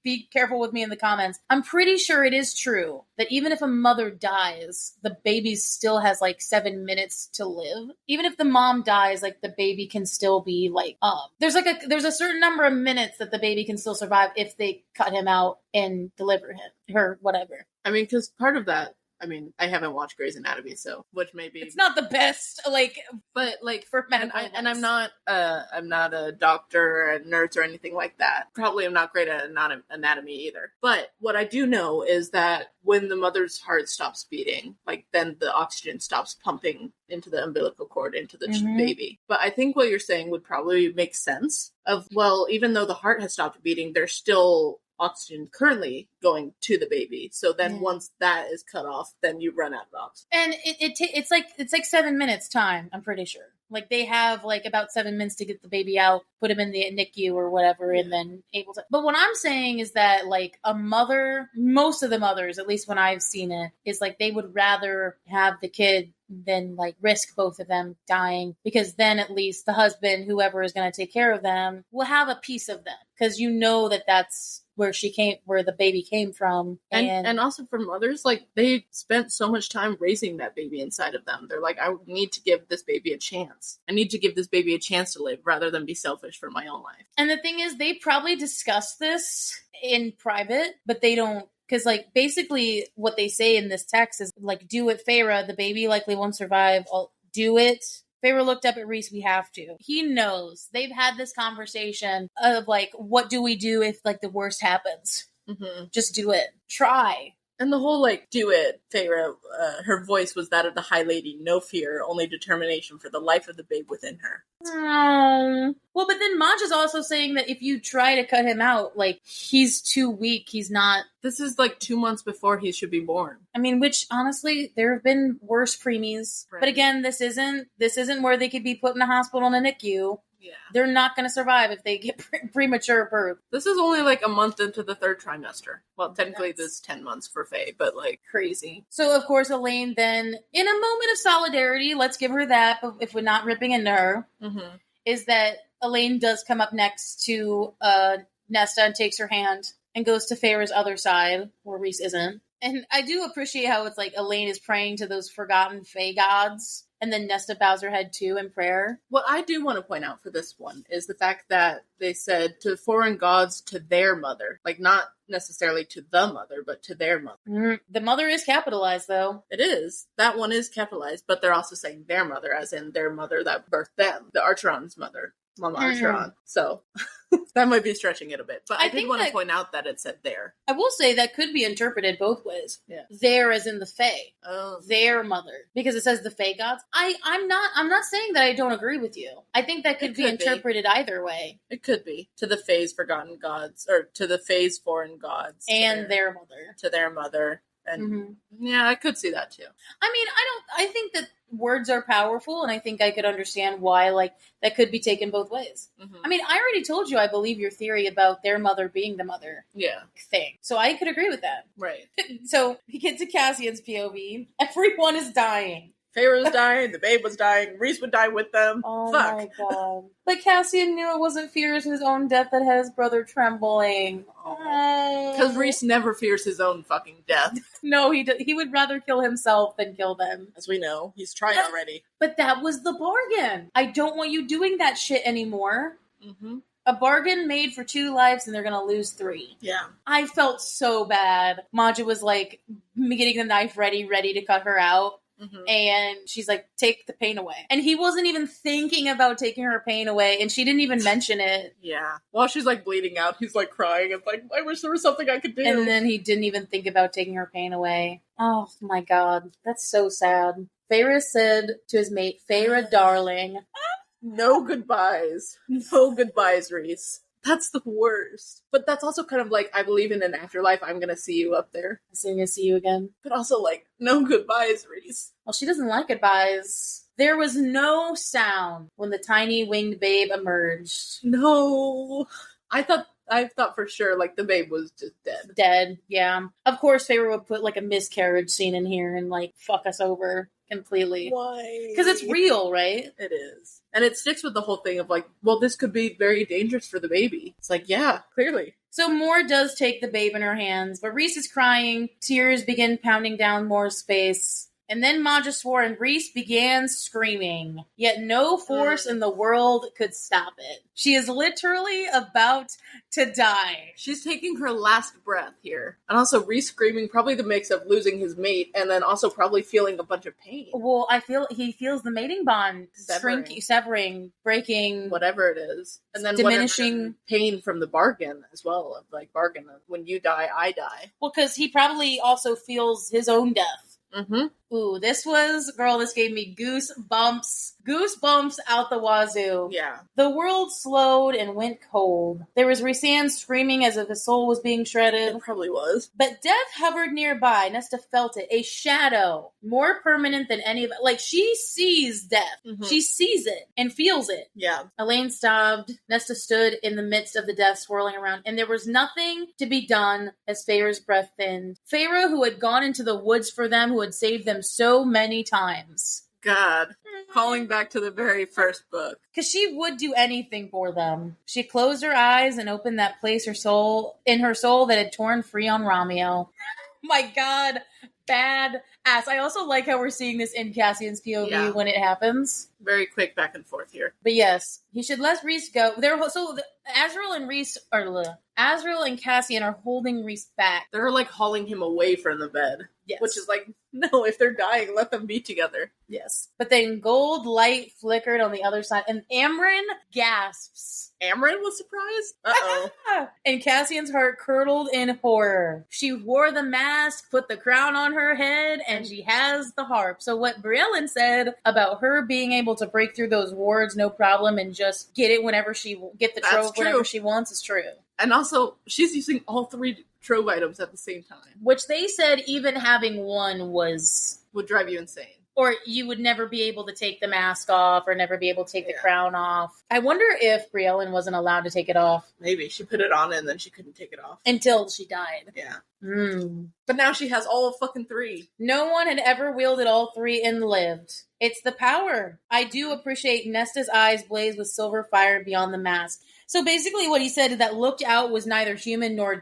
S1: be careful with me in the comments. I'm pretty sure it is true that even if a mother dies, the baby still has like 7 minutes to live. Even if the mom dies, like the baby can still be like, there's a certain number of minutes that the baby can still survive if they cut him out and deliver him or whatever.
S2: I mean, because part of that, I mean, I haven't watched Grey's Anatomy, so which may be
S1: it's not the best, like,
S2: but like
S1: for men.
S2: And I'm not a doctor or a nurse or anything like that. Probably I'm not great at anatomy either. But what I do know is that when the mother's heart stops beating, like then the oxygen stops pumping into the umbilical cord into the baby. But I think what you're saying would probably make sense. Well, even though the heart has stopped beating, there's still oxygen currently going to the baby. So then once that is cut off, then you run out of oxygen.
S1: And it's like 7 minutes time, I'm pretty sure. Like they have like about 7 minutes to get the baby out, put him in the NICU or whatever, and then able to. But what I'm saying is that like a mother, most of the mothers, at least when I've seen it, is like they would rather have the kid than like risk both of them dying, because then at least the husband, whoever is going to take care of them, will have a piece of them, because you know that that's where the baby came from.
S2: And also for mothers, like they spent so much time raising that baby inside of them. They're like, I need to give this baby a chance. I need to give this baby a chance to live rather than be selfish for my own life.
S1: And the thing is, they probably discuss this in private, but they don't. Because, like, basically what they say in this text is, like, do it, Feyre. The baby likely won't survive. I'll do it. Feyre looked up at Rhys. We have to. He knows. They've had this conversation of, like, what do we do if, like, the worst happens? Mm-hmm. Just do it. Try.
S2: And the whole, like, do it, Feyre, her voice was that of the High Lady. No fear, only determination for the life of the babe within her.
S1: Well, but then Maj is also saying that if you try to cut him out, like, he's too weak. He's not.
S2: This is, like, 2 months before he should be born.
S1: I mean, which, honestly, there have been worse preemies. Right. But again, this isn't where they could be put in a hospital in a NICU. Yeah. They're not going to survive if they get premature birth.
S2: This is only like a month into the third trimester. Well, technically this is 10 months for Faye, but like crazy.
S1: So, of course, Elaine then, in a moment of solidarity, let's give her that, but if we're not ripping into her, is that Elaine does come up next to Nesta and takes her hand and goes to Feyre's other side, where Rhys isn't. And I do appreciate how it's like Elaine is praying to those forgotten Fae gods. And then Nesta bows her head too in prayer.
S2: What I do want to point out for this one is the fact that they said to foreign gods to their mother. Like, not necessarily to the mother, but to their mother.
S1: The mother is capitalized, though.
S2: It is. That one is capitalized, but they're also saying their mother, as in their mother that birthed them. The Archeron's mother. Mama Archeron. So, that might be stretching it a bit. But I did want to point out that it said there.
S1: I will say that could be interpreted both ways.
S2: Yeah.
S1: There as in the Fae. Oh. Their mother. Because it says the Fae gods. I'm not saying that I don't agree with you. I think that could be interpreted either way.
S2: It could be. To the Fae's forgotten gods. Or to the Fae's foreign gods.
S1: And their mother.
S2: To their mother. And yeah, I could see that too.
S1: I mean, I think that words are powerful, and I think I could understand why, like, that could be taken both ways. I mean, I already told you I believe your theory about their mother being the mother thing. So I could agree with that.
S2: Right.
S1: So we get to Cassian's POV. Everyone is dying.
S2: Feyre was dying, the babe was dying, Rhys would die with them.
S1: Oh my god. But Cassian knew it wasn't fears his own death that had his brother trembling.
S2: Because Rhys never fears his own fucking death.
S1: No, he would rather kill himself than kill them.
S2: As we know, he's tried already.
S1: But that was the bargain. I don't want you doing that shit anymore. A bargain made for 2 lives and they're gonna lose 3.
S2: Yeah.
S1: I felt so bad. Maja was like getting the knife ready to cut her out. And she's like, take the pain away. And he wasn't even thinking about taking her pain away, and she didn't even mention it.
S2: Yeah. While she's like bleeding out, he's like crying and like, I wish there was something I could do.
S1: And then he didn't even think about taking her pain away. Oh my god. That's so sad. Feyre said to his mate, Feyre, darling.
S2: No goodbyes. No goodbyes, Rhys. That's the worst. But that's also kind of like, I believe in an afterlife, I'm gonna see you up there.
S1: So I'm gonna see you again.
S2: But also, like, no goodbyes, Reese.
S1: Well, she doesn't like goodbyes. There was no sound when the tiny winged babe emerged.
S2: No. I thought for sure, like, the babe was just dead.
S1: Dead, yeah. Of course, Feyre would put, like, a miscarriage scene in here and, like, fuck us over completely.
S2: Why?
S1: Because it's real, right?
S2: It is. And it sticks with the whole thing of, like, well, this could be very dangerous for the baby. It's like, yeah, clearly.
S1: So Moore does take the babe in her hands, but Reese is crying. Tears begin pounding down Moore's face. And then Maja swore and Reese began screaming. Yet no force in the world could stop it. She is literally about to die.
S2: She's taking her last breath here. And also Reese screaming, probably the mix of losing his mate and then also probably feeling a bunch of pain.
S1: Well, he feels the mating bond severing, breaking.
S2: Whatever it is. And then
S1: diminishing
S2: pain from the bargain as well. Of like bargain of when you die, I die.
S1: Well, because he probably also feels his own death.
S2: Mm-hmm.
S1: Ooh, this gave me goosebumps out the wazoo.
S2: Yeah.
S1: The world slowed and went cold. There was Rhysand screaming as if his soul was being shredded.
S2: It probably was.
S1: But death hovered nearby. Nesta felt it. A shadow. More permanent than any of it. Like, she sees death. Mm-hmm. She sees it and feels it.
S2: Yeah.
S1: Elaine stopped. Nesta stood in the midst of the death swirling around, and there was nothing to be done as Feyre's breath thinned. Feyre, who had gone into the woods for them, who had saved them so many times.
S2: God. Calling back to the very first book.
S1: Because she would do anything for them. She closed her eyes and opened that place in her soul that had torn free on Romeo. My God. Bad ass. I also like how we're seeing this in Cassian's POV when it happens.
S2: Very quick back and forth here.
S1: But yes, he should let Rhys go. Azriel and Cassian are holding Rhys back.
S2: They're like hauling him away from the bed.
S1: Yes.
S2: Which is like, no, if they're dying, let them be together.
S1: Yes. But then gold light flickered on the other side, and Amren gasps.
S2: Amren was surprised? Uh-oh.
S1: And Cassian's heart curdled in horror. She wore the mask, put the crown on her head, and she has the harp. So what Briellen said about her being able to break through those wards no problem and just get it get the trove whenever she wants is true.
S2: And also, she's using all 3 trove items at the same time.
S1: Which they said even having one would
S2: drive you insane.
S1: Or you would never be able to take the mask off or never be able to take the crown off. I wonder if Briellen wasn't allowed to take it off.
S2: Maybe. She put it on and then she couldn't take it off.
S1: Until she died.
S2: Yeah.
S1: Mm.
S2: But now she has all of fucking 3.
S1: No one had ever wielded all 3 and lived. It's the power. I do appreciate Nesta's eyes blaze with silver fire beyond the mask. So basically what he said is that looked out was neither human nor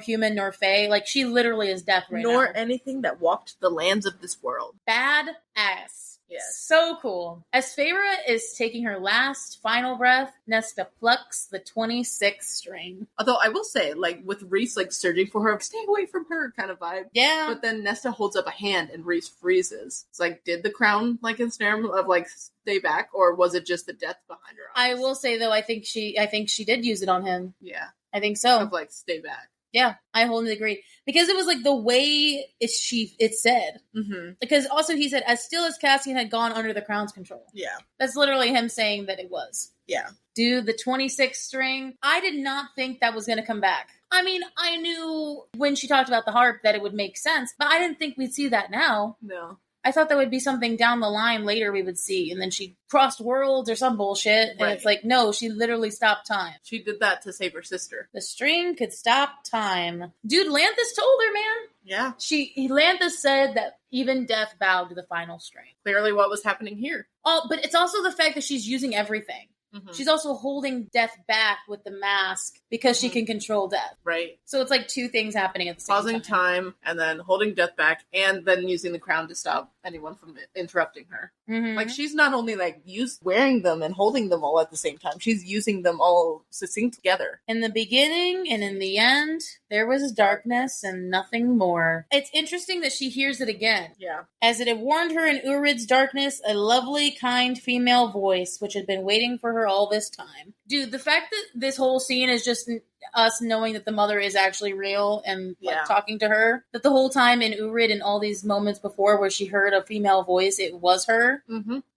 S1: human nor fae. Like, she literally is death right now.
S2: Nor anything that walked the lands of this world.
S1: Bad ass.
S2: Yes.
S1: So cool. As Feyre is taking her last final breath, Nesta plucks the 26th string.
S2: Although I will say, like, with Rhys, like, surging for her, stay away from her kind of vibe.
S1: Yeah.
S2: But then Nesta holds up a hand and Rhys freezes. It's like, did the crown, like, ensnare him of, like, stay back? Or was it just the death behind her eyes?
S1: I will say, though, I think she did use it on him.
S2: Yeah.
S1: I think so.
S2: Of, like, stay back.
S1: Yeah, I wholly agree. Because it was like the way it said. Mm-hmm. Because also he said, as still as Cassian had gone under the crown's control.
S2: Yeah.
S1: That's literally him saying that it was.
S2: Yeah.
S1: Dude, the 26th string, I did not think that was going to come back. I mean, I knew when she talked about the harp that it would make sense, but I didn't think we'd see that now.
S2: No.
S1: I thought that would be something down the line later we would see, and then she crossed worlds or some bullshit, and it's like, no, she literally stopped time.
S2: She did that to save her sister.
S1: The string could stop time. Dude, Lanthus told her, man.
S2: Yeah.
S1: Lanthus said that even death bowed to the final string.
S2: Clearly what was happening here.
S1: Oh, but it's also the fact that she's using everything. Mm-hmm. She's also holding death back with the mask because she can control death.
S2: Right.
S1: So it's like 2 things happening at the same time.
S2: Pausing time and then holding death back and then using the crown to stop anyone from interrupting her. Mm-hmm. Like, she's not only like wearing them and holding them all at the same time, she's using them all succinct together.
S1: In the beginning and in the end, there was darkness and nothing more. It's interesting that she hears it again.
S2: Yeah.
S1: As it had warned her in Urid's darkness, a lovely, kind female voice, which had been waiting for her all this time. Dude, the fact that this whole scene is just us knowing that the mother is actually real and talking to her, that the whole time in Urid and all these moments before where she heard a female voice, it was her,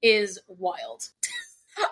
S1: is wild.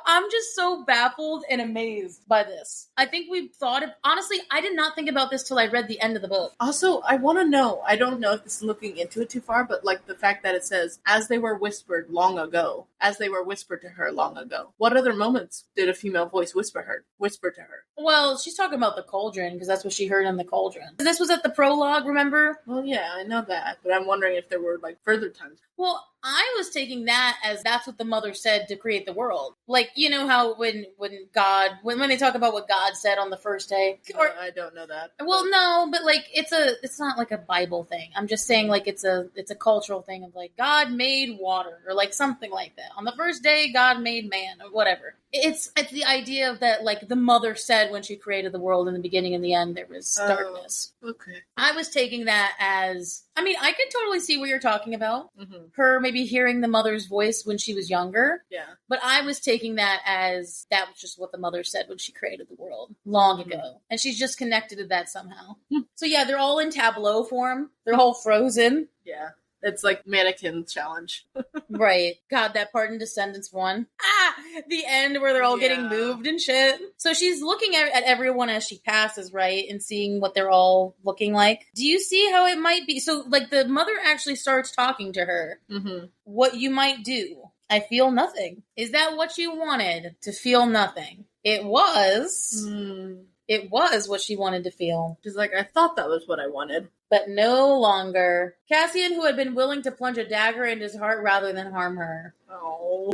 S1: I'm just so baffled and amazed by this. I think we've thought of, honestly, I did not think about this till I read the end of the book.
S2: Also, I want to know, I don't know if this is looking into it too far, but like the fact that it says, as they were whispered long ago, as they were whispered to her long ago. What other moments did a female voice whisper to her?
S1: Well, she's talking about the cauldron, because that's what she heard in the cauldron. This was at the prologue, remember?
S2: Well, yeah, I know that, but I'm wondering if there were like further times.
S1: Well, I was taking that as that's what the mother said to create the world. Like, you know how when they talk about what God said on the first day? Or,
S2: I don't know that.
S1: Well, no, but like it's not like a Bible thing. I'm just saying like it's a cultural thing of like God made water or like something like that. On the first day, God made man or whatever. It's the idea of that like the mother said when she created the world in the beginning and the end there was darkness.
S2: Okay.
S1: I was taking that as, I mean, I could totally see what you're talking about.
S2: Mm-hmm.
S1: Her maybe hearing the mother's voice when she was younger.
S2: Yeah.
S1: But I was taking that as that was just what the mother said when she created the world long ago. And she's just connected to that somehow. So yeah, they're all in tableau form. They're all frozen.
S2: Yeah. It's like mannequin challenge.
S1: Right. God, that part in Descendants 1. The end where they're all getting moved and shit. So she's looking at everyone as she passes, right? And seeing what they're all looking like. Do you see how it might be? So, like, the mother actually starts talking to her.
S2: Mm-hmm.
S1: What you might do. I feel nothing. Is that what you wanted? To feel nothing? It was. It was what she wanted to feel.
S2: She's like, I thought that was what I wanted.
S1: But no longer. Cassian, who had been willing to plunge a dagger into his heart rather than harm her.
S2: Oh.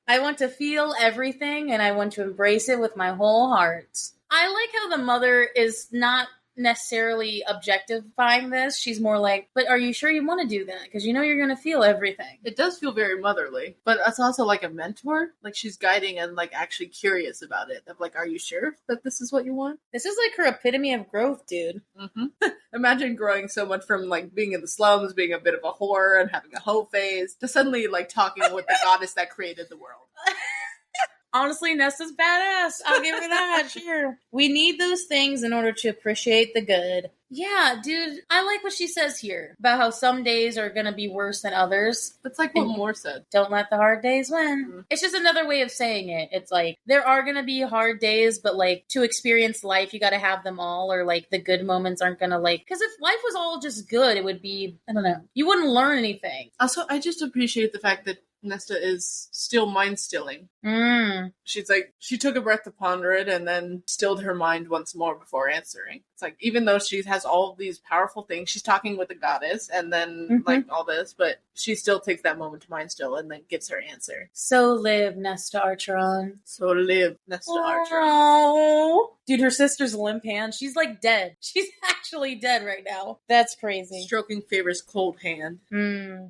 S1: I want to feel everything, and I want to embrace it with my whole heart. I like how the mother is not necessarily objectifying this. She's more like, but are you sure you want to do that? Because you know you're going to feel everything.
S2: It does feel very motherly, but it's also like a mentor. Like she's guiding and like actually curious about it. Of like, are you sure that this is what you want?
S1: This is like her epitome of growth, dude.
S2: Mm-hmm. Imagine growing so much from like being in the slums, being a bit of a whore and having a hoe phase, to suddenly like talking with the goddess that created the world.
S1: Honestly, Nesta's badass. I'll give her that. Sure. We need those things in order to appreciate the good. Yeah, dude, I like what she says here about how some days are going to be worse than others.
S2: That's like what Moore said.
S1: Don't let the hard days win. Mm-hmm. It's just another way of saying it. It's like, there are going to be hard days, but like, to experience life, you got to have them all, or like, the good moments aren't going to like, because if life was all just good, it would be, I don't know, you wouldn't learn anything.
S2: Also, I just appreciate the fact that Nesta is still mind-stilling. She's like, she took a breath to ponder it and then stilled her mind once more before answering. It's like, even though she has all of these powerful things, she's talking with the goddess and then like all this, but she still takes that moment to mind still and then gets her answer.
S1: So live, Nesta Archeron.
S2: So live, Nesta Archeron.
S1: Oh, dude, her sister's limp hand. She's like dead. She's actually dead right now. That's crazy.
S2: Stroking Favor's cold hand.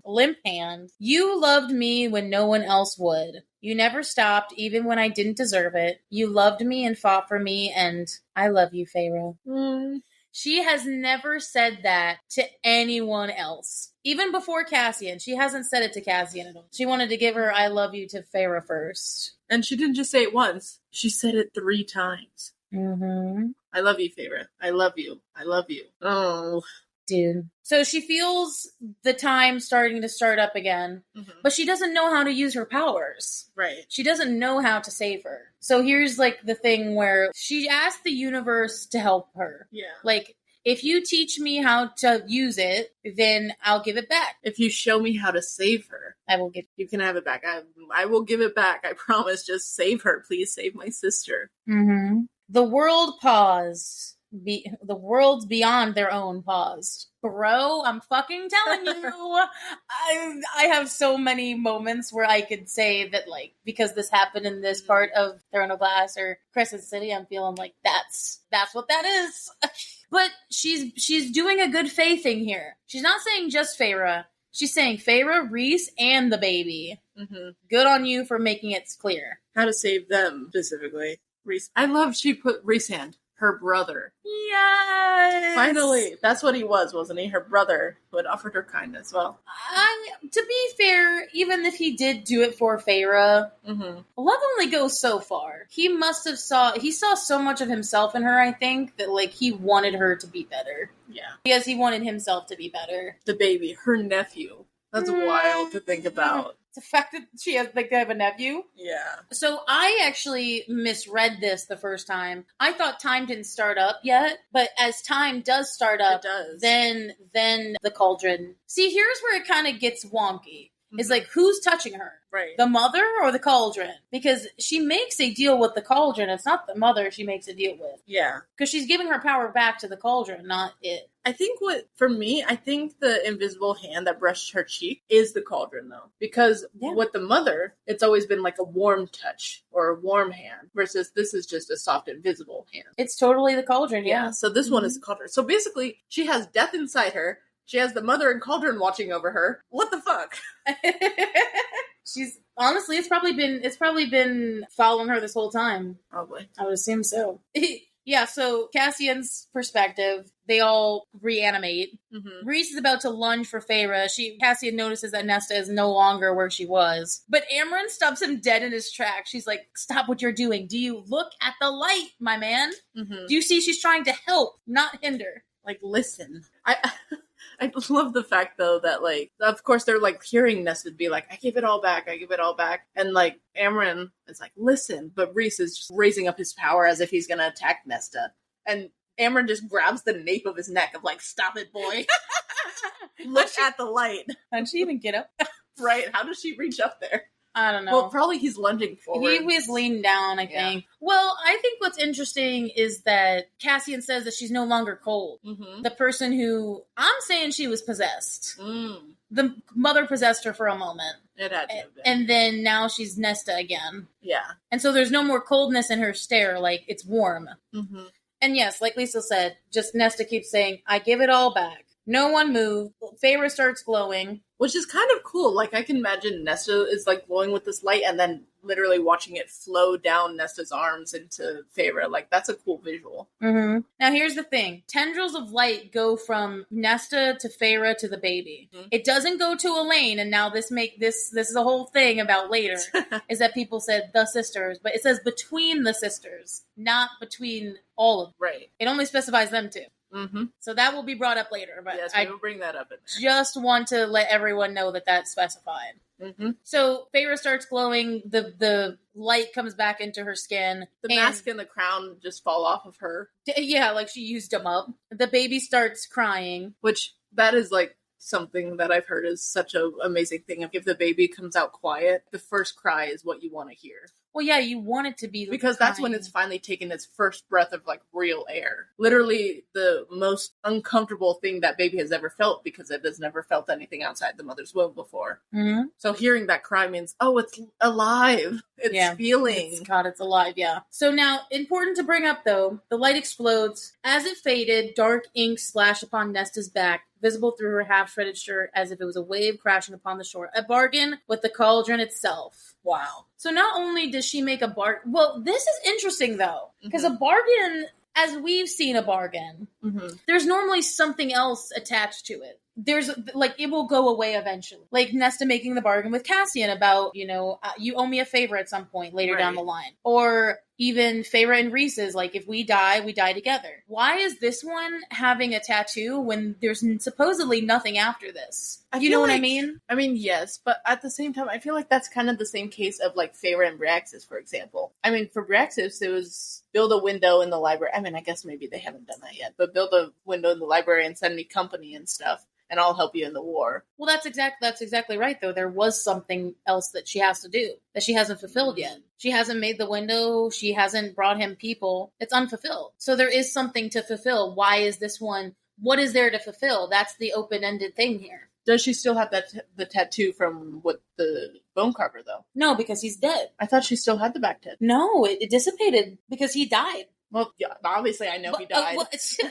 S1: Limp hand. You loved me when no one else would. You never stopped, even when I didn't deserve it. You loved me and fought for me, and I love you, Feyre. She has never said that to anyone else. Even before Cassian. She hasn't said it to Cassian at all. She wanted to give her I love you to Feyre first.
S2: And she didn't just say it once. She said it 3 times. I love you, Feyre. I love you. I love you. Oh.
S1: Dude. So she feels the time starting to start up again, but she doesn't know how to use her powers.
S2: Right.
S1: She doesn't know how to save her. So here's like the thing where she asked the universe to help her. Yeah. Like, if you teach me how to use it, then I'll give it back.
S2: If you show me how to save her,
S1: I will give.
S2: You can have it back. I will give it back. I promise. Just save her. Please save my sister.
S1: The world paused. The worlds beyond their own paused. Bro, I'm fucking telling you. I have so many moments where I could say that, like, because this happened in this part of Throne of Glass or Crescent City, I'm feeling like that's what that is. But she's doing a good faith thing here. She's not saying just Feyre. She's saying Feyre, Rhys, and the baby. Good on you for making it clear.
S2: How to save them, specifically. Rhys. I love she put Rhys hand. Her brother.
S1: Yes!
S2: Finally! That's what he was, wasn't he? Her brother who had offered her kindness. Well,
S1: to be fair, even if he did do it for Feyre, love only goes so far. He saw so much of himself in her, I think, that, like, he wanted her to be better. Yeah. Because he wanted himself to be better.
S2: The baby, her nephew. That's wild to think about.
S1: It's the fact that she has, like, they have a nephew.
S2: Yeah.
S1: So I actually misread this the first time. I thought time didn't start up yet, but as time does start up,
S2: It does.
S1: then the cauldron. See, here's where it kind of gets wonky. It's like, who's touching her?
S2: Right.
S1: The mother or the cauldron? Because she makes a deal with the cauldron. It's not the mother she makes a deal with.
S2: Yeah.
S1: Because she's giving her power back to the cauldron, not it.
S2: I think for me, I think the invisible hand that brushed her cheek is the cauldron, though. Because with the mother, it's always been like a warm touch or a warm hand, versus this is just a soft, invisible hand.
S1: It's totally the cauldron, yeah.
S2: So this one is the cauldron. So basically, she has death inside her. She has the mother and cauldron watching over her. What the fuck?
S1: She's honestly, it's probably been following her this whole time.
S2: Probably.
S1: I would assume so. Yeah, so Cassian's perspective, they all reanimate. Mm-hmm. Rhys is about to lunge for Feyre. Cassian notices that Nesta is no longer where she was. But Amren stops him dead in his tracks. She's like, stop what you're doing. Do you look at the light, my man? Mm-hmm. Do you see she's trying to help, not hinder?
S2: Like, listen. I love the fact, though, that, like, of course, they're, like, hearing Nesta be like, I give it all back. And, like, Amren is like, listen. But Rhys is just raising up his power as if he's going to attack Nesta. And Amren just grabs the nape of his neck of, like, stop it, boy. Look at the light.
S1: How'd she even get up?
S2: Right. How does she reach up there?
S1: I don't know.
S2: Well, probably he's lunging forward.
S1: He was leaned down, I think. Well, I think what's interesting is that Cassian says that she's no longer cold. Mm-hmm. The person who... I'm saying she was possessed. The mother possessed her for a moment.
S2: It had to have been.
S1: And then now she's Nesta again.
S2: Yeah.
S1: And so there's no more coldness in her stare. Like, it's warm.
S2: Mm-hmm.
S1: And yes, like Liesl said, just Nesta keeps saying, I give it all back. No one moved. Feyre starts glowing.
S2: Which is kind of cool. Like, I can imagine Nesta is, like, glowing with this light and then literally watching it flow down Nesta's arms into Feyre. Like, that's a cool visual.
S1: Mm-hmm. Now, here's the thing. Tendrils of light go from Nesta to Feyre to the baby. Mm-hmm. It doesn't go to Elaine, and now this is a whole thing about later, is that people said the sisters, but it says between the sisters, not between all of them.
S2: Right.
S1: It only specifies them two.
S2: Mm-hmm.
S1: So that will be brought up later. But
S2: yes, we will bring that up in there.
S1: Just want to let everyone know that that's specified. Mm-hmm. So Feyre starts glowing. The light comes back into her skin.
S2: The mask and the crown just fall off of her.
S1: Yeah, like she used them up. The baby starts crying.
S2: Which, that is like something that I've heard is such an amazing thing. If the baby comes out quiet, the first cry is what you want to hear.
S1: Well, yeah, you want it to be
S2: because that's when it's finally taken its first breath of, like, real air. Literally the most uncomfortable thing that baby has ever felt, because it has never felt anything outside the mother's womb before. Mm-hmm. So hearing that cry means, oh, it's alive. It's feeling.
S1: It's alive, yeah. So now, important to bring up, though, the light explodes. As it faded, dark ink splashed upon Nesta's back, visible through her half-shredded shirt as if it was a wave crashing upon the shore. A bargain with the cauldron itself.
S2: Wow.
S1: So not only does she make a bargain... Well, this is interesting, though. Because a bargain, as we've seen a bargain, there's normally something else attached to it. There's, like, it will go away eventually. Like Nesta making the bargain with Cassian about, you owe me a favor at some point later down the line. Or even Feyre and Rhys's, like, if we die together. Why is this one having a tattoo when there's supposedly nothing after this? You know what I mean?
S2: I mean, yes, but at the same time, I feel like that's kind of the same case of, like, Feyre and Bryaxis, for example. I mean, for Bryaxis, it was build a window in the library. I mean, I guess maybe they haven't done that yet, but build a window in the library and send me company and stuff, and I'll help you in the war.
S1: Well, that's exactly right, though. There was something else that she has to do that she hasn't fulfilled yet. She hasn't made the window. She hasn't brought him people. It's unfulfilled. So there is something to fulfill. Why is this one? What is there to fulfill? That's the open-ended thing here.
S2: Does she still have the tattoo from the bone carver, though?
S1: No, because he's dead.
S2: I thought she still had the back tattoo.
S1: No, it dissipated because he died.
S2: Well, yeah, obviously I know he died.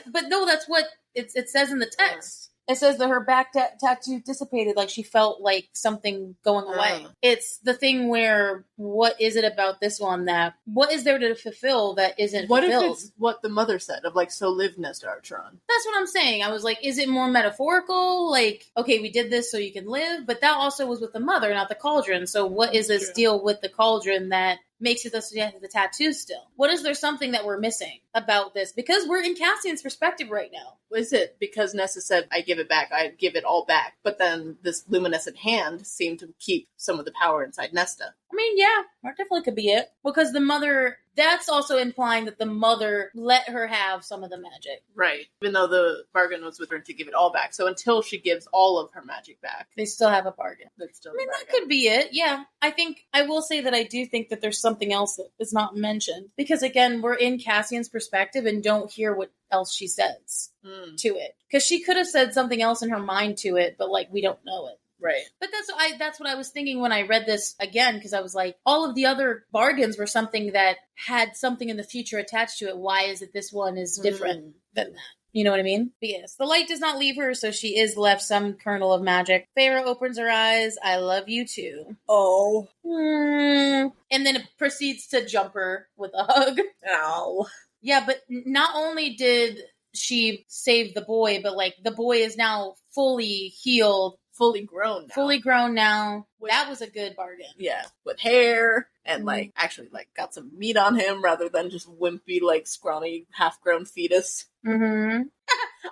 S1: But no, that's what it says in the text. It says that her back tattoo dissipated, like she felt like something going away. It's the thing where, what is it about this one what is there to fulfill that isn't fulfilled?
S2: What if it's what the mother said of, like, so live Nesta Archeron?
S1: That's what I'm saying. I was like, is it more metaphorical? Like, okay, we did this so you can live, but that also was with the mother, not the cauldron. So what is this deal with the cauldron that makes it so she has the tattoo still? What is there something that we're missing about this? Because we're in Cassian's perspective right now.
S2: Was it because Nesta said, I give it back, I give it all back, but then this luminescent hand seemed to keep some of the power inside Nesta?
S1: I mean, yeah, that definitely could be it. Because the mother, that's also implying that the mother let her have some of the magic.
S2: Right. Even though the bargain was with her to give it all back. So until she gives all of her magic back,
S1: they still have a bargain.
S2: That's still
S1: I mean, that could be it, yeah. I will say that I do think that there's something else that is not mentioned. Because again, we're in Cassian's perspective and don't hear what else she says to it. Because she could have said something else in her mind to it, but like, we don't know it.
S2: Right.
S1: But that's what I was thinking when I read this again, because I was like, all of the other bargains were something that had something in the future attached to it. Why is it this one is different than that? You know what I mean? But yes, the light does not leave her, so she is left some kernel of magic. Feyre opens her eyes. I love you too.
S2: Oh.
S1: And then it proceeds to jump her with a hug.
S2: Ow.
S1: Yeah, but not only did she save the boy, but like the boy is now fully healed.
S2: Fully grown now.
S1: That was a good bargain.
S2: Yeah. With hair and like actually like got some meat on him rather than just wimpy, like scrawny, half-grown fetus.
S1: Mm-hmm.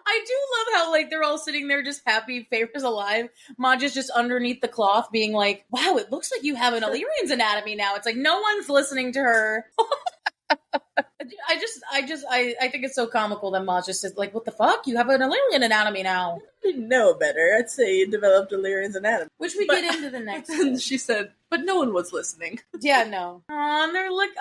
S1: I do love how like they're all sitting there just happy Feyre's alive. Maj is just underneath the cloth being like, wow, it looks like you have an Illyrian's anatomy now. It's like no one's listening to her. I think it's so comical that Maj just says, like, what the fuck? You have an Illyrian anatomy now.
S2: I didn't know better. I'd say you developed Illyrian's anatomy.
S1: Which we get into the next
S2: one. She said, but no one was listening.
S1: Yeah, no. And they're like,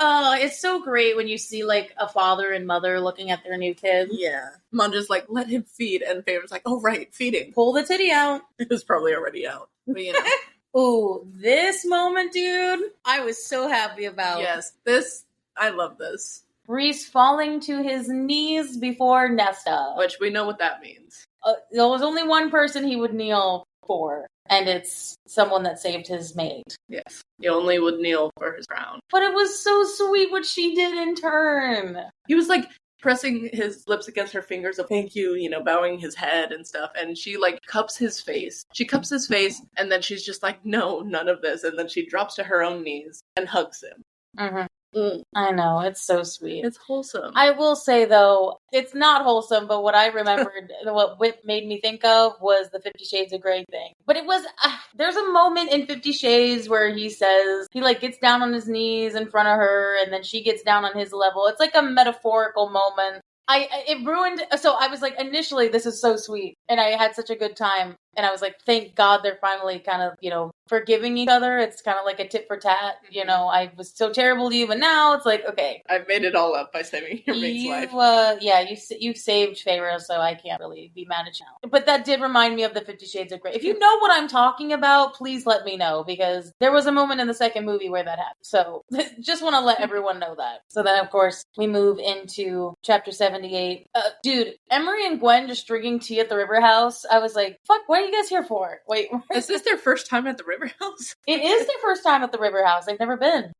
S1: it's so great when you see, like, a father and mother looking at their new kid.
S2: Yeah. Mom just like, let him feed. And Feyre's like, oh, right, feeding.
S1: Pull the titty out.
S2: It was probably already out. But, you know.
S1: Ooh, this moment, dude, I was so happy about.
S2: Yes, I love this.
S1: Rhys falling to his knees before Nesta.
S2: Which we know what that means.
S1: There was only one person he would kneel for, and it's someone that saved his mate.
S2: Yes. He only would kneel for his crown.
S1: But it was so sweet what she did in turn.
S2: He was like pressing his lips against her fingers of thank you, you know, bowing his head and stuff. And she like cups his face. She cups his face, and then she's just like, no, none of this. And then she drops to her own knees and hugs him.
S1: Mm-hmm. I know, it's so sweet.
S2: It's wholesome.
S1: I will say, though, it's not wholesome, but what I remembered, what Whip made me think of was the 50 Shades of Grey thing. But it was, there's a moment in 50 Shades where he says, he like gets down on his knees in front of her, and then she gets down on his level. It's like a metaphorical moment. It ruined, so I was like, initially, this is so sweet, and I had such a good time, and I was like, thank God they're finally kind of, you know, forgiving each other. It's kind of like a tit for tat, you know, I was so terrible to you, but now it's like, okay.
S2: I've made it all up by saving your mate's life.
S1: Yeah, you saved Feyre, so I can't really be mad at you now. But that did remind me of the 50 Shades of Grey. If you know what I'm talking about, please let me know, because there was a moment in the second movie where that happened. So just want to let everyone know that. So then, of course, we move into chapter 78. Dude, Emery and Gwen just drinking tea at the River House. I was like, fuck, what are you guys here for? Wait,
S2: is this their first time at the River House?
S1: It is their first time at the River House. They've never been.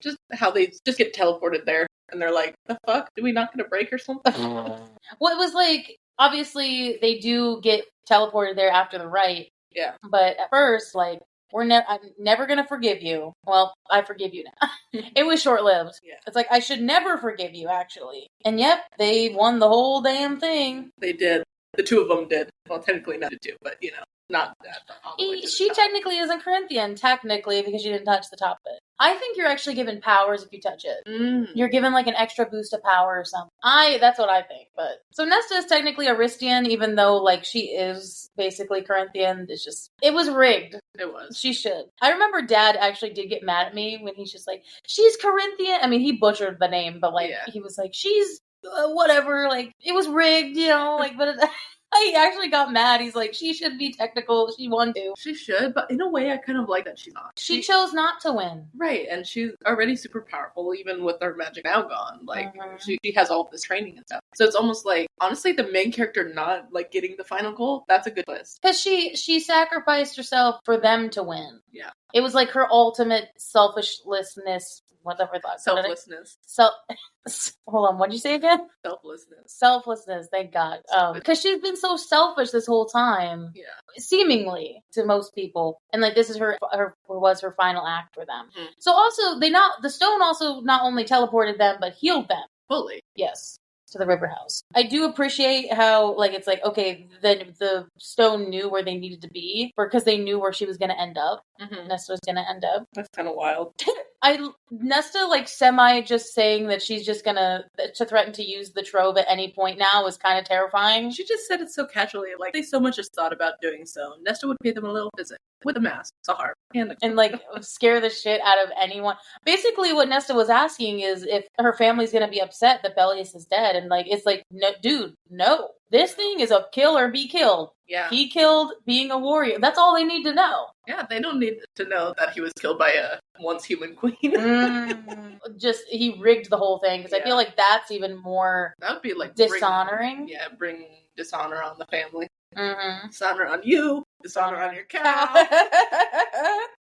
S2: Just how they just get teleported there, and they're like, the fuck? Did we not get a break or something?
S1: Well, it was like, obviously, they do get teleported there after the rite.
S2: Yeah.
S1: But at first, like, I'm never gonna forgive you. Well, I forgive you now. It was short-lived. Yeah. It's like, I should never forgive you, actually. And yep, they won the whole damn thing.
S2: They did. The two of them did. Well, technically not the two, but, you know, not that.
S1: She technically isn't Corinthian, technically, because she didn't touch the top of it. I think you're actually given powers if you touch it. You're given, like, an extra boost of power or something. That's what I think, but... So Nesta is technically Aristian, even though, like, she is basically Corinthian. It's just... It was rigged.
S2: It was.
S1: She should. I remember Dad actually did get mad at me when he's just like, she's Corinthian. I mean, he butchered the name, but, like, He was like, she's... whatever, like, it was rigged, you know, like, but he actually got mad. He's like, she should be technical. She won to.
S2: She should, but in a way, I kind of like that she's not.
S1: She chose not to win.
S2: Right, and she's already super powerful, even with her magic now gone. Like, she has all of this training and stuff. So it's almost like, honestly, the main character not, like, getting the final goal, that's a good twist.
S1: Because she sacrificed herself for them to win.
S2: Yeah.
S1: It was like her ultimate selfishness whatever thought.
S2: Selflessness.
S1: Hold on, what'd you say again? Selflessness, thank God. Because she's been so selfish this whole time.
S2: Yeah.
S1: Seemingly to most people. And like this is her final act for them.
S2: Mm-hmm.
S1: So also the stone also not only teleported them but healed them.
S2: Fully.
S1: Yes. To the river house. I do appreciate how, like, it's like, okay, then the stone knew where they needed to be, because they knew where she was going to end up.
S2: Mm-hmm.
S1: Nesta was going to end up.
S2: That's kind of wild.
S1: Nesta, like, semi just saying that she's just going to threaten to use the trove at any point now was kind of terrifying.
S2: She just said it so casually, like, they so much just thought about doing so. Nesta would pay them a little visit with a mask, a harp, and
S1: like, scare the shit out of anyone. Basically, what Nesta was asking is if her family's going to be upset that Bellius is dead, and, like, it's like, no, dude, no. This thing is a kill or be killed.
S2: Yeah.
S1: He killed being a warrior. That's all they need to know.
S2: Yeah, they don't need to know that he was killed by a once human queen.
S1: Just, he rigged the whole thing, because I feel like that's even more
S2: that would be, like,
S1: dishonoring.
S2: Bring dishonor on the family.
S1: Mm-hmm.
S2: Dishonor on you. Dishonor on your cow.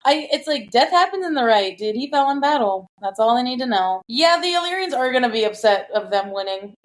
S1: It's like, death happens in the right, dude. He fell in battle. That's all I need to know. Yeah, the Illyrians are going to be upset of them winning.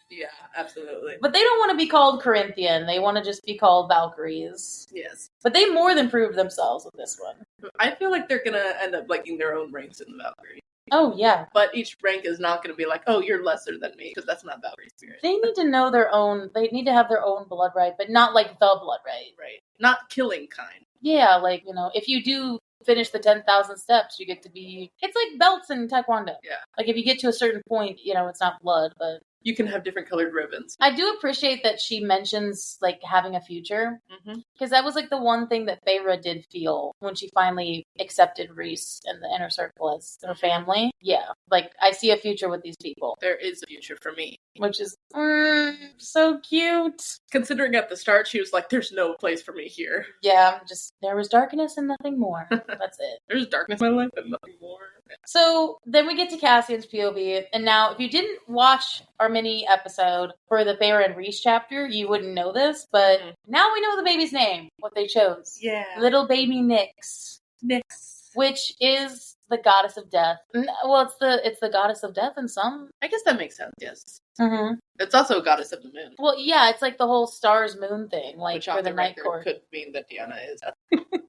S2: Yeah, absolutely.
S1: But they don't want to be called Corinthian. They want to just be called Valkyries.
S2: Yes.
S1: But they more than proved themselves with this one.
S2: I feel like they're going to end up liking their own ranks in the Valkyrie.
S1: Oh, yeah.
S2: But each rank is not going to be like, oh, you're lesser than me, because that's not Valkyrie spirit.
S1: They need to know their own, they need to have their own blood right, but not like the blood right.
S2: Right. Not killing kind.
S1: Yeah, like, if you do finish the 10,000 steps, you get to be, it's like belts in Taekwondo.
S2: Yeah.
S1: Like, if you get to a certain point, it's not blood, but
S2: you can have different colored ribbons.
S1: I do appreciate that she mentions, like, having a future.
S2: Mm-hmm.
S1: Because that was, like, the one thing that Feyre did feel when she finally accepted Rhys and the Inner Circle as her family. Yeah. Like, I see a future with these people.
S2: There is a future for me.
S1: Which is so cute.
S2: Considering at the start, she was like, there's no place for me here.
S1: Yeah, there was darkness and nothing more. That's it.
S2: There's darkness in my life and nothing more.
S1: So then we get to Cassian's POV, and now if you didn't watch our mini episode for the Feyre and Rhys chapter, you wouldn't know this, but now we know the baby's name, what they chose.
S2: Yeah.
S1: Little baby Nyx. Which is the goddess of death. Well, it's the goddess of death in some.
S2: I guess that makes sense, yes.
S1: Mm-hmm.
S2: It's also a goddess of the moon.
S1: Well, yeah, it's like the whole stars moon thing, like
S2: which
S1: for the Night Court.
S2: Could mean that Diana is.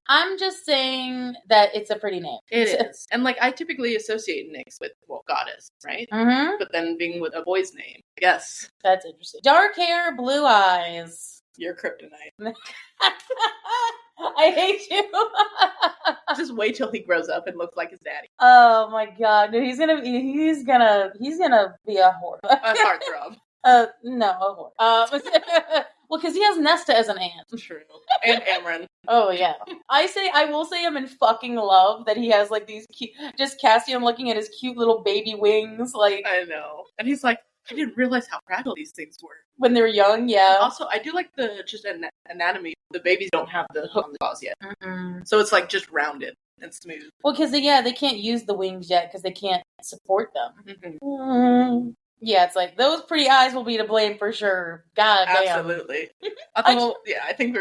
S1: I'm just saying that it's a pretty name.
S2: It is. And, like, I typically associate Nyx with, goddess, right?
S1: Mm-hmm.
S2: But then being with a boy's name. Yes.
S1: That's interesting. Dark hair, blue eyes.
S2: You're kryptonite.
S1: I hate you.
S2: Just wait till he grows up and looks like his daddy.
S1: Oh my god, dude, he's gonna be a whore.
S2: A heartthrob.
S1: No, a whore. Well, because he has Nesta as an aunt.
S2: True. And Amren.
S1: Oh yeah. I will say I'm in fucking love that he has like these cute, just Cassian looking at his cute little baby wings, like.
S2: I know. And he's like, I didn't realize how fragile these things were.
S1: When they were young, yeah.
S2: And also, I do like the just anatomy. The babies don't have the hook on the claws yet.
S1: Mm-mm.
S2: So it's like just rounded and smooth.
S1: Well, because they can't use the wings yet because they can't support them.
S2: Mm-hmm.
S1: Mm-hmm. Yeah, it's like, those pretty eyes will be to blame for sure. God damn.
S2: Absolutely. I think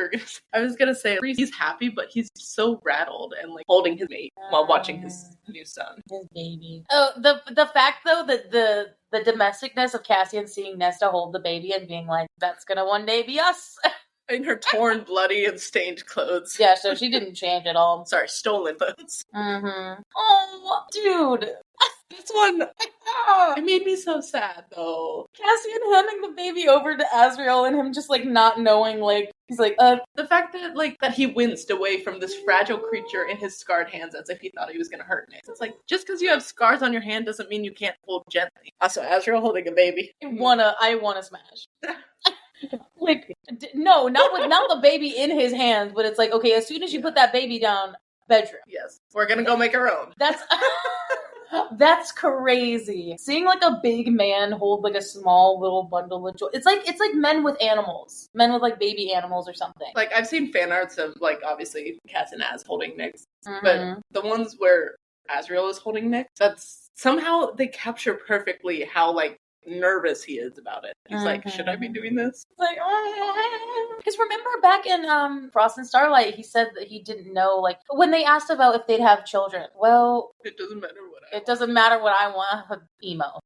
S2: I was gonna say, he's happy, but he's so rattled and like holding his mate while watching his new son.
S1: His baby. Oh, the fact though that the domesticness of Cassian seeing Nesta hold the baby and being like, that's gonna one day be us.
S2: In her torn, bloody, and stained clothes.
S1: Yeah, so she didn't change at all.
S2: Sorry, stolen clothes.
S1: Mm-hmm. Oh, dude.
S2: This one, it made me so sad, though.
S1: Cassian handing the baby over to Azriel and him just, like, not knowing, like, he's like,
S2: The fact that, like, that he winced away from this fragile creature in his scarred hands as if he thought he was gonna hurt Nyx. It's like, just because you have scars on your hand doesn't mean you can't hold gently. Also, Azriel holding a baby.
S1: I wanna smash. Like, no, not the baby in his hands, but it's like, okay, as soon as you put that baby down, bedroom.
S2: Yes. We're gonna go make our own.
S1: That's crazy. Seeing like a big man hold like a small little bundle of joy. It's like men with animals. Men with like baby animals or something.
S2: Like, I've seen fan arts of, like, obviously Cass and Az holding Nyx.
S1: Mm-hmm.
S2: But the ones where Azriel is holding Nyx, that's somehow they capture perfectly how, like, nervous he is about it. He's like, should I be doing this?
S1: Like, because remember back in Frost and Starlight, he said that he didn't know, like, when they asked about if they'd have children. Well,
S2: it doesn't matter what I want.
S1: It doesn't matter what I want. Emo.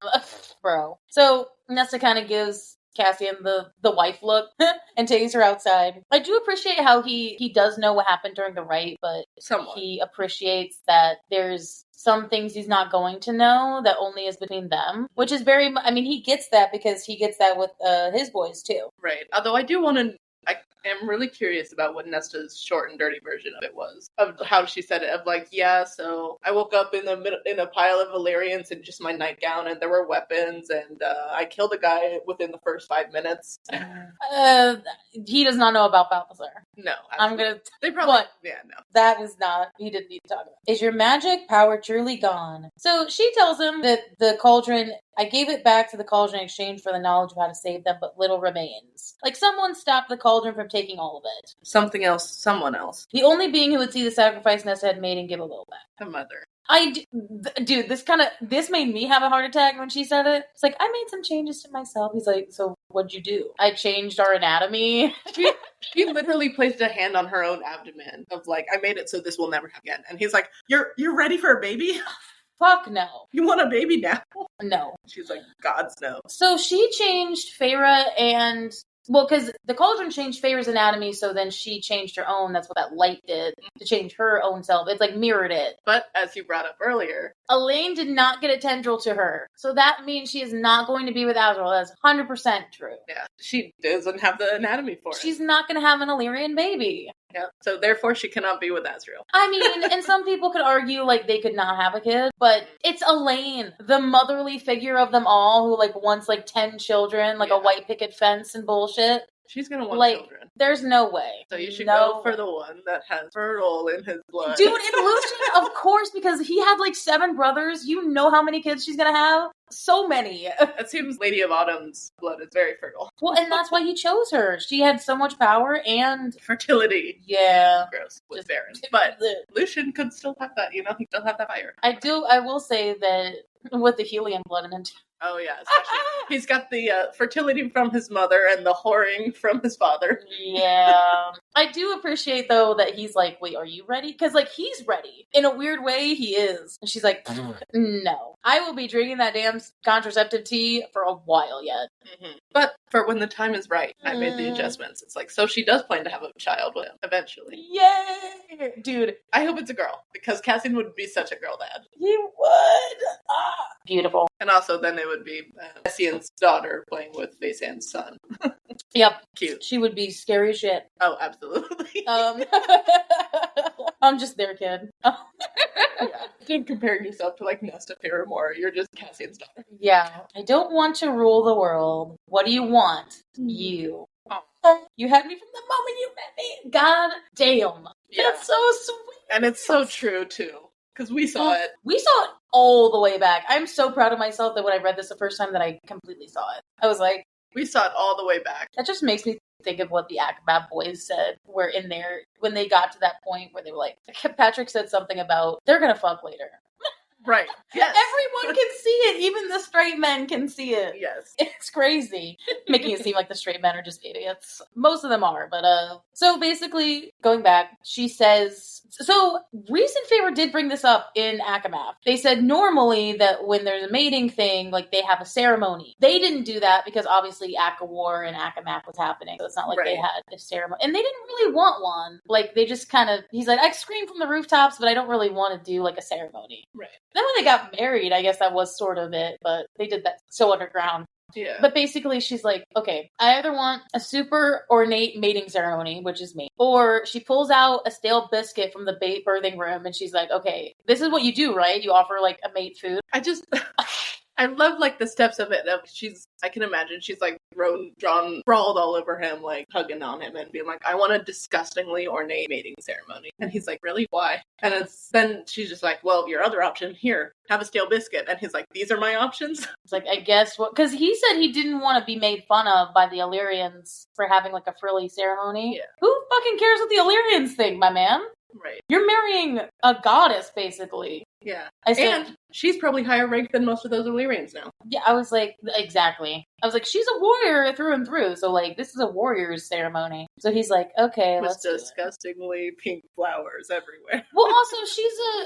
S1: Bro. So Nesta kind of gives Cassian the wife look and takes her outside. I do appreciate how he does know what happened during the rite, but
S2: somewhat.
S1: He appreciates that there's some things he's not going to know that only is between them, which is very, I mean, he gets that because he gets that with his boys too.
S2: Right. Although I am really curious about what Nesta's short and dirty version of it was. Of how she said it. Of like, yeah, so I woke up in a pile of Valyrians in just my nightgown and there were weapons and I killed a guy within the first 5 minutes.
S1: He does not know about Balthazar.
S2: No.
S1: Absolutely.
S2: They probably...
S1: What?
S2: Yeah, no.
S1: That was not... He didn't need to talk about it. Is your magic power truly gone? So she tells him that the cauldron... I gave it back to the cauldron in exchange for the knowledge of how to save them, but little remains. Like, someone stopped the cauldron from taking all of it.
S2: Something else, someone else.
S1: The only being who would see the sacrifice Nesta had made and give a little back.
S2: The mother.
S1: Dude, this made me have a heart attack when she said it. It's like, I made some changes to myself. He's like, so what'd you do? I changed our anatomy.
S2: She literally placed a hand on her own abdomen of like, I made it so this will never happen again. And he's like, you're ready for a baby?
S1: Fuck no.
S2: You want a baby now?
S1: No.
S2: She's like, God's no.
S1: So she changed Feyre and... Well, because the cauldron changed Feyre's anatomy, so then she changed her own. That's what that light did, to change her own self. It's like mirrored it.
S2: But, as you brought up earlier...
S1: Elaine did not get a tendril to her. So that means she is not going to be with Azrael. That's 100% true.
S2: Yeah, she doesn't have the anatomy for it.
S1: She's not going to have an Illyrian baby.
S2: Yeah, so therefore she cannot be with Azrael.
S1: I mean, and some people could argue, like, they could not have a kid, but it's Elaine, the motherly figure of them all, who, like, wants, like, 10 children, like a white picket fence and bullshit.
S2: She's gonna want children.
S1: There's no way.
S2: So you should go for the one that has fertile in his blood.
S1: Dude, in Lucian, of course, because he had, like, 7 brothers. You know how many kids she's gonna have? So many.
S2: It seems Lady of Autumn's blood is very fertile.
S1: Well, and that's why he chose her. She had so much power and...
S2: fertility.
S1: Yeah.
S2: Gross. Was barren. But Lucian could still have that, you know? He still have that fire.
S1: I will say that with the helium blood in him.
S2: Oh, yeah. Especially. He's got the fertility from his mother and the whoring from his father.
S1: Yeah. I do appreciate, though, that he's like, wait, are you ready? Because, like, he's ready. In a weird way, he is. And she's like, no. I will be drinking that damn contraceptive tea for a while yet.
S2: Mm-hmm. But for when the time is right, I made the adjustments. It's like, so she does plan to have a child with him, eventually.
S1: Yay! Dude.
S2: I hope it's a girl, because Cassian would be such a girl dad.
S1: He would! Beautiful.
S2: And also, then it would be Cassian's daughter playing with Vaesan's son.
S1: Yep.
S2: Cute.
S1: She would be scary as shit.
S2: Oh, absolutely.
S1: I'm just their kid.
S2: Yeah. Don't compare yourself to, like, Nesta Paramore. You're just Cassian's daughter.
S1: Yeah. I don't want to rule the world. What do you want? You. Oh. You had me from the moment you met me. God damn. Yeah. That's so sweet.
S2: And it's so true, too. Because we saw it.
S1: We saw it all the way back. I'm so proud of myself that when I read this the first time that I completely saw it. I was like...
S2: We saw it all the way back.
S1: That just makes me think of what the Akabab boys said, where in there, when they got to that point where they were like, Patrick said something about, they're gonna fuck later.
S2: Right. Yes.
S1: Everyone can see it. Even the straight men can see it.
S2: Yes.
S1: It's crazy. Making it seem like the straight men are just idiots. Most of them are, but so basically, going back, she says, so Reese and Feyre did bring this up in Akamath. They said normally that when there's a mating thing, like they have a ceremony. They didn't do that because obviously War and Akamath was happening. So it's not like they had a ceremony. And they didn't really want one. Like they just kind of, he's like, I scream from the rooftops, but I don't really want to do like a ceremony.
S2: Right.
S1: Then when they got married, I guess that was sort of it, but they did that so underground.
S2: Yeah.
S1: But basically, she's like, okay, I either want a super ornate mating ceremony, which is me, or she pulls out a stale biscuit from the birthing room and she's like, okay, this is what you do, right? You offer like a mate food.
S2: I love, like, the steps of it. I can imagine she's, like, sprawled all over him, like, hugging on him and being like, I want a disgustingly ornate mating ceremony. And he's like, really? Why? And then she's just like, well, your other option, here, have a stale biscuit. And he's like, these are my options?
S1: It's like, I guess what, because he said he didn't want to be made fun of by the Illyrians for having, like, a frilly ceremony.
S2: Yeah.
S1: Who fucking cares what the Illyrians think, my man?
S2: Right.
S1: You're marrying a goddess, basically.
S2: Yeah.
S1: And
S2: she's probably higher ranked than most of those Illyrians now.
S1: Yeah, I was like, exactly. I was like, she's a warrior through and through. So, like, this is a warrior's ceremony. So he's like, okay,
S2: With
S1: let's do it.
S2: disgustingly pink flowers everywhere.
S1: Well, also,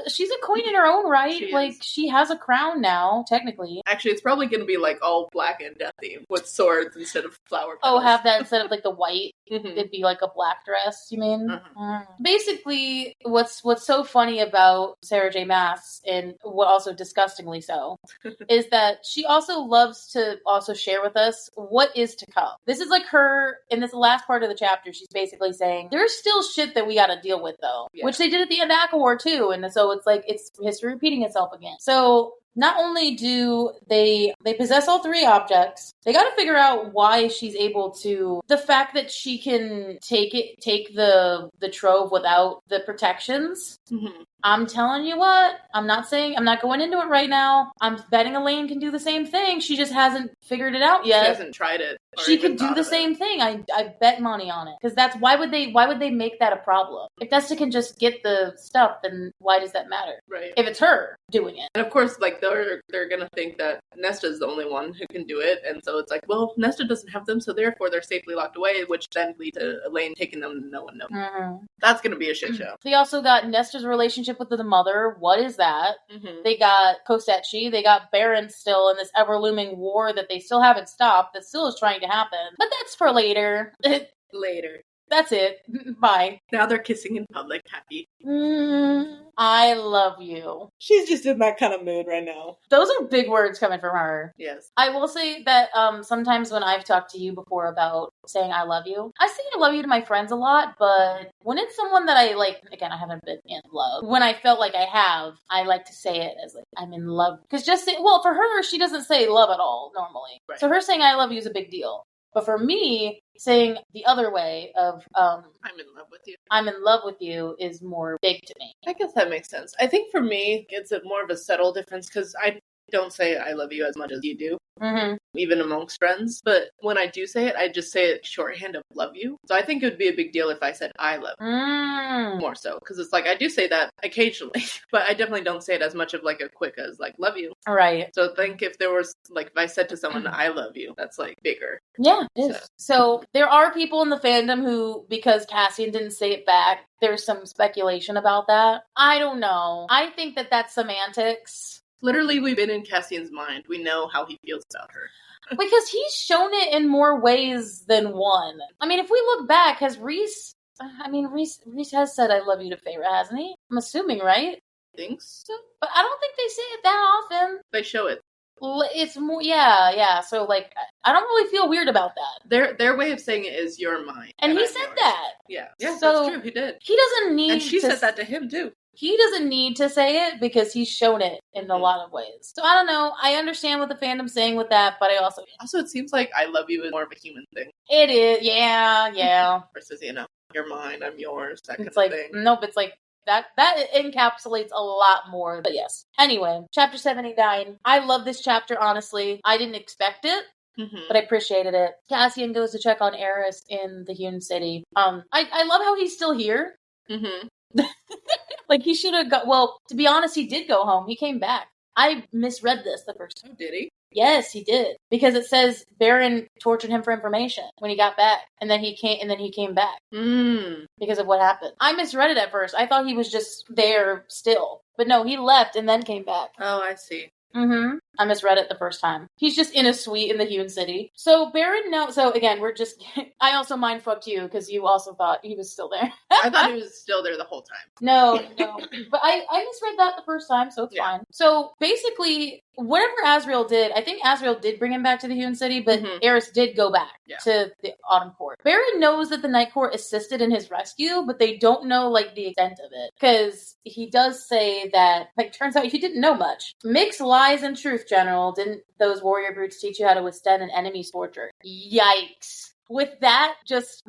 S1: she's a queen in her own right.
S2: She
S1: like,
S2: is.
S1: she has a crown now, technically.
S2: Actually, it's probably going to be like all black and death theme with swords instead of flower petals.
S1: Oh, have that instead of like the white.
S2: Mhm.
S1: It'd be like a black dress, you mean?
S2: Uh-huh.
S1: Basically, what's so funny about Sarah J. Maas, and what also disgustingly so, is that she also loves to also share with us what is to come. This is like her, in this last part of the chapter, she's basically saying, there's still shit that we gotta deal with though.
S2: Yeah.
S1: Which they did at the end of Akawar too, and so it's like, it's history repeating itself again. So, not only do they possess all three objects, they got to figure out why she's able to. The fact that she can take the trove without the protections.
S2: Mm-hmm.
S1: I'm telling you what, I'm not going into it right now. I'm betting Elaine can do the same thing. She just hasn't figured it out yet.
S2: She hasn't tried it.
S1: She could do the same thing. I bet money on it. Because that's, why would they make that a problem? If Nesta can just get the stuff, then why does that matter?
S2: Right.
S1: If it's her doing it.
S2: And of course, like, they're gonna think that Nesta's the only one who can do it, and so it's like, well, Nesta doesn't have them, so therefore they're safely locked away, which then leads to Elaine taking them and no one knows.
S1: Mm-hmm.
S2: That's gonna be a shit show.
S1: They also got Nesta's relationship with the mother. What is that?
S2: Mm-hmm.
S1: They got Kosetchi. They got Baron still in this ever-looming war that they still haven't stopped, that still is trying to happen. But that's for later.
S2: Later.
S1: That's it. Bye.
S2: Now they're kissing in public, happy.
S1: I love you.
S2: She's just in that kind of mood right now.
S1: Those are big words coming from her.
S2: Yes.
S1: I will say that sometimes when I've talked to you before about saying I love you, I say I love you to my friends a lot, but when it's someone that I like, again, I haven't been in love. When I felt like I have, I like to say it as like, I'm in love. Because for her, she doesn't say love at all normally.
S2: Right.
S1: So her saying I love you is a big deal. But for me, saying the other way of
S2: I'm in love with you.
S1: I'm in love with you is more big to me.
S2: I guess that makes sense. I think for me, it's more of a subtle difference because I don't say I love you as much as you do.
S1: Mm-hmm.
S2: Even amongst friends. But when I do say it, I just say it shorthand of love you. So I think it would be a big deal if I said I love you. More so. Because it's like, I do say that occasionally, but I definitely don't say it as much of like a quick as like love you.
S1: Right.
S2: So I think if there was like, if I said to someone I love you, that's like bigger.
S1: Yeah, it is. So there are people in the fandom who, because Cassian didn't say it back, there's some speculation about that. I don't know. I think that that's semantics.
S2: Literally, we've been in Cassian's mind. We know how he feels about her.
S1: Because he's shown it in more ways than one. I mean, if we look back, has Rhys has said I love you to Feyre, hasn't he? I'm assuming, right?
S2: I think so.
S1: But I don't think they say it that often.
S2: They show it.
S1: It's more, yeah. So, like, I don't really feel weird about that.
S2: Their way of saying it is you're mine.
S1: And he
S2: I'm
S1: said
S2: yours.
S1: that.
S2: Yeah,
S1: So,
S2: that's true. He did.
S1: He doesn't need
S2: And she said that to him, too.
S1: He doesn't need to say it because he's shown it in a lot of ways. So I don't know. I understand what the fandom's saying with that, but I also...
S2: Also, it seems like I love you is more of a human thing.
S1: It is, yeah.
S2: Versus, you're mine, I'm yours, that kind
S1: It's
S2: of
S1: like,
S2: thing.
S1: nope, it's like, that encapsulates a lot more. But yes. Anyway, chapter 79. I love this chapter, honestly. I didn't expect it.
S2: Mm-hmm.
S1: But I appreciated it. Cassian goes to check on Eris in the Hewn City. I love how he's still here.
S2: Mm-hmm.
S1: Like, he should have to be honest, he did go home. He came back. I misread this the first time.
S2: Oh, did he?
S1: Yes, he did. Because it says Baron tortured him for information when he got back. And then he came back. Because of what happened. I misread it at first. I thought he was just there still. But no, he left and then came back.
S2: Oh, I see.
S1: Mm-hmm. I misread it the first time. He's just in a suite in the Hewn City. So Baron now. So again, I also mind fucked you because you also thought he was still there.
S2: I thought he was still there the whole time.
S1: No. But I misread that the first time, so it's fine. So basically, whatever Azriel did, I think Azriel did bring him back to the Hewn City, but Eris did go back to the Autumn Court. Baron knows that the Night Court assisted in his rescue, but they don't know like the extent of it. Because he does say that, like, turns out he didn't know much. Mix lies and truth, General. Didn't those warrior brutes teach you how to withstand an enemy's torture? Yikes. With that, just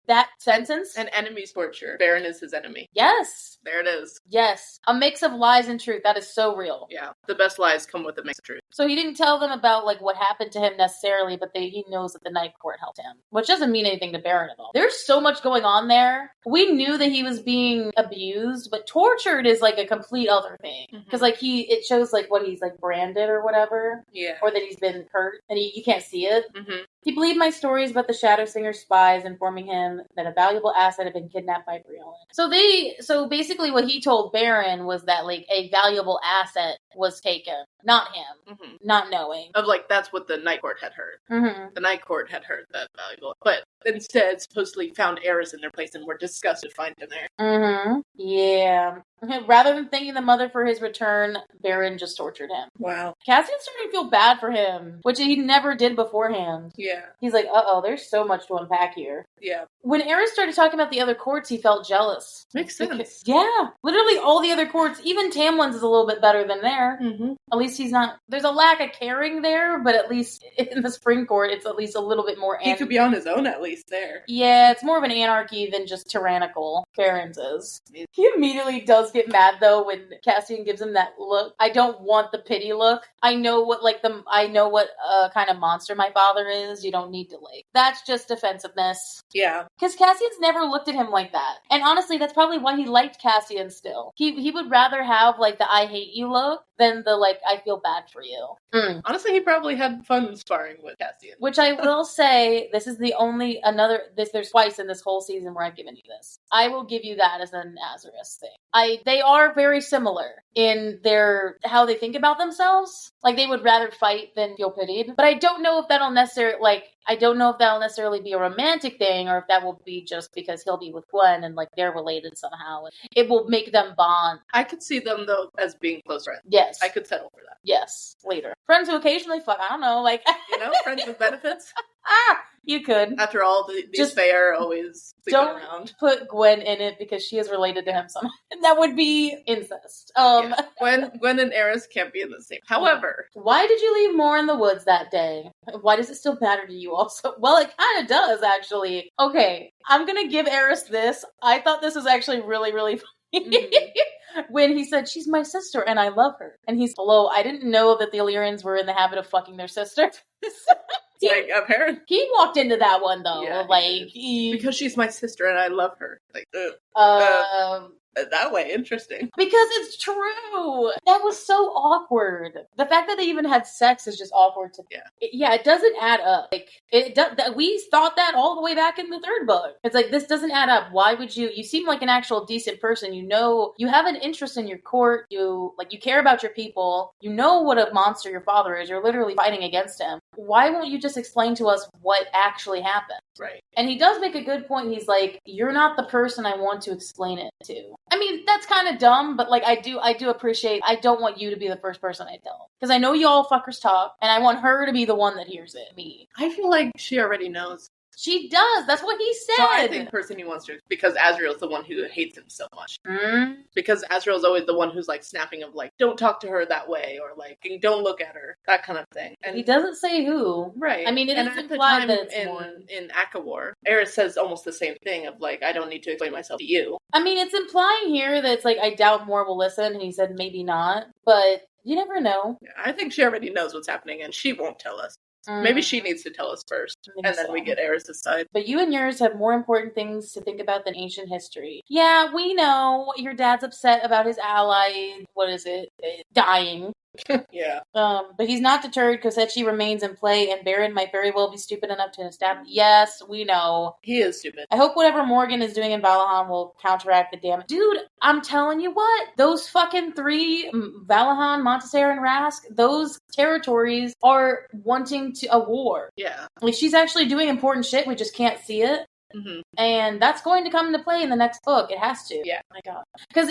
S1: that sentence.
S2: An enemy's torture. Baron is his enemy.
S1: Yes.
S2: There it is.
S1: Yes. A mix of lies and truth. That is so real.
S2: Yeah. The best lies come with a mix of truth.
S1: So he didn't tell them about, like, what happened to him necessarily, but he knows that the night court helped him. Which doesn't mean anything to Baron at all. There's so much going on there. We knew that he was being abused, but tortured is, like, a complete other thing. Because, like, it shows, like, what he's, like, branded or whatever.
S2: Yeah.
S1: Or that he's been hurt, and you can't see it. He believed my stories about the Shadow Singer's spies informing him that a valuable asset had been kidnapped by Brielle. So basically what he told Baron was that, like, a valuable asset was taken. Not him. Not knowing.
S2: Of, like, that's what the Night Court had heard. The Night Court had heard that valuable. But instead, supposedly found Eris in their place and were disgusted to find him there.
S1: Yeah. Rather than thanking the mother for his return, Baron just tortured him.
S2: Wow.
S1: Cassian started to feel bad for him, which he never did beforehand.
S2: Yeah.
S1: He's like, uh-oh, there's so much to unpack here.
S2: Yeah.
S1: When Eris started talking about the other courts, he felt jealous.
S2: Makes sense.
S1: Yeah. Literally all the other courts, even Tamlin's is a little bit better than there. At least he's not, there's a lack of caring there, but at least in the Spring Court, it's at least a little bit more
S2: He could be on his own at least there.
S1: Yeah, it's more of an anarchy than just tyrannical. Baron's is. He immediately does get mad though when Cassian gives him that look. I don't want the pity look. I know what kind of monster my father is. You don't need to, like, that's just defensiveness.
S2: Yeah.
S1: Because Cassian's never looked at him like that. And honestly, that's probably why he liked Cassian still. He would rather have, like, the I hate you look than the, like, I feel bad for you.
S2: Honestly, he probably had fun sparring with Cassian.
S1: Which I will say, this is the only there's twice in this whole season where I've given you this. I will give you that as an Azarus thing. They are very similar in how they think about themselves. Like, they would rather fight than feel pitied. But I don't know if that'll necessarily be a romantic thing, or if that will be just because he'll be with Gwen and, like, they're related somehow. It will make them bond.
S2: I could see them, though, as being close friends.
S1: Yes.
S2: I could settle for that.
S1: Yes. Later. Friends who occasionally fuck. I don't know, like...
S2: Friends with benefits?
S1: You could.
S2: After all, these Fae are always sleeping around.
S1: Don't put Gwen in it because she is related to him somehow. That would be incest.
S2: Yeah. Gwen and Eris can't be in the same. However,
S1: why did you leave more in the woods that day? Why does it still matter to you also? Well, it kind of does, actually. Okay, I'm gonna give Eris this. I thought this was actually really, really funny. When he said, she's my sister and I love her. And he's, hello, I didn't know that the Illyrians were in the habit of fucking their sister.
S2: Like, apparently.
S1: He walked into that one, though.
S2: Yeah, because she's my sister and I love her. Like, that way, interesting.
S1: Because it's true. That was so awkward. The fact that they even had sex is just awkward to me. Yeah, it doesn't add up. Like, we thought that all the way back in the third book. It's like, this doesn't add up. Why would you seem like an actual decent person. You know, you have an interest in your court. You care about your people. You know what a monster your father is. You're literally fighting against him. Why won't you just explain to us what actually happened?
S2: Right.
S1: And he does make a good point. He's like, you're not the person I want to explain it to. I mean, that's kind of dumb, but, like, I do appreciate, I don't want you to be the first person I tell. Because I know you all fuckers talk, and I want her to be the one that hears it. Me.
S2: I feel like she already knows.
S1: She does. That's what he said.
S2: So I think the person he wants to, because Azrael's the one who hates him so much. Because Azrael's always the one who's, like, snapping of, like, don't talk to her that way, or, like, don't look at her, that kind of thing. And
S1: he doesn't say who.
S2: Right.
S1: I mean, it is implied that it's more.
S2: In Akawar, Eris says almost the same thing of, like, I don't need to explain myself to you.
S1: I mean, it's implying here that it's like, I doubt Moore will listen, and he said maybe not, but you never know.
S2: Yeah, I think she already knows what's happening, and she won't tell us. Maybe she needs to tell us first, and then we get Eris' side.
S1: But you and yours have more important things to think about than ancient history. Yeah, we know your dad's upset about his ally, dying.
S2: Yeah.
S1: But he's not deterred because Setchi remains in play, and Baron might very well be stupid enough to establish. Yes, we know.
S2: He is stupid.
S1: I hope whatever Morgan is doing in Valahan will counteract the damage. Dude, I'm telling you what, those fucking three, Valahan, Montessori, and Rask, those territories are wanting a war.
S2: Yeah.
S1: Like, she's actually doing important shit, we just can't see it. And that's going to come into play in the next book. It has to.
S2: Yeah.
S1: Oh my God. Because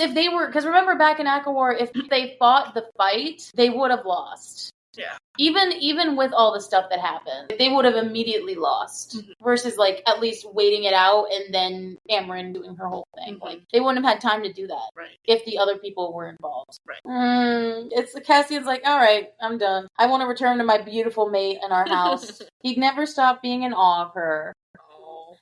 S1: remember back in Akawar, if they fought the fight, they would have lost.
S2: Yeah.
S1: Even with all the stuff that happened, they would have immediately lost. Versus, like, at least waiting it out and then Amryn doing her whole thing. Like, they wouldn't have had time to do that.
S2: Right.
S1: If the other people were involved.
S2: Right.
S1: It's Cassian's like, all right, I'm done. I want to return to my beautiful mate in our house. He'd never stop being in awe of her.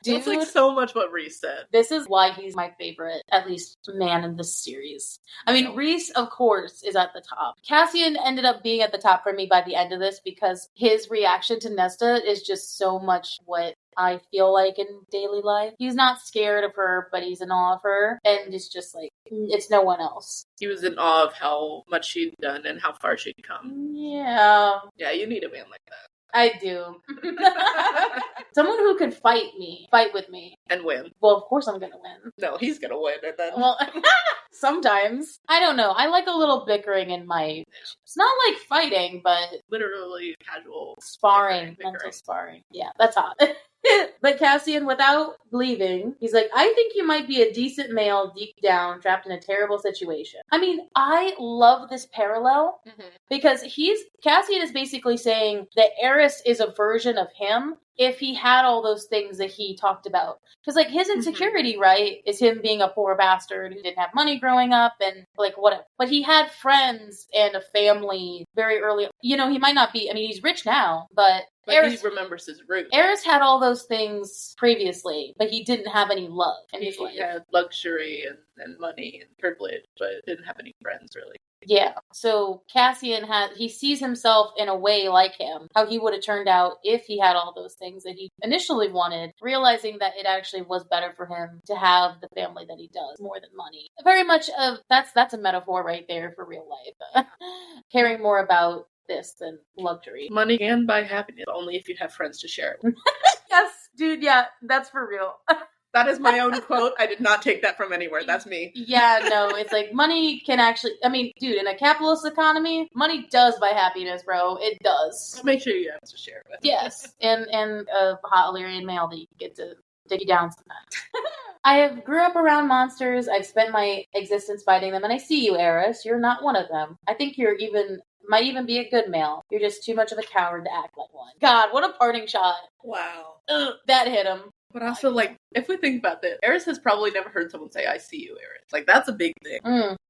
S1: Dude,
S2: That's like so much what Reese said.
S1: this is why he's my favorite, at least man in this series. I mean, Reese, of course, is at the top. Cassian ended up being at the top for me by the end of this because his reaction to Nesta is just so much what I feel like in daily life. He's not scared of her, but he's in awe of her, and it's just like, it's no one else.
S2: He was in awe of how much she'd done and how far she'd come.
S1: Yeah.
S2: Yeah, you need a man like that.
S1: I do. Someone who could fight with me.
S2: And win.
S1: Well, of course I'm gonna win.
S2: No, he's gonna win, and then...
S1: Well, sometimes. I don't know. I like a little bickering in my... It's not like fighting, but...
S2: Literally casual...
S1: Sparring.
S2: bickering.
S1: Mental sparring. Yeah, that's hot. But Cassian, without leaving, he's like, I think you might be a decent male deep down, trapped in a terrible situation. I mean, I love this parallel because Cassian is basically saying that Eris is a version of him if he had all those things that he talked about. Because, like, his insecurity, right, is him being a poor bastard who didn't have money growing up and, like, whatever. But he had friends and a family very early. You know, he might not be, I mean, he's rich now, but Eris,
S2: he remembers his roots.
S1: Eris had all those things previously, but he didn't have any love in his life.
S2: He had luxury and money and privilege, but didn't have any friends, really.
S1: Yeah, so Cassian he sees himself in a way like him, how he would have turned out if he had all those things that he initially wanted, realizing that it actually was better for him to have the family that he does more than money. Very much that's a metaphor right there for real life. Caring more about this than luxury.
S2: Money can buy happiness, only if you have friends to share it with.
S1: Yes, dude, yeah, that's for real.
S2: That is my own quote. I did not take that from anywhere. That's me.
S1: Yeah, no, it's like money can actually, I mean, dude, in a capitalist economy, money does buy happiness, bro. It does.
S2: So make sure you have to share it with.
S1: Yes, and a hot Illyrian male that you get to dig you down sometimes. I have grew up around monsters. I've spent my existence fighting them, and I see you, Eris. You're not one of them. I think might even be a good male. You're just too much of a coward to act like one. God, what a parting shot.
S2: Wow.
S1: Ugh, that hit him.
S2: But also, like, if we think about this, Eris has probably never heard someone say, I see you, Eris. Like, that's a big thing.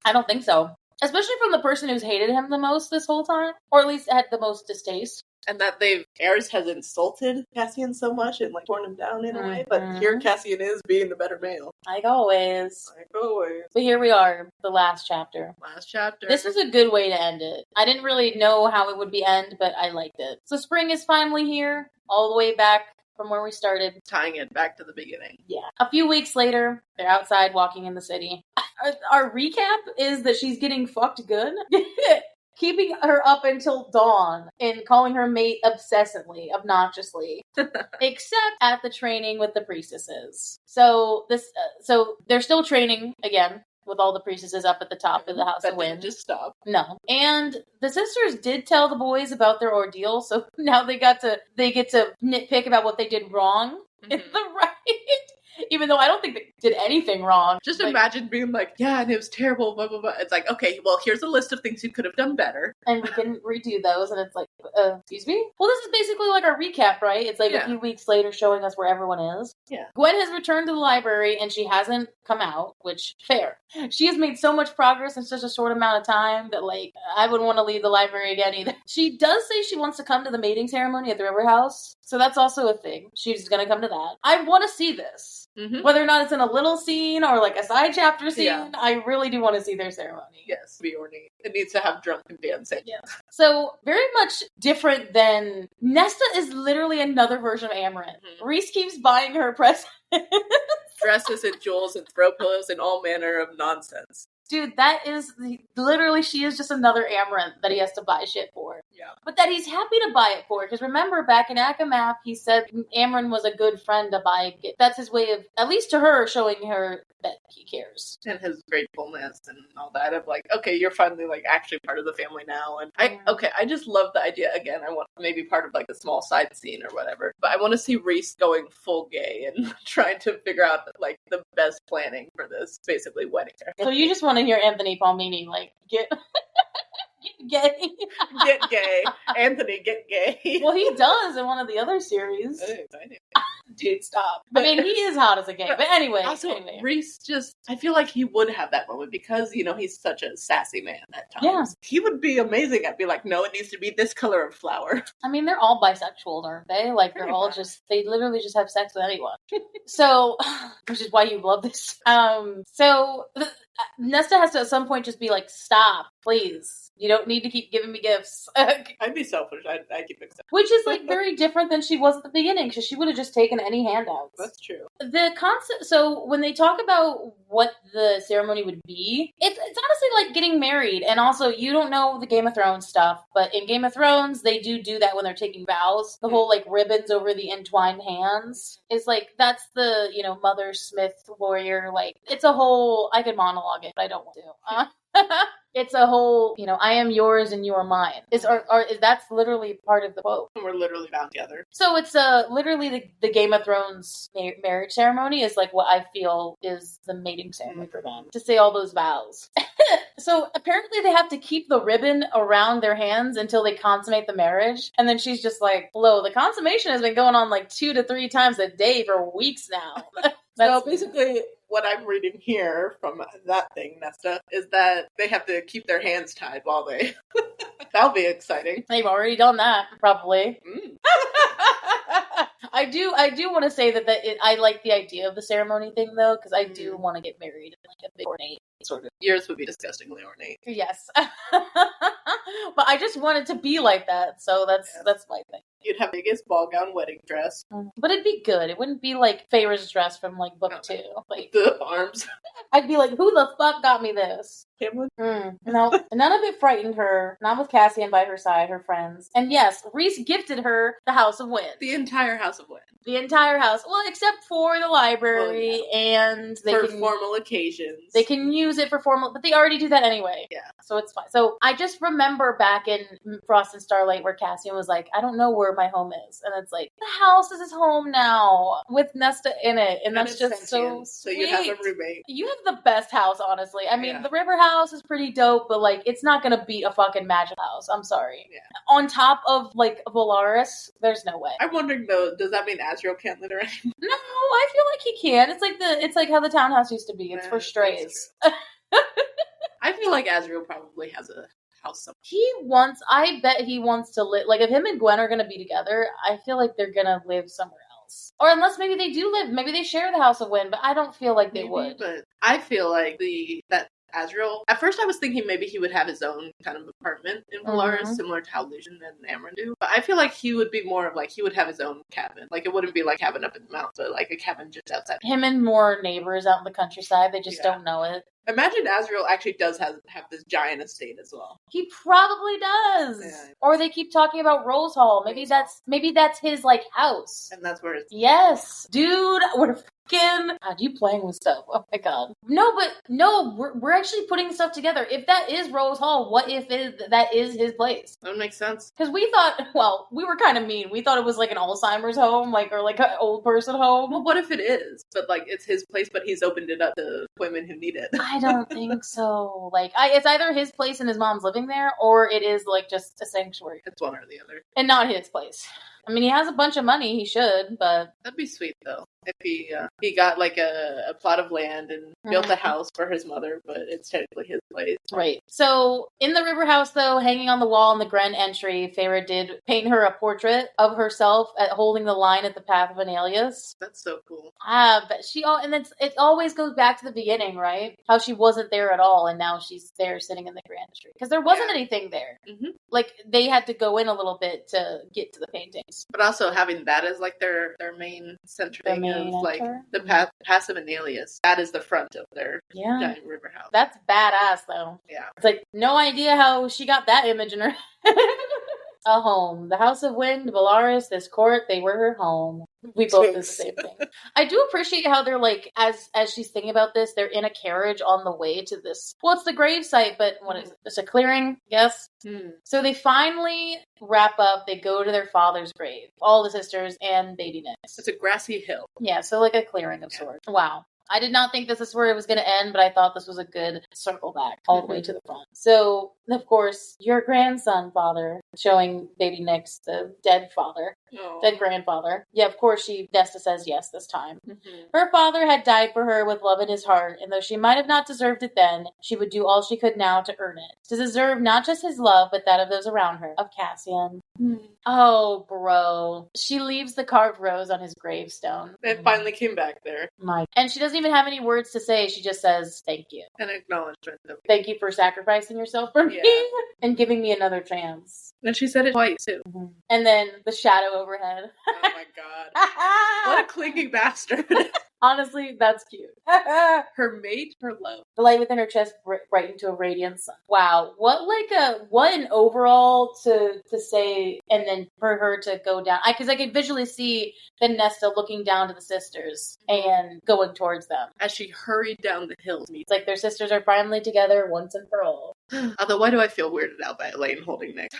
S1: I don't think so. Especially from the person who's hated him the most this whole time. Or at least had the most distaste.
S2: And that Eris has insulted Cassian so much and, like, torn him down in a way. But here Cassian is being the better male.
S1: Like always. But here we are, the last chapter.
S2: Last chapter.
S1: This was a good way to end it. I didn't really know how it would be end, but I liked it. So spring is finally here, all the way back from where we started.
S2: Tying it back to the beginning.
S1: Yeah. A few weeks later, they're outside walking in the city. Our recap is that she's getting fucked good. Keeping her up until dawn and calling her mate obsessively, obnoxiously. Except at the training with the priestesses. So they're still training again. With all the priestesses up at the top of the House of Wind.
S2: Didn't just stop.
S1: No. And the sisters did tell the boys about their ordeal, so now they get to nitpick about what they did wrong in the right. Even though I don't think they did anything wrong.
S2: Just imagine being like, yeah, and it was terrible, blah, blah, blah. It's like, okay, well, here's a list of things you could have done better.
S1: And we can redo those, and it's like, excuse me? Well, this is basically like our recap, right? It's like a few weeks later showing us where everyone is.
S2: Yeah.
S1: Gwen has returned to the library, and she hasn't come out, which, fair. She has made so much progress in such a short amount of time that, like, I wouldn't want to leave the library again either. She does say she wants to come to the mating ceremony at the River House, so that's also a thing. She's gonna come to that. I want to see this. Whether or not it's in a little scene or like a side chapter scene, I really do want to see their ceremony.
S2: Yes, be ornate. It needs to have drunken dancing.
S1: Yeah. So, very much different than... Nesta is literally another version of Amaranth. Reese keeps buying her presents.
S2: Dresses and jewels and throw pillows and all manner of nonsense.
S1: Dude, that is literally, she is just another Amaranth that he has to buy shit for.
S2: Yeah.
S1: But that he's happy to buy it for. Because remember, back in Akamath, he said Amaranth was a good friend to buy it. That's his way of, at least to her, showing her that he cares.
S2: And his gratefulness and all that of like, okay, you're finally like actually part of the family now. And I just love the idea. Again, I want maybe part of like a small side scene or whatever. But I want to see Reese going full gay and trying to figure out like the best planning for this basically wedding.
S1: So you just want to hear Anthony Palmini like get gay.
S2: Get gay. Anthony, get gay.
S1: Well, he does in one of the other series.
S2: I know.
S1: dude, stop. I mean, he is hot as a gay, but anyway.
S2: Also, Reese I feel like he would have that moment because, he's such a sassy man at times.
S1: Yeah.
S2: He would be amazing at being like, no, it needs to be this color of flower.
S1: I mean, they're all bisexual, aren't they? Like, they're all they literally just have sex with anyone. So, which is why you love this. Nesta has to at some point just be like, stop, please. You don't need to keep giving me gifts.
S2: I'd be selfish. I'd keep accepting.
S1: Which is like very different than she was at the beginning, because she would have just taken any handouts.
S2: That's true.
S1: The concept. So when they talk about what the ceremony would be, it's honestly like getting married. And also, you don't know the Game of Thrones stuff, but in Game of Thrones, they do that when they're taking vows. The whole like ribbons over the entwined hands is like, that's the Mother Smith warrior. Like, it's a whole. I could monologue it, but I don't want to. It's a whole, I am yours and you are mine. That's literally part of the quote.
S2: We're literally bound together.
S1: So it's literally the Game of Thrones marriage ceremony is like what I feel is the mating ceremony for them, to say all those vows. So apparently they have to keep the ribbon around their hands until they consummate the marriage. And then she's just like, "Flo, the consummation has been going on like 2 to 3 times a day for weeks now."
S2: So basically, what I'm reading here from that thing, Nesta, is that they have to keep their hands tied while they... That'll be exciting.
S1: They've already done that, probably. I do want to say that I like the idea of the ceremony thing, though, because I do want to get married in like a big ornate sort of.
S2: Yours would be disgustingly ornate.
S1: Yes. But I just want it to be like that, so that's my thing.
S2: You'd have the biggest ball gown wedding dress.
S1: But it'd be good. It wouldn't be like Feyre's dress from like book 2. Like
S2: the arms.
S1: I'd be like, who the fuck got me this?
S2: No,
S1: none of it frightened her. Not with Cassian by her side, her friends. And yes, Reese gifted her the House of Wind.
S2: The entire House of Wind.
S1: The entire house. Well, except for the library, and
S2: for formal occasions.
S1: They can use it for formal, but they already do that anyway.
S2: Yeah.
S1: So it's fine. So I just remember back in Frost and Starlight where Cassian was like, I don't know where my home is. And it's like, the house is his home now with Nesta in it. And that's just so
S2: sweet. So you have a roommate.
S1: You have the best house, honestly. I mean, the River House is pretty dope, but like, it's not going to beat a fucking magic house. I'm sorry.
S2: Yeah.
S1: On top of like Valaris, there's no way.
S2: I'm wondering though, does that mean Azriel can't live there anymore?
S1: No, I feel like he can. It's like how the townhouse used to be. It's for strays.
S2: I feel like Azriel probably has a house
S1: somewhere. I bet he wants to live, like if him and Gwen are going to be together, I feel like they're going to live somewhere else. Or unless maybe they do live, maybe they share the House of Wind, but I don't feel like they would.
S2: But I feel like that Azriel, at first I was thinking maybe he would have his own kind of apartment in Valaris, similar to how Lucian and Amryn do. But I feel like he would be more of like, he would have his own cabin. Like, it wouldn't be like cabin up in the mountains, but like a cabin just outside.
S1: Him and more neighbors out in the countryside, they just don't know it.
S2: Imagine Azriel actually does have this giant estate as well.
S1: He probably does. Yeah. Or they keep talking about Rose Hall. Maybe that's his like house.
S2: And that's where it's...
S1: Yes. Dude, we're fucking... God, you playing with stuff. Oh my god. No, we're actually putting stuff together. If that is Rose Hall, what if that is his place?
S2: That would make sense.
S1: Because we thought, well, we were kind of mean. We thought it was like an Alzheimer's home, or like an old person home.
S2: Well, what if it is? But like, it's his place, but he's opened it up to women who need it.
S1: I don't think so. Like, it's either his place and his mom's living there, or it is like just a sanctuary.
S2: It's one or the other.
S1: And not his place. I mean, he has a bunch of money. He should, but...
S2: That'd be sweet, though. If he got, like, a plot of land and built a house for his mother, but it's technically his place.
S1: Right. So, in the River House, though, hanging on the wall in the Gren entry, Feyre did paint her a portrait of herself holding the line at the Path of Annalius.
S2: That's so cool.
S1: But it always goes back to the beginning, right? How she wasn't there at all, and now she's there sitting in the Grand entry. Because there wasn't anything there. Mm-hmm. Like, they had to go in a little bit to get to the paintings.
S2: But also having that as, like, their main center thing of, like, the Pass of Annalius. That is the front of their giant river house.
S1: That's badass, though.
S2: Yeah.
S1: It's like, no idea how she got that image in her A home. The House of Wind, Valaris, this court, they were her home. We both did the same thing. I do appreciate how they're like, as she's thinking about this, they're in a carriage on the way to this. Well, it's the grave site, but what is it? It's a clearing, yes? So they finally wrap up. They go to their father's grave. All the sisters and baby Nix.
S2: It's a grassy hill.
S1: Yeah, so like a clearing of sorts. Wow. I did not think this is where it was going to end, but I thought this was a good circle back all the way to the front. So, of course, your grandson, father, showing baby Nick's the dead father.
S2: Oh.
S1: Dead grandfather. Yeah, of course, Nesta says yes this time. Her father had died for her with love in his heart, and though she might have not deserved it then, she would do all she could now to earn it. To deserve not just his love, but that of those around her, of Cassian. Oh, bro. She leaves the carved rose on his gravestone.
S2: It finally came back there.
S1: And she doesn't even have any words to say. She just says, thank you.
S2: An acknowledgement of
S1: Thank you for sacrificing yourself for me and giving me another chance.
S2: And she said it twice, too.
S1: And then the shadow overhead.
S2: Oh my god. What a clinging bastard.
S1: Honestly, that's cute.
S2: Her mate, her love.
S1: The light within her chest brightened to a radiant sun. Wow, what an overall to say, and then for her to go down. Because I could visually see the Nesta looking down to the sisters and going towards them
S2: as she hurried down the hill to meet.
S1: It's like their sisters are finally together once and for all.
S2: Although, why do I feel weirded out by Elaine holding Nick?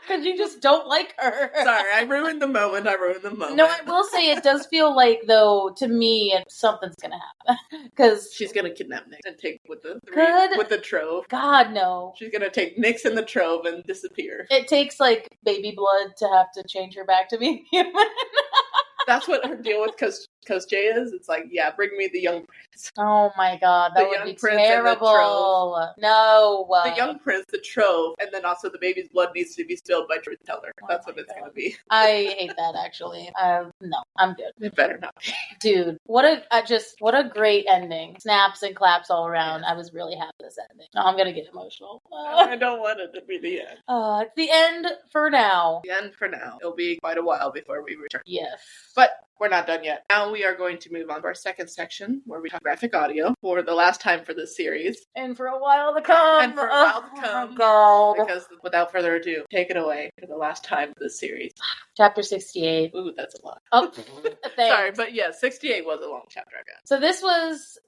S1: Because you just don't like her.
S2: Sorry, I ruined the moment.
S1: No, I will say it does feel like, though, to me, something's gonna happen. Because
S2: she's gonna kidnap Nick and take with the trove.
S1: God, no.
S2: She's gonna take Nick's and the trove and disappear.
S1: It takes, like, baby blood to have to change her back to being human.
S2: That's what her deal with Coach Jay is. It's like, yeah, bring me the young prince.
S1: Oh my god, that would be terrible. No.
S2: The young prince, the trove, and then also the baby's blood needs to be spilled by truth teller. That's what it's gonna be.
S1: I hate that, actually. No, I'm good.
S2: It better not be.
S1: Dude, what a great ending. Snaps and claps all around. I was really happy with this ending. No, I'm gonna get emotional.
S2: I don't want it to be the end.
S1: It's the end for now.
S2: The end for now. It'll be quite a while before we return.
S1: Yes.
S2: But we're not done yet. Now we are going to move on to our second section where we talk graphic audio for the last time for this series.
S1: And for a while to come.
S2: Oh my god. Because without further ado, take it away for the last time of this series.
S1: Chapter 68.
S2: Ooh, that's a lot.
S1: Oh,
S2: sorry, but yeah, 68 was a long chapter, I guess.
S1: So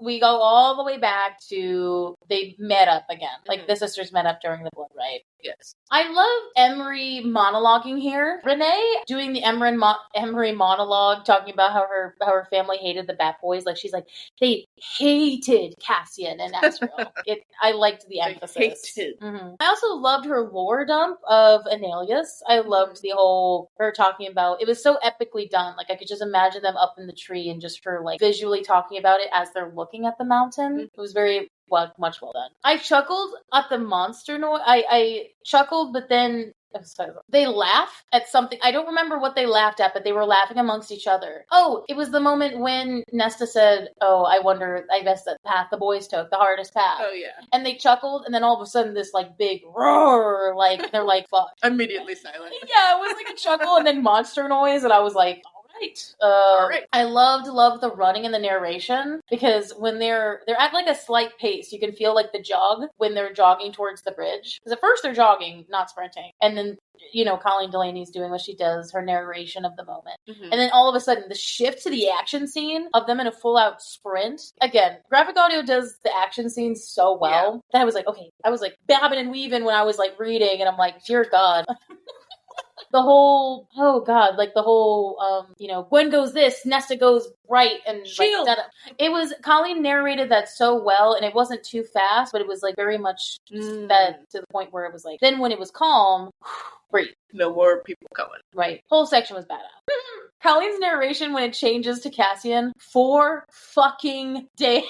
S1: we go all the way back to, they met up again. Like, the sisters met up during the blood, right?
S2: Yes.
S1: I love Emery monologuing here. Renee doing the Emery monologue, talking about how her family hated the Bat Boys. Like, she's like, they hated Cassian and Azrael. I liked the emphasis.
S2: Hated.
S1: I also loved her lore dump of Annelius. I loved the whole, her talking about, it was so epically done. Like, I could just imagine them up in the tree and just her, like, visually talking about it as they're looking at the mountain. It was very much well done. I chuckled at the monster noise. I chuckled, but then they laugh at something. I don't remember what they laughed at, but they were laughing amongst each other. Oh, it was the moment when Nesta said, oh, I guess the path the boys took, the hardest path.
S2: Oh, yeah.
S1: And they chuckled, and then all of a sudden this, like, big roar, like, they're like, fuck.
S2: Immediately silent.
S1: Yeah, it was like a chuckle and then monster noise, and I was like, all right. I loved the running and the narration, because when they're at like a slight pace, you can feel like the jog when they're jogging towards the bridge. Because at first they're jogging, not sprinting, and then Colleen Delaney's doing what she does, her narration of the moment, and then all of a sudden the shift to the action scene of them in a full out sprint. Again, graphic audio does the action scenes so well that I was like, okay, I was like babbing and weaving when I was like reading, and I'm like, dear God. The whole, Gwen goes this, Nesta goes right, and
S2: Shield.
S1: Like, it was, Colleen narrated that so well, and it wasn't too fast, but it was like very much that to the point where it was like, then when it was calm, breathe.
S2: No more people coming.
S1: Right. Whole section was badass. Colleen's narration when it changes to Cassian, 4 fucking days.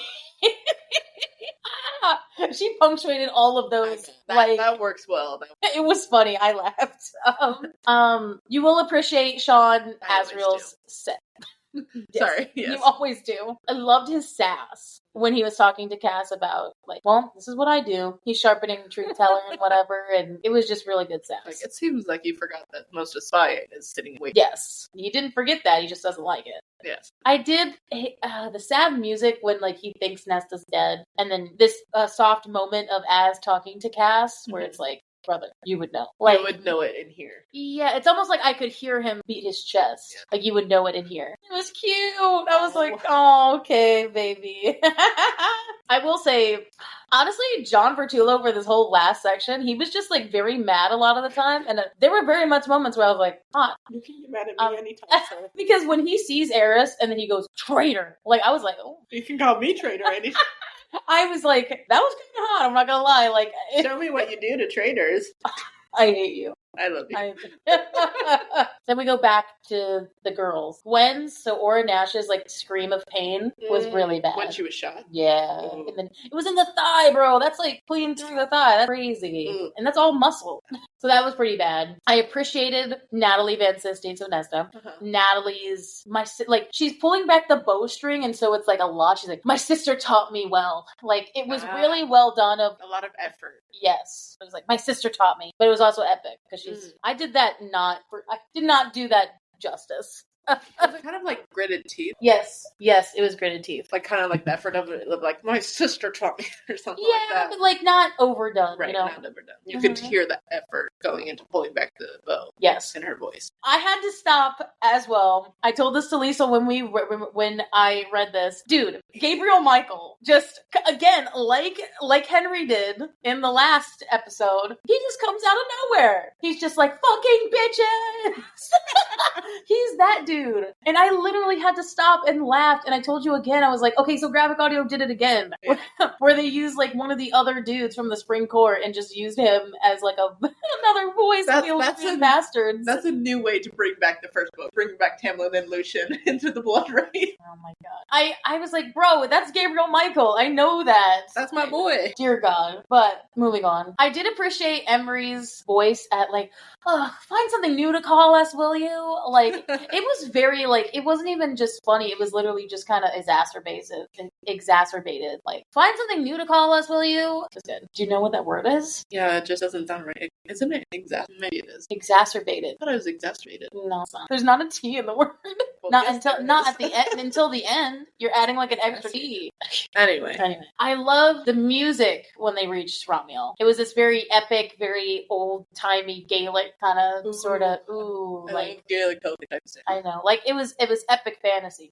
S1: She punctuated all of those.
S2: That works well.
S1: It was funny. I laughed. You will appreciate Sean Azrael's set.
S2: Sorry. Yes.
S1: You always do. I loved his sass when he was talking to Cass about, like, well, this is what I do. He's sharpening truth teller and whatever, and it was just really good sass.
S2: Like, it seems like you forgot that most of Spy is sitting waiting.
S1: Yes. He didn't forget that. He just doesn't like it.
S2: Yes.
S1: I did the sad music when, like, he thinks Nesta's dead, and then this soft moment of Az talking to Cass, where it's like, brother, you would know.
S2: Like, you would know it in here.
S1: Yeah, it's almost like I could hear him beat his chest. Yeah. Like, you would know it in here. It was cute. I was like, oh, okay, baby. I will say, honestly, John Vertulo for this whole last section, he was just like very mad a lot of the time. And there were very much moments where I was like,
S2: you can get mad at me anytime, sir.
S1: Because when he sees Eris and then he goes, traitor. Like, I was like, oh.
S2: You can call me traitor anytime.
S1: I was like, that was kind of hot. I'm not gonna lie. Like,
S2: show me what you do to traitors.
S1: I hate you.
S2: I love you.
S1: Then we go back to the girls. Gwen's, so Aura Nash's like scream of pain was really bad.
S2: When she was shot?
S1: Yeah. And then it was in the thigh, bro. That's like clean through the thigh. That's crazy. And that's all muscle. So that was pretty bad. I appreciated Natalie Van Sistine, so Nesta. Natalie's, she's pulling back the bowstring, and so it's like a lot. She's like, my sister taught me well. Like, it was really well done. Of
S2: a lot of effort.
S1: Yes. It was like, my sister taught me. But it was also epic, because I did not do that justice.
S2: Was it kind of like gritted teeth?
S1: Yes, it was gritted teeth.
S2: Like, kind of like the effort of it, like, my sister taught me, or something like that.
S1: Yeah, but like not overdone,
S2: right,
S1: you know?
S2: Not overdone. You could hear the effort going into pulling back the bow.
S1: Yes.
S2: In her voice.
S1: I had to stop as well. I told this to Liesl when I read this. Dude, Gabriel Michael, just, again, like Henry did in the last episode, he just comes out of nowhere. He's just like, fucking bitches! He's that dude. And I literally had to stop and laugh. And I told you again, I was like, okay, so Graphic Audio did it again. Yeah. Where they used like one of the other dudes from the Spring Court and just used him as like another voice. That's a bastards.
S2: That's a new way to bring back the first book. Bring back Tamlin and Lucian into the Blood Rain.
S1: Oh my god. I was like, bro, that's Gabriel Michael. I know that.
S2: That's my boy.
S1: Dear God. But moving on. I did appreciate Emery's voice at like, find something new to call us, will you? Like, it was very, like, it wasn't even just funny. It was literally just kind of exacerbated. Like, find something new to call us, will you? Just good. Do you know what that word is?
S2: Yeah, it just doesn't sound right. Isn't it maybe it is.
S1: Exacerbated.
S2: I thought it was exacerbated.
S1: No, it's not. There's not a T in the word. Well, not at the end. Until the end, you're adding like an extra T.
S2: Anyway,
S1: I love the music when they reached Romuel. It was this very epic, very old-timey Gaelic kind of sort of
S2: like Gaelic Celtic type of thing.
S1: I know, like it was epic fantasy.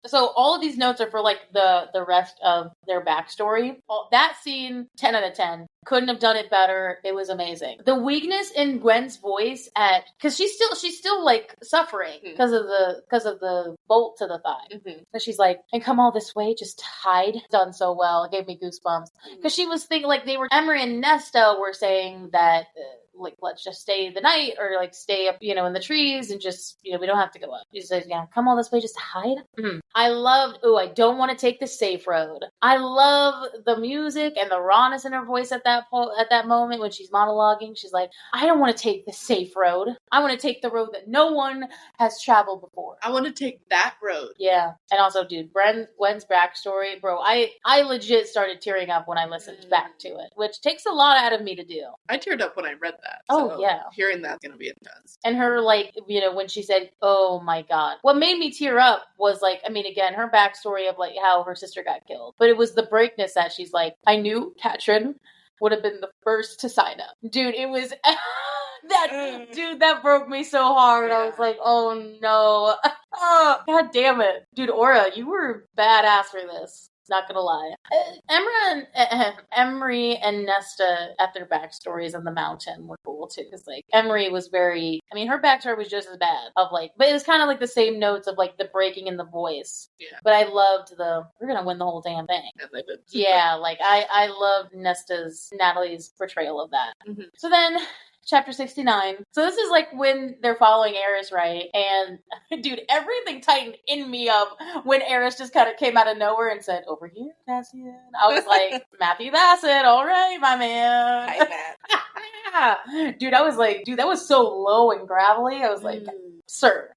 S1: So all of these notes are for like the rest of their backstory. That scene, 10 out of 10. Couldn't have done it better. It was amazing. The weakness in Gwen's voice because she's still like suffering because of the bolt to the thigh. So she's like, and come all this way, just hide. Done so well. It gave me goosebumps because she was thinking like Emery and Nesta were saying that. Like, let's just stay the night or like stay up, in the trees and just, we don't have to go up. She says, yeah, come all this way, just hide. I loved, I don't want to take the safe road. I love the music and the rawness in her voice at that moment when she's monologuing. She's like, I don't want to take the safe road. I want to take the road that no one has traveled before.
S2: I want to take that road.
S1: Yeah. And also, dude, Gwen's backstory, bro, I legit started tearing up when I listened back to it, which takes a lot out of me to do.
S2: I teared up when I read that.
S1: Oh, yeah.
S2: Hearing that's going to be intense.
S1: And her, like, when she said, oh my God. What made me tear up was, like, again, her backstory of, like, how her sister got killed. But it was the breakness that she's like, I knew Katrin would have been the first to sign up. Dude, it was... that broke me so hard. Yeah. I was like, oh no. Oh, God damn it. Dude, Aura, you were badass for this. Not gonna lie. Emery and Nesta at their backstories on the mountain were cool too. Because like Emery was very, her backstory was just as bad. But it was kind of like the same notes of like the breaking in the voice. Yeah. But I loved we're gonna win the whole damn thing.
S2: Yeah, they did.
S1: Yeah, like I loved Natalie's portrayal of that. So then. Chapter 69. So this is like when they're following Eris, right? And dude, everything tightened in me up when Eris just kind of came out of nowhere and said, over here, Cassian. I was like, Matthew Bassett, all right, my man.
S2: Hi, Matt.
S1: Dude, I was like, that was so low and gravelly. I was like, sir.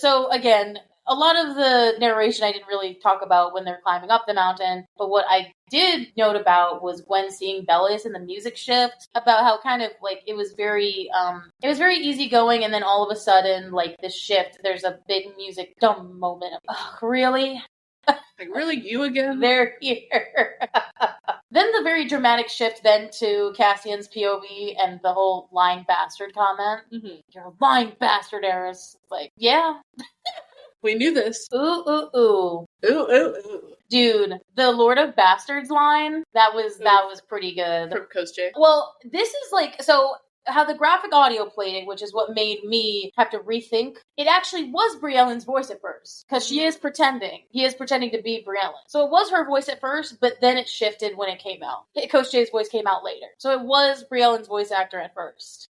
S1: So again, a lot of the narration I didn't really talk about when they're climbing up the mountain, but what I did note about was Gwen seeing Bellis and the music shift, about how kind of like it was very easygoing, and then all of a sudden, like this shift, there's a big music dumb moment of, really?
S2: Like, really, you again?
S1: They're here. Then the very dramatic shift then to Cassian's POV and the whole lying bastard comment.
S2: Mm-hmm.
S1: You're a lying bastard, Eris. Like, yeah.
S2: We knew this.
S1: Ooh, ooh, ooh.
S2: Ooh, ooh, ooh.
S1: Dude, the Lord of Bastards line, that was pretty good.
S2: From Coach J.
S1: Well, this is like, so how the graphic audio played it, which is what made me have to rethink, it actually was Briellen's voice at first. Because she is pretending. He is pretending to be Briellen. So it was her voice at first, but then it shifted when it came out. Coach J's voice came out later. So it was Briellen's voice actor at first.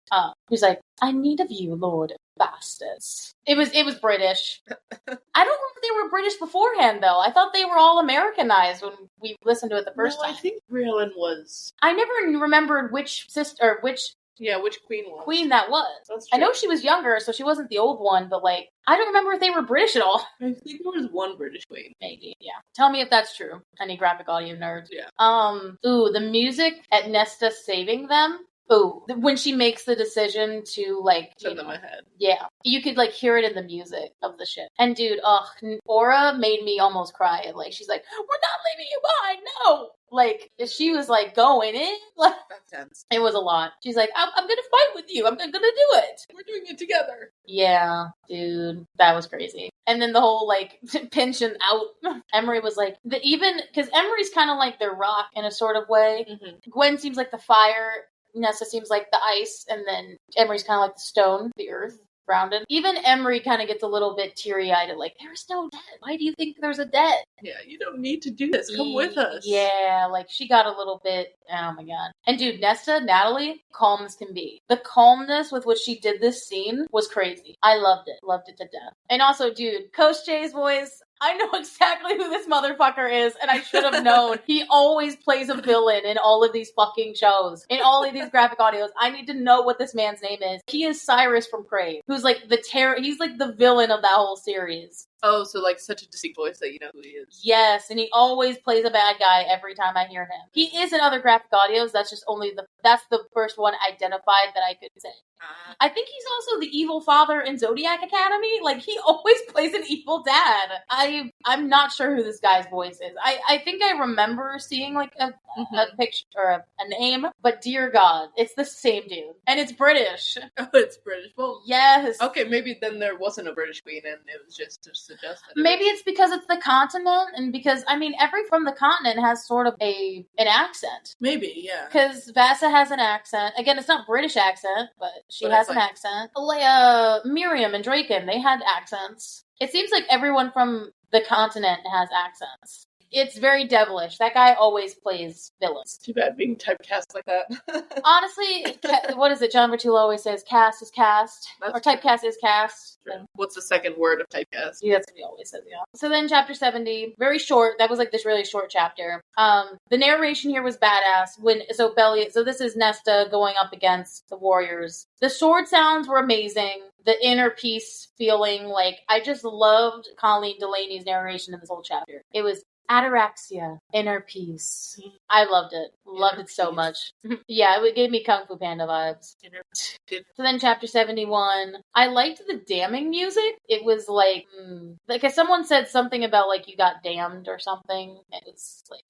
S1: Who's like, I need of you, Lord of Bastards. It was British. I don't know if they were British beforehand, though. I thought they were all Americanized when we listened to it the first time.
S2: I think Briellen was.
S1: I never remembered which
S2: queen was.
S1: Queen that was.
S2: That's true.
S1: I know she was younger, so she wasn't the old one, but like, I don't remember if they were British at all.
S2: I think there was one British queen.
S1: Maybe, yeah. Tell me if that's true. Any graphic audio nerds.
S2: Yeah.
S1: The music at Nesta saving them. Ooh, when she makes the decision to, like...
S2: Send them ahead.
S1: Yeah. You could, like, hear it in the music of the ship. And, dude, Aura made me almost cry. And, like, she's like, we're not leaving you behind, no! Like, she was, like, going in. Like,
S2: that's tense.
S1: It was a lot. She's like, I'm gonna fight with you. I'm gonna do it.
S2: We're doing it together.
S1: Yeah, dude. That was crazy. And then the whole, like, pinch and out. Emery was like, because Emery's kind of like their rock in a sort of way. Mm-hmm. Gwen seems like the fire. Nesta seems like the ice, and then Emery's kind of like the stone, the earth, grounded. Even Emery kind of gets a little bit teary-eyed at like, there's no dead. Why do you think there's a dead?
S2: Yeah, you don't need to do this. Come with us.
S1: Yeah, like she got a little bit, oh my god. And dude, Natalie, calm as can be. The calmness with which she did this scene was crazy. I loved it. Loved it to death. And also, dude, Coach J's voice, I know exactly who this motherfucker is, and I should have known. He always plays a villain in all of these fucking shows, in all of these graphic audios. I need to know what this man's name is. He is Cyrus from Crave, who's like he's like the villain of that whole series.
S2: Oh, so like such a distinct voice that you know who he is.
S1: Yes, and he always plays a bad guy every time I hear him. He is in other graphic audios, that's just that's the first one identified that I could say. I think he's also the evil father in Zodiac Academy. Like, he always plays an evil dad. I'm not sure who this guy's voice is. I think I remember seeing, like, a picture or a name, but dear God, it's the same dude. And it's British.
S2: Oh, it's British. Well,
S1: yes.
S2: Okay, maybe then there wasn't a British queen and it was just to suggest that.
S1: Maybe it's because it's the continent, and because, I mean, every from the continent has sort of an accent.
S2: Maybe, yeah.
S1: Because Vasa has an accent. Again, it's not British accent, but she has an accent. Miriam and Draken, they had accents. It seems like everyone from the continent has accents. It's very devilish. That guy always plays villains.
S2: Too bad being typecast like that.
S1: Honestly, what is it? John Bertullo always says, cast is cast. Or typecast is cast.
S2: True. What's the second word of typecast?
S1: Yeah, that's what he always says, yeah. So then chapter 70, very short. That was like this really short chapter. The narration here was badass. So this is Nesta going up against the warriors. The sword sounds were amazing. The inner peace feeling, like, I just loved Colleen Delaney's narration in this whole chapter. It was ataraxia, inner peace. I loved it. Loved it so much. Yeah, it gave me Kung Fu Panda vibes. So then chapter 71. I liked the damning music. It was like if someone said something about like you got damned or something.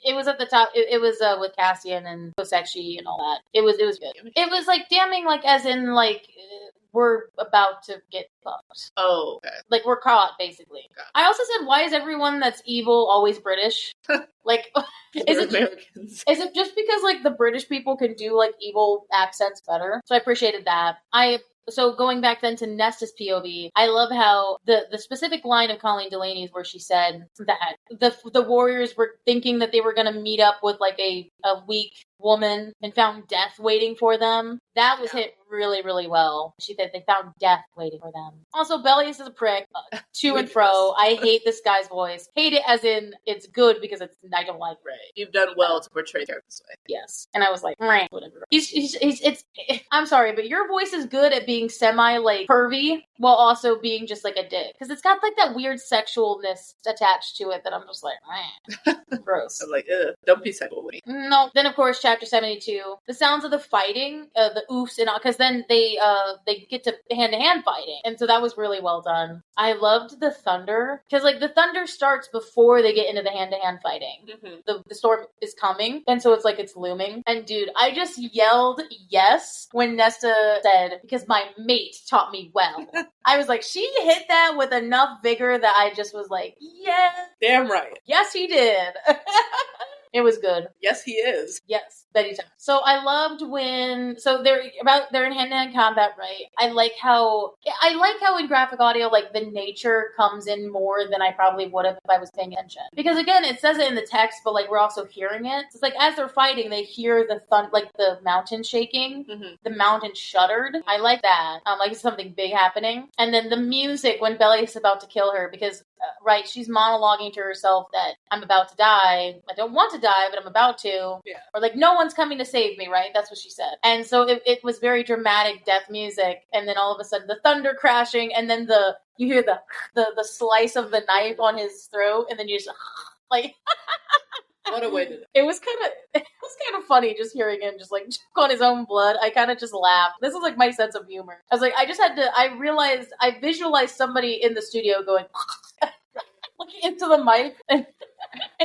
S1: It was at the top. It was with Cassian and Kosechi and all that. It was good. It was like damning, like as in like we're about to get fucked.
S2: Oh, okay.
S1: Like, we're caught, basically. Okay. I also said, why is everyone that's evil always British? Like, is it just because, like, the British people can do, like, evil accents better? So I appreciated that. So going back then to Nesta's POV, I love how the specific line of Colleen Delaney's where she said that the warriors were thinking that they were going to meet up with, like, a weak woman and found death waiting for them. That was hit really, really well. She said they found death waiting for them. Also, Bellius is a prick. To and fro. I hate this guy's voice. Hate it as in it's good because I don't like it.
S2: Right. You've done well to portray her this way.
S1: Yes. And I was like, whatever. I'm sorry, but your voice is good at being semi, like, pervy while also being just, like, a dick. Because it's got, like, that weird sexualness attached to it that I'm just like, gross.
S2: I'm like, don't be sexual with me.
S1: No. Then, of course, chapter 72, the sounds of the fighting, the oofs and all, because then they get to hand-to-hand fighting. And so that was really well done. I loved the thunder, because like the thunder starts before they get into the hand-to-hand fighting. Mm-hmm. The storm is coming, and so it's like it's looming. And dude, I just yelled yes when Nesta said, because my mate taught me well. I was like, she hit that with enough vigor that I just was like, yeah.
S2: Damn right.
S1: Yes, he did. It was good.
S2: Yes, he is.
S1: Yes, Betty time. So I loved when they're in hand-to-hand combat, right? I like how in graphic audio, like the nature comes in more than I probably would have if I was paying attention. Because again, it says it in the text, but like we're also hearing it. So it's like as they're fighting, they hear the like the mountain shaking, the mountain shuddered. I like that. Like it's something big happening. And then the music when Belly's about to kill her, because right, she's monologuing to herself that I'm about to die. I don't want to die, but I'm about to. Yeah. Or like, no one's coming to save me, right? That's what she said. And so it was very dramatic death music. And then all of a sudden the thunder crashing, and then you hear the slice of the knife on his throat, and then you just like
S2: what a way to
S1: it was kind of funny just hearing him just like choke on his own blood. I kind of just laughed. This is like my sense of humor. I was like, I visualized somebody in the studio going looking into the mic, and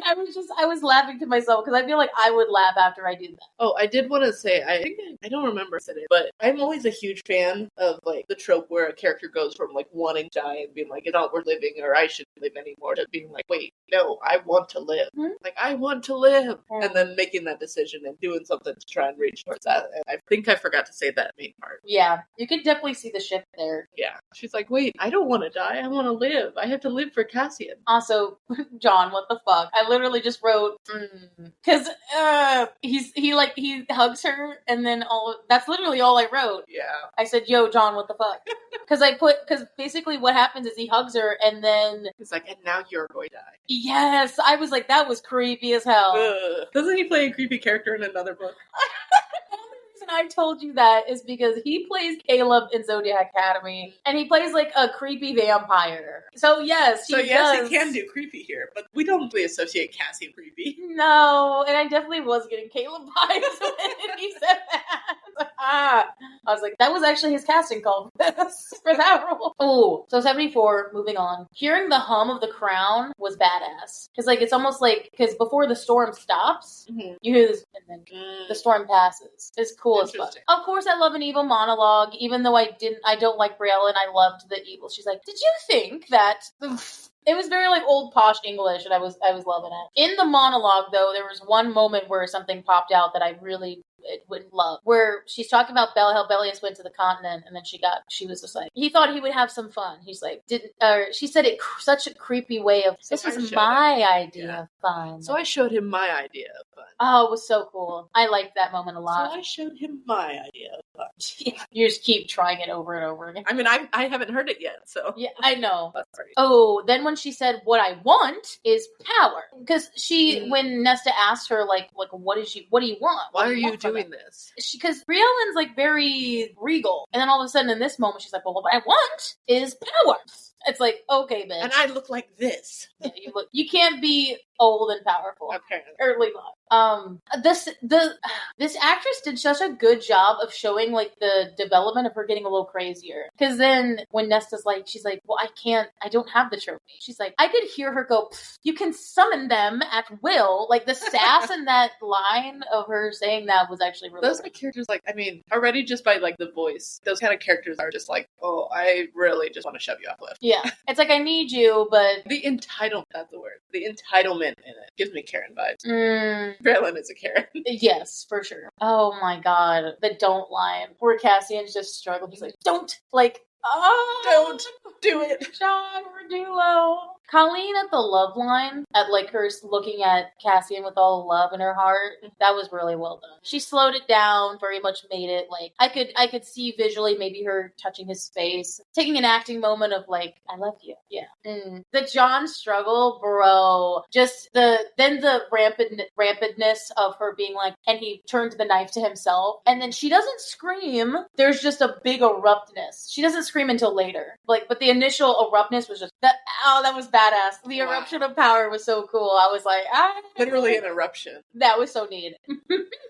S1: I was laughing to myself because I feel like I would laugh after I do that.
S2: Oh, I did want to say, I don't remember if I said it, but I'm always a huge fan of like the trope where a character goes from like wanting to die and being like, it's not worth living, or I shouldn't live anymore, to being like, wait, no, I want to live. Mm-hmm. Like, I want to live. Mm-hmm. And then making that decision and doing something to try and reach towards that. And I think I forgot to say that main part.
S1: Yeah, you can definitely see the shift there.
S2: Yeah. She's like, wait, I don't want to die. I want to live. I have to live for Cassian.
S1: Also, John, what the fuck? I literally just wrote, because he hugs her, and then that's literally all I wrote.
S2: Yeah.
S1: I said, yo, John, what the fuck? Because basically what happens is he hugs her, and then
S2: he's like, and now you're going to die.
S1: Yes, I was like, that was creepy as hell.
S2: Doesn't he play a creepy character in another book?
S1: I told you that is because he plays Caleb in Zodiac Academy, and he plays like a creepy vampire. So yes, he
S2: can do creepy here, but we don't really associate Cassie and creepy.
S1: No, and I definitely was getting Caleb vibes when he said that. I was like, that was actually his casting call for that role. Oh, so 74, moving on. Hearing the hum of the crown was badass. Because like, it's almost like, because before the storm stops, you hear this, and then the storm passes. It's cool as fuck. Of course, I love an evil monologue, even though I don't like Brielle, and I loved the evil. She's like, did you think that... It was very like old posh English, and I was loving it. In the monologue, though, there was one moment where something popped out that I really wouldn't love, where she's talking about how Bellius went to the continent, and then she was just like, he thought he would have some fun. He's like, she said it such a creepy way of, this was my idea of fun.
S2: So I showed him my idea of fun.
S1: Oh, it was so cool. I liked that moment a lot.
S2: So I showed him my idea of fun.
S1: You just keep trying it over and over again.
S2: I mean, I haven't heard it yet, so.
S1: Yeah, I know.
S2: That's right.
S1: Oh, then when she said, what I want is power. Because when Nesta asked her, like, what do you want?
S2: Why are you doing this?
S1: Because Briellen's, like, very regal. And then all of a sudden in this moment, she's like, well, what I want is power. It's like, okay, bitch.
S2: And I look like this.
S1: Yeah, you can't be old and powerful.
S2: Apparently.
S1: Early life. This actress did such a good job of showing like the development of her getting a little crazier. Because then when Nesta's like, she's like, well, I don't have the trophy. She's like, I could hear her go, you can summon them at will. Like the sass in that line of her saying that was actually really
S2: those are characters like, I mean, already just by like the voice, those kind of characters are just like, oh, I really just want to shove you off a cliff.
S1: Yeah. It's like, I need you, but
S2: the entitlement, that's the word. The entitlement in it gives me Karen vibes. Briellen is a Karen.
S1: Yes, for sure. Oh my god. The don't line. Poor Cassian's just struggling. He's like, don't! Like,
S2: don't do it.
S1: John Verdulo. Colleen at the love line, at like her looking at Cassian with all the love in her heart, that was really well done. She slowed it down, very much made it like, I could see visually maybe her touching his face, taking an acting moment of like, I love you. Yeah. The John struggle, bro. Just the rampantness of her being like, and he turned the knife to himself, and then she doesn't scream. There's just a big eruptness. She doesn't scream until later. Like, but the initial eruptness was just that. Oh, that was badass. The eruption of power was so cool. I was like,
S2: literally an eruption.
S1: That was so neat.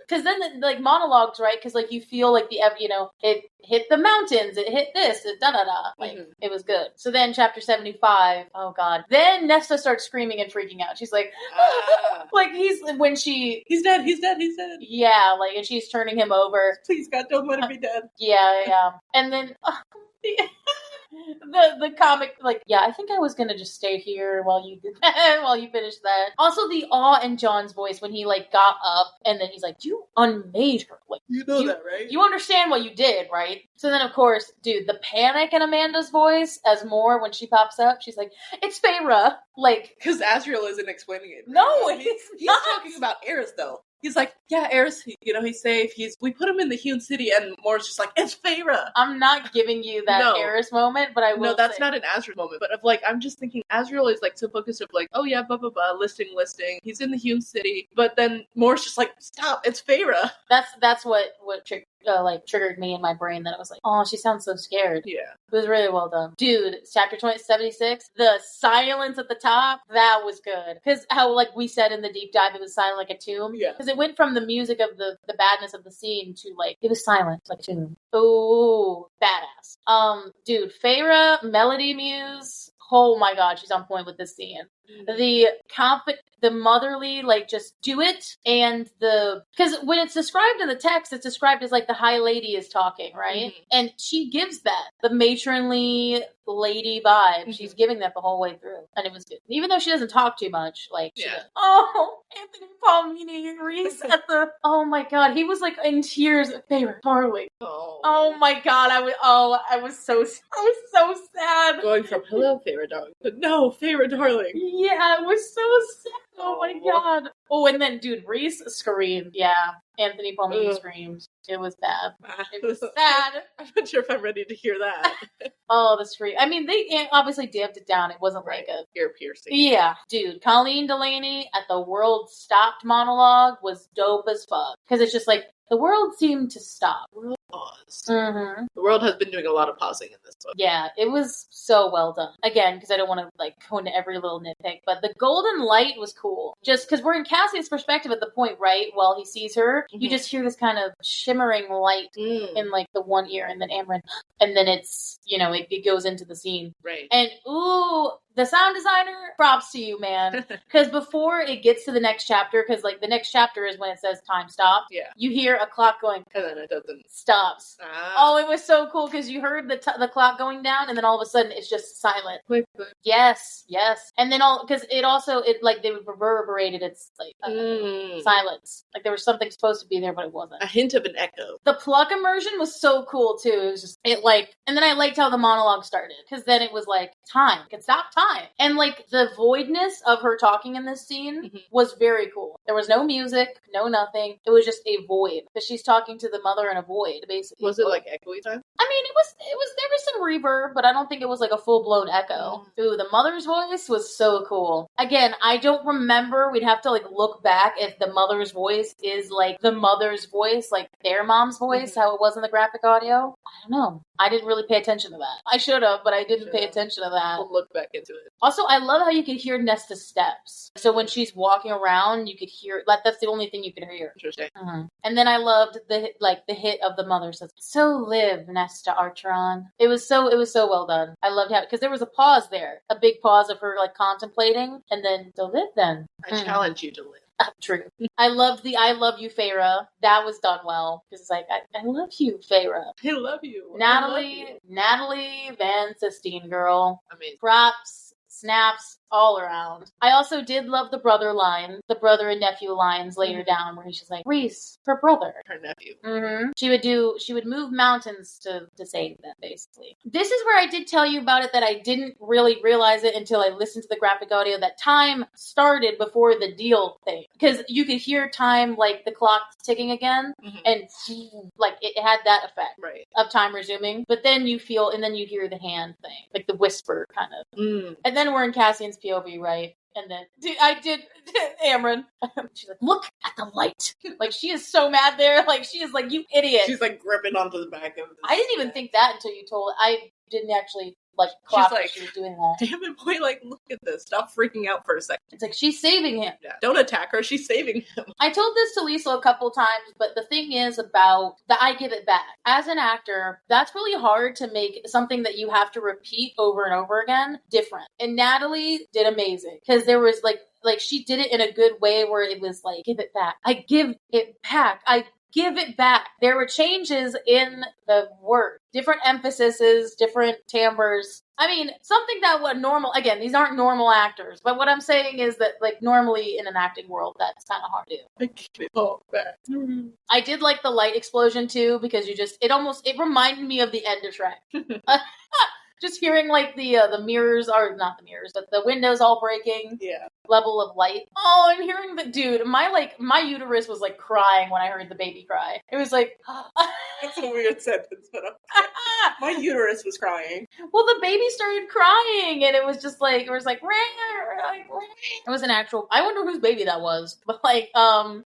S1: Because then, like, monologues, right? Because, like, you feel like it hit the mountains, it hit this, it da-da-da. Like, it was good. So then, chapter 75, oh, God. Then Nesta starts screaming and freaking out. She's like, like, he's dead. Yeah, like, and she's turning him over.
S2: Please, God, don't let him be dead.
S1: Yeah. And then... The comic, like, yeah, I think I was gonna just stay here while you did that, while you finished that. Also, the awe in John's voice when he, like, got up and then he's like, you unmade her. Like,
S2: you know that, right?
S1: You understand what you did, right? So then, of course, dude, the panic in Amanda's voice as more when she pops up, she's like, it's Feyre. Like,
S2: because Azriel isn't explaining it.
S1: No,
S2: he's talking about Eris, though. He's like, yeah, Eris, he's safe. We put him in the Hewn City, and Moore's just like, it's Feyre.
S1: I'm not giving you that Eris moment, but I will.
S2: No, that's not an Azriel moment. But of like, I'm just thinking Azriel is like so focused of like, oh yeah, blah blah blah, listing. He's in the Hewn City, but then Moore's just like, stop, it's Feyre.
S1: That's what triggered me in my brain. That it was like, oh, she sounds so scared.
S2: Yeah,
S1: it was really well done, dude. Chapter 76, the silence at the top, that was good because how, like we said in the deep dive, it was silent like a tomb.
S2: Yeah,
S1: because it went from the music of the badness of the scene to like it was silent like a tomb. Oh, badass. Dude, Feyre, Melody Muse. Oh my God, she's on point with this scene. The motherly, like, just do it, and because when it's described in the text, it's described as, like, the high lady is talking, right? Mm-hmm. And she gives that, the matronly lady vibe. Mm-hmm. She's giving that the whole way through, and it was good. Even though she doesn't talk too much, like, she does. Oh, Anthony Palmini and Reese at the, oh my God, he was, like, in tears. They were darling. Oh my God, I was so sad.
S2: Going from, hello, Feyre darling, but no, Feyre darling.
S1: Yeah, it was so sad. Oh my God. Oh, and then, dude, Reese screamed. Yeah, Anthony Palmini screams. It was bad. It was sad.
S2: I'm not sure if I'm ready to hear that.
S1: Oh, the scream. I mean, they obviously dipped it down. It wasn't like a...
S2: ear piercing.
S1: Yeah. Dude, Colleen Delaney at the World Stopped monologue was dope as fuck. Because it's just like, the world seemed to stop.
S2: World paused.
S1: Mm-hmm.
S2: The world has been doing a lot of pausing in this book.
S1: Yeah, it was so well done. Again, because I don't want to like go into every little nitpick, but the golden light was cool. Just because we're in Cassian's perspective at the point, right? While he sees her, you just hear this kind of shimmering light in like the one ear, and then Amryn, and then it's, it goes into the scene.
S2: Right.
S1: And ooh, the sound designer, props to you, man. Because before it gets to the next chapter, because like the next chapter is when it says time stop.
S2: Yeah.
S1: You hear a clock going,
S2: and then it doesn't.
S1: Stops. Oh, it was so cool because you heard the clock going down, and then all of a sudden it's just silent.
S2: Quick.
S1: Yes. And then because they reverberated. It's like silence. Like there was something supposed to be there, but it wasn't.
S2: A hint of an echo.
S1: The pluck immersion was so cool too. It was just and then I liked how the monologue started because then it was like time. It could stop time, and like the voidness of her talking in this scene was very cool. There was no music, no nothing. It was just a void because she's talking to the mother in a void, basically.
S2: Was it like echoey time?
S1: I mean, it was there was some reverb, but I don't think it was like a full-blown echo. Ooh, the mother's voice was so cool. Again, I don't remember. We'd have to like look back if the mother's voice is like the mother's voice, like their mom's voice, how it was in the graphic audio. I don't know. I didn't really pay attention to that. I should have, but I didn't pay attention to that.
S2: We'll look back into it.
S1: Also, I love how you could hear Nesta's steps. So when she's walking around, you could hear, like, that's the only thing you could hear.
S2: Interesting.
S1: And then I loved the hit of the mother says, "So live, Nesta Archeron." It was so well done. I loved how, because there was a pause there, a big pause of her like contemplating, and then "So live then."
S2: I challenge you to live.
S1: True. I loved the "I love you, Feyre." That was done well because it's like I love you, Feyre.
S2: I love you,
S1: Natalie Van Sistine, girl.
S2: Amazing.
S1: Props, snaps all around. I also did love the brother and nephew lines later down where he's just like, Reese, her brother.
S2: Her nephew.
S1: She would move mountains to save them, basically. This is where I did tell you about it that I didn't really realize it until I listened to the graphic audio that time started before the deal thing. Because you could hear time, like the clock ticking again, and like it had that effect of time resuming. But then you hear the hand thing, like the whisper kind of. And then we're in Cassian's POV, right? And then I did Amryn. She's like, "Look at the light." Like she is so mad there. Like she is like, "You idiot."
S2: She's like gripping onto the back of.
S1: I didn't even think that until you told. I didn't actually like clock
S2: like,
S1: that she was doing that.
S2: Damn it, boy, like, look at this. Stop freaking out for a second.
S1: It's like, she's saving him.
S2: Yeah. Don't attack her. She's saving him.
S1: I told this to Liesl a couple times, but the thing is about the I give it back. As an actor, that's really hard to make something that you have to repeat over and over again different. And Natalie did amazing. Because there was like she did it in a good way where it was like, give it back. I give it back. I give it back. There were changes in the word. Different emphases, different timbres. I mean, something that what normal, again, these aren't normal actors, but what I'm saying is that, like, normally in an acting world, that's kind of hard to do.
S2: I give it all back.
S1: I did like the light explosion, too, because it reminded me of the end of Shrek. Just hearing, like, the mirrors, or not the mirrors, but the windows all breaking.
S2: Yeah.
S1: Level of light. Oh, and hearing the dude, my uterus was like crying when I heard the baby cry. It was like
S2: that's a weird sentence, but my uterus was crying.
S1: Well, the baby started crying, and it was like it was an actual. I wonder whose baby that was, but like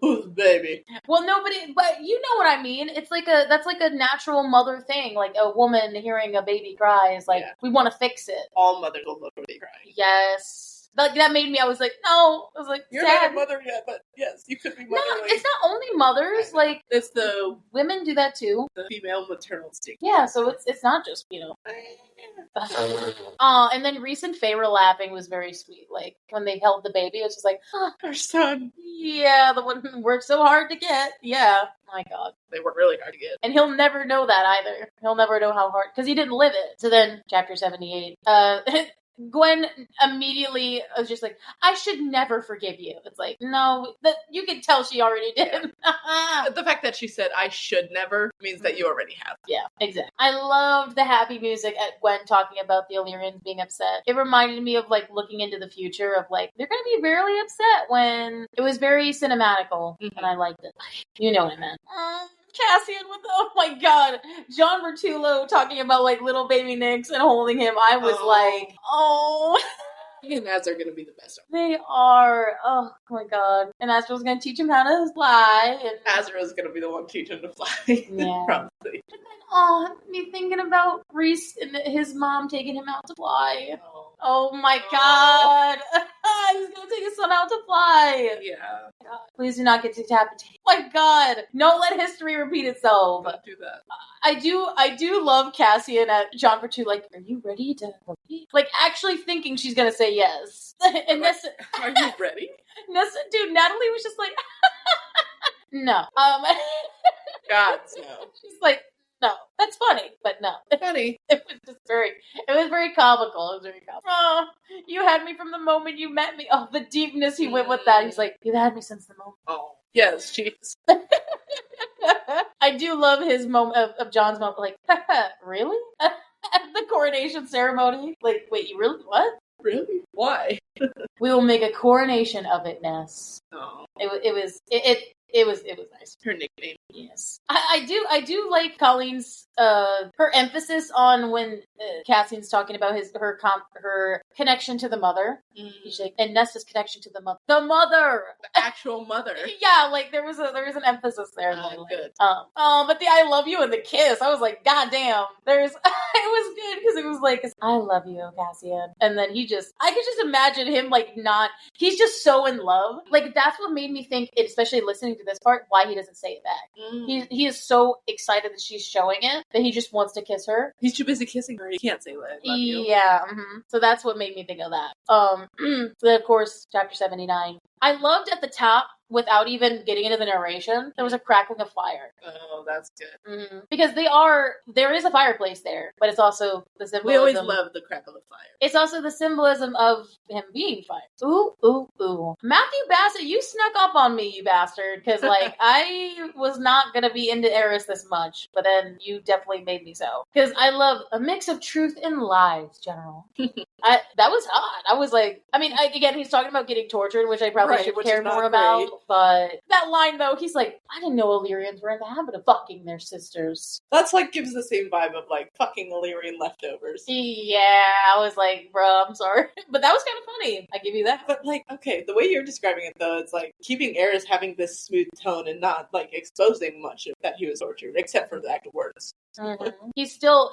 S2: whose baby?
S1: Well, nobody, but you know what I mean. It's like that's like a natural mother thing. Like a woman hearing a baby cry is like, we want to fix it.
S2: All mothers will love a baby crying.
S1: Yes. That made me, I was like, no. I was like,
S2: you're
S1: sad.
S2: not a mother yet, but yes, you could be motherly.
S1: No, it's not only mothers. Like,
S2: it's the
S1: women do that too.
S2: The female maternal instinct.
S1: Yeah, so it's not just, and then Reese and Feyre laughing was very sweet. Like, when they held the baby, it was just like,
S2: our son.
S1: Yeah, the one who worked so hard to get. Yeah. My God.
S2: They worked really hard to get.
S1: And he'll never know that either. He'll never know how hard, because he didn't live it. So then, chapter 78. Gwen immediately was just like, I should never forgive you. It's like, no, you can tell she already did.
S2: Yeah. The fact that she said, I should never, means that you already have.
S1: Yeah, exactly. I loved the happy music at Gwen talking about the Illyrians being upset. It reminded me of, like, looking into the future of, like, they're going to be really upset when it was very cinematical, and I liked it. You know what I meant. Cassian with oh my God, John Bertullo talking about like little baby Nyx and holding him. I was like, oh.
S2: He and Az are going to be the best.
S1: They are. Oh my God. And Azrael's going to teach him how to fly. And
S2: Azrael's going to be the one teaching him to fly.
S1: Yeah.
S2: Probably.
S1: But then, me thinking about Reese and his mom taking him out to fly. Oh my God. He's going to take his son out to fly.
S2: Yeah.
S1: God, please do not get decapitated. Oh my God. Don't let history repeat itself.
S2: Don't do that.
S1: I do love Cassian at John Bertullo. Like, are you ready to repeat? Like, actually thinking she's going to say yes. And Nesta,
S2: are you ready?
S1: Nesta, dude, Natalie was just like, no.
S2: God, no.
S1: She's like, no, that's funny, but no.
S2: Funny.
S1: It was very comical. It was very comical. Oh, you had me from the moment you met me. Oh, the deepness he went with that. He's like, you've had me since the moment.
S2: Oh, yes, jeez.
S1: I do love his moment of John's moment. Like, really? At the coronation ceremony? Like, wait, you really? What?
S2: Really? Why?
S1: We will make a coronation of it, Ness.
S2: Oh.
S1: It was nice.
S2: Her nickname.
S1: Yes. I do like Colleen's her emphasis on when Cassian's talking about her connection to the mother. She's like, and Nesta's connection to the mother. The mother!
S2: The actual mother.
S1: Yeah, like there was an emphasis there.
S2: Oh, good.
S1: But the I love you and the kiss, I was like, God damn. It was good because it was like, I love you, Cassian. And then I could just imagine him like he's just so in love. Like that's what made me think, especially listening to this part, why he doesn't say it back. He is so excited that she's showing it that he just wants to kiss her.
S2: He's too busy kissing her. He can't say that. Love you.
S1: Yeah. Mm-hmm. So that's what made me think of that. So then, of course, chapter 79. I loved at the top, without even getting into the narration, there was a crackling of fire.
S2: Oh, that's good.
S1: Mm-hmm. Because there is a fireplace there, but it's also the symbolism.
S2: We always love the crackle of fire.
S1: It's also the symbolism of him being fired. Ooh, ooh, ooh. Matthew Bassett, you snuck up on me, you bastard, because, like, I was not going to be into Eris this much, but then you definitely made me so. Because I love a mix of truth and lies, General. That was hot. I was like, again, he's talking about getting tortured, which I probably should care more about. But that line, though, he's like, I didn't know Illyrians were in the habit of fucking their sisters.
S2: That's like, gives the same vibe of like fucking Illyrian leftovers.
S1: Yeah, I was like, bro, I'm sorry. But that was kind of funny. I give you that.
S2: But like, okay, the way you're describing it, though, it's like keeping Eris having this smooth tone and not like exposing much of that he was tortured, except for the actual words.
S1: Mm-hmm. He's still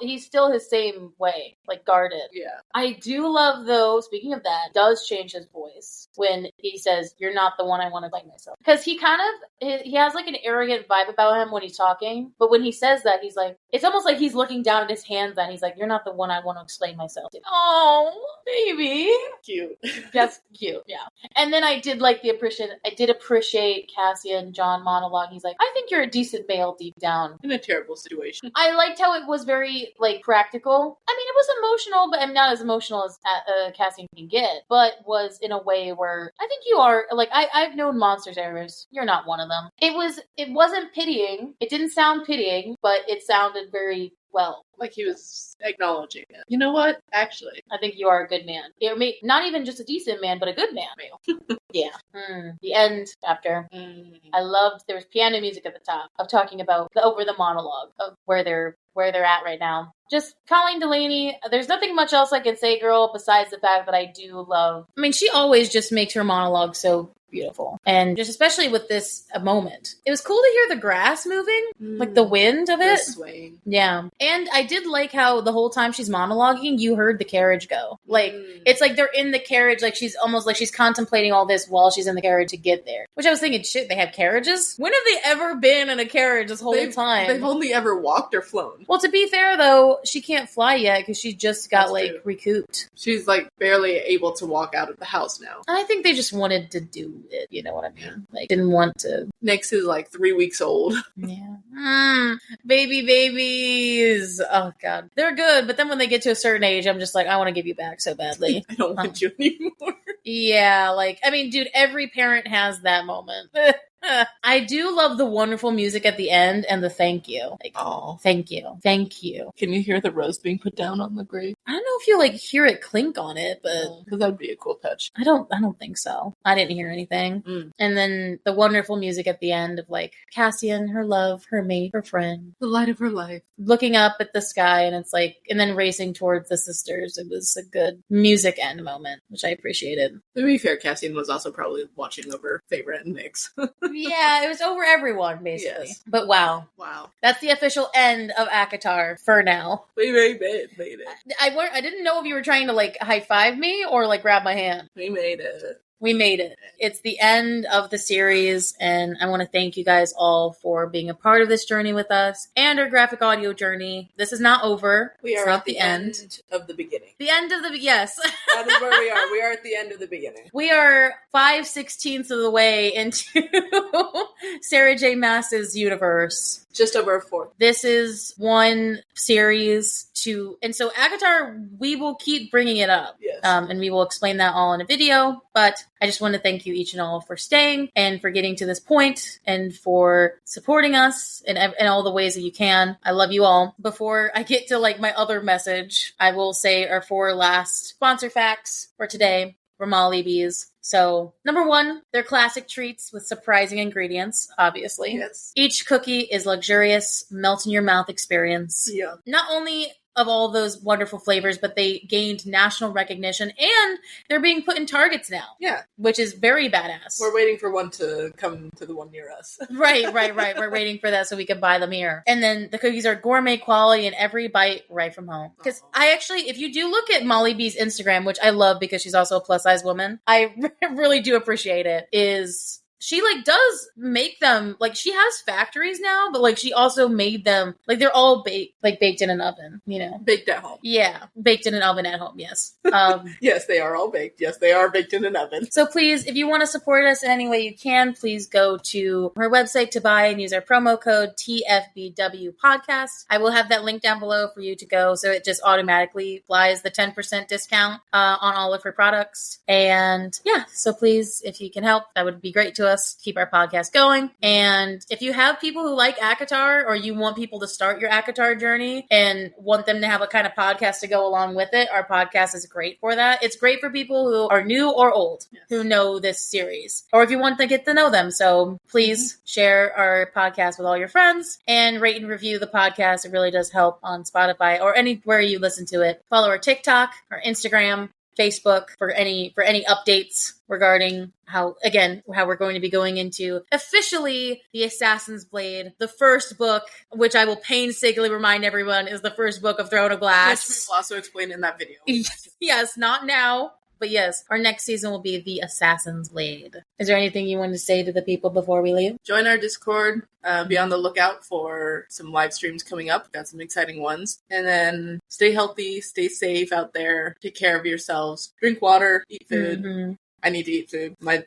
S1: his same way, like guarded.
S2: Yeah.
S1: I do love, though, speaking of that, does change his voice when he says, "You're not the one I want to play myself." Because he has like an arrogant vibe about him when he's talking, but when he says that, he's like, it's almost like he's looking down at his hands and he's like, "You're not the one I want to explain myself to." Oh, baby.
S2: Cute.
S1: That's cute, yeah. And then I did appreciate Cassian John monologue. He's like, "I think you're a decent male deep down."
S2: In a terrible situation.
S1: I liked how it was very, like, practical. I mean, it was emotional, but I'm not as emotional as Cassian can get, but was in a way where I think you are, like, I've known monsters errors. You're not one of them. It wasn't pitying. It didn't sound pitying, but it sounded very well.
S2: Like he was acknowledging it. You know what? Actually,
S1: I think you are a good man. Not even just a decent man, but a good man. Yeah. The end chapter. I loved, there was piano music at the top of talking about the monologue of where they're at right now. Just Colleen Delaney, there's nothing much else I can say, girl, besides the fact that I do love, I mean, she always just makes her monologue so beautiful. And just especially with this moment. It was cool to hear the grass moving, like the wind of it.
S2: Swaying.
S1: Yeah. And I did like how the whole time she's monologuing, you heard the carriage go. Like, it's like they're in the carriage, like she's almost like she's contemplating all this while she's in the carriage to get there. Which I was thinking, shit, they have carriages? When have they ever been in a carriage this whole time?
S2: They've only ever walked or flown.
S1: Well, to be fair, though, she can't fly yet because she just got,
S2: That's true.
S1: recouped.
S2: She's, barely able to walk out of the house now.
S1: And I think they just wanted to do it, you know what I mean? Like, didn't want to.
S2: Nyx is, 3 weeks old.
S1: Yeah. Babies. Oh, God. They're good, but then when they get to a certain age, I'm just like, I want to give you back so badly.
S2: I don't want you anymore.
S1: Yeah, I mean, dude, every parent has that moment. I do love the wonderful music at the end and the thank you. Oh, thank you. Thank you.
S2: Can you hear the rose being put down on the grave?
S1: I don't know if you hear it clink on it, but
S2: because that'd be a cool touch.
S1: I don't think so. I didn't hear anything. And then the wonderful music at the end of Cassian, her love, her mate, her friend,
S2: the light of her life,
S1: looking up at the sky, and it's and then racing towards the sisters. It was a good music end moment, which I appreciated.
S2: To be fair, Cassian was also probably watching over Favorite and Nyx.
S1: Yeah, it was over everyone, basically. Yes. But wow. That's the official end of ACOTAR for now.
S2: We made it.
S1: I didn't know if you were trying to, high-five me or, grab my hand.
S2: We made it.
S1: We made it. It's the end of the series, and I want to thank you guys all for being a part of this journey with us and our graphic audio journey. This is not over.
S2: We are at the end of the beginning.
S1: The end of the, yes.
S2: That is where we are. We are at the end of the beginning.
S1: We are 5/16 of the way into Sarah J. Maas's universe.
S2: Just over a fourth.
S1: This is one series and so ACOTAR, we will keep bringing it up.
S2: Yes.
S1: And we will explain that all in a video, but I just want to thank you each and all for staying and for getting to this point and for supporting us in all the ways that you can. I love you all. Before I get to my other message, I will say our 4 last sponsor facts for today for Molly Bees. So, number 1, they're classic treats with surprising ingredients, obviously.
S2: Yes.
S1: Each cookie is luxurious, melt-in-your-mouth experience.
S2: Yeah.
S1: Not only of all those wonderful flavors, but they gained national recognition, and they're being put in Targets now.
S2: Yeah.
S1: Which is very badass.
S2: We're waiting for one to come to the one near us.
S1: Right. We're waiting for that so we can buy them here. And then the cookies are gourmet quality and every bite right from home. Because if you do look at Molly B's Instagram, which I love because she's also a plus-size woman, I really do appreciate it, is she does make them, she has factories now, but she also made them, they're all baked in an oven,
S2: Baked at home.
S1: Yeah, baked in an oven at home, yes.
S2: Yes, they are all baked. Yes, they are baked in an oven.
S1: So please, if you want to support us in any way you can, please go to her website to buy and use our promo code TFBW podcast. I will have that link down below for you to go, so it just automatically applies the 10% discount on all of her products. And yeah, so please, if you can help, that would be great to us. Keep our podcast going. And if you have people who like ACOTAR, or you want people to start your ACOTAR journey and want them to have a kind of podcast to go along with it, our podcast is great for that. It's great for people who are new or old, who know this series, or if you want to get to know them. So please share our podcast with all your friends and rate and review the podcast. It really does help on Spotify or anywhere you listen to it. Follow our TikTok, our Instagram, Facebook for any updates regarding how we're going to be going into officially the Assassin's Blade, the first book, which I will painstakingly remind everyone is the first book of Throne of Glass.
S2: Which we will also explain in that video.
S1: Yes, not now. But yes, our next season will be the Assassin's Blade. Is there anything you want to say to the people before we leave?
S2: Join our Discord. Be on the lookout for some live streams coming up. Got some exciting ones. And then stay healthy, stay safe out there. Take care of yourselves. Drink water, eat food. Mm-hmm. I need to eat food. My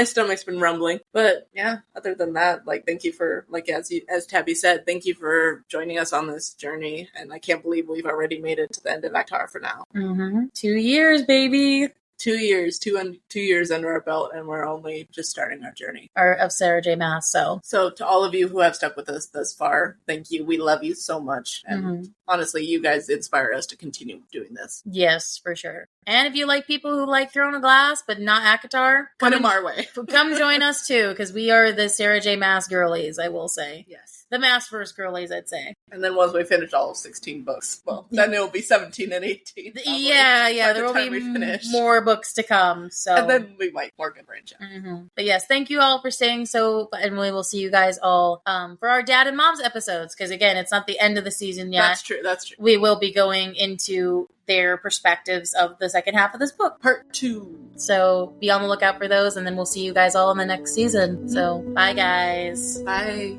S2: stomach's been rumbling. But yeah, other than that, like, thank you for, like, as Tabi said, thank you for joining us on this journey. And I can't believe we've already made it to the end of Actar for now.
S1: 2 years, baby.
S2: 2 years, 2 years under our belt, and we're only just starting our journey.
S1: Of Sarah J. Maas, So
S2: to all of you who have stuck with us thus far, thank you. We love you so much. And honestly, you guys inspire us to continue doing this.
S1: Yes, for sure. And if you like people who like Throne of Glass, but not ACOTAR,
S2: put them our way.
S1: Come join us too, because we are the Sarah J. Maas girlies, I will say.
S2: Yes.
S1: The Maas first girlies, I'd say.
S2: And then once we finish all of 16 books, well, then it'll be 17 and 18.
S1: Yeah, there will be more books to come. So,
S2: and then we might more good branch out.
S1: But yes, thank you all for staying. And we will see you guys all for our Dad and Moms episodes, because again, it's not the end of the season yet.
S2: That's true.
S1: We will be going into their perspectives of the second half of this book.
S2: Part 2.
S1: So be on the lookout for those, and then we'll see you guys all in the next season. So bye, guys.
S2: Bye.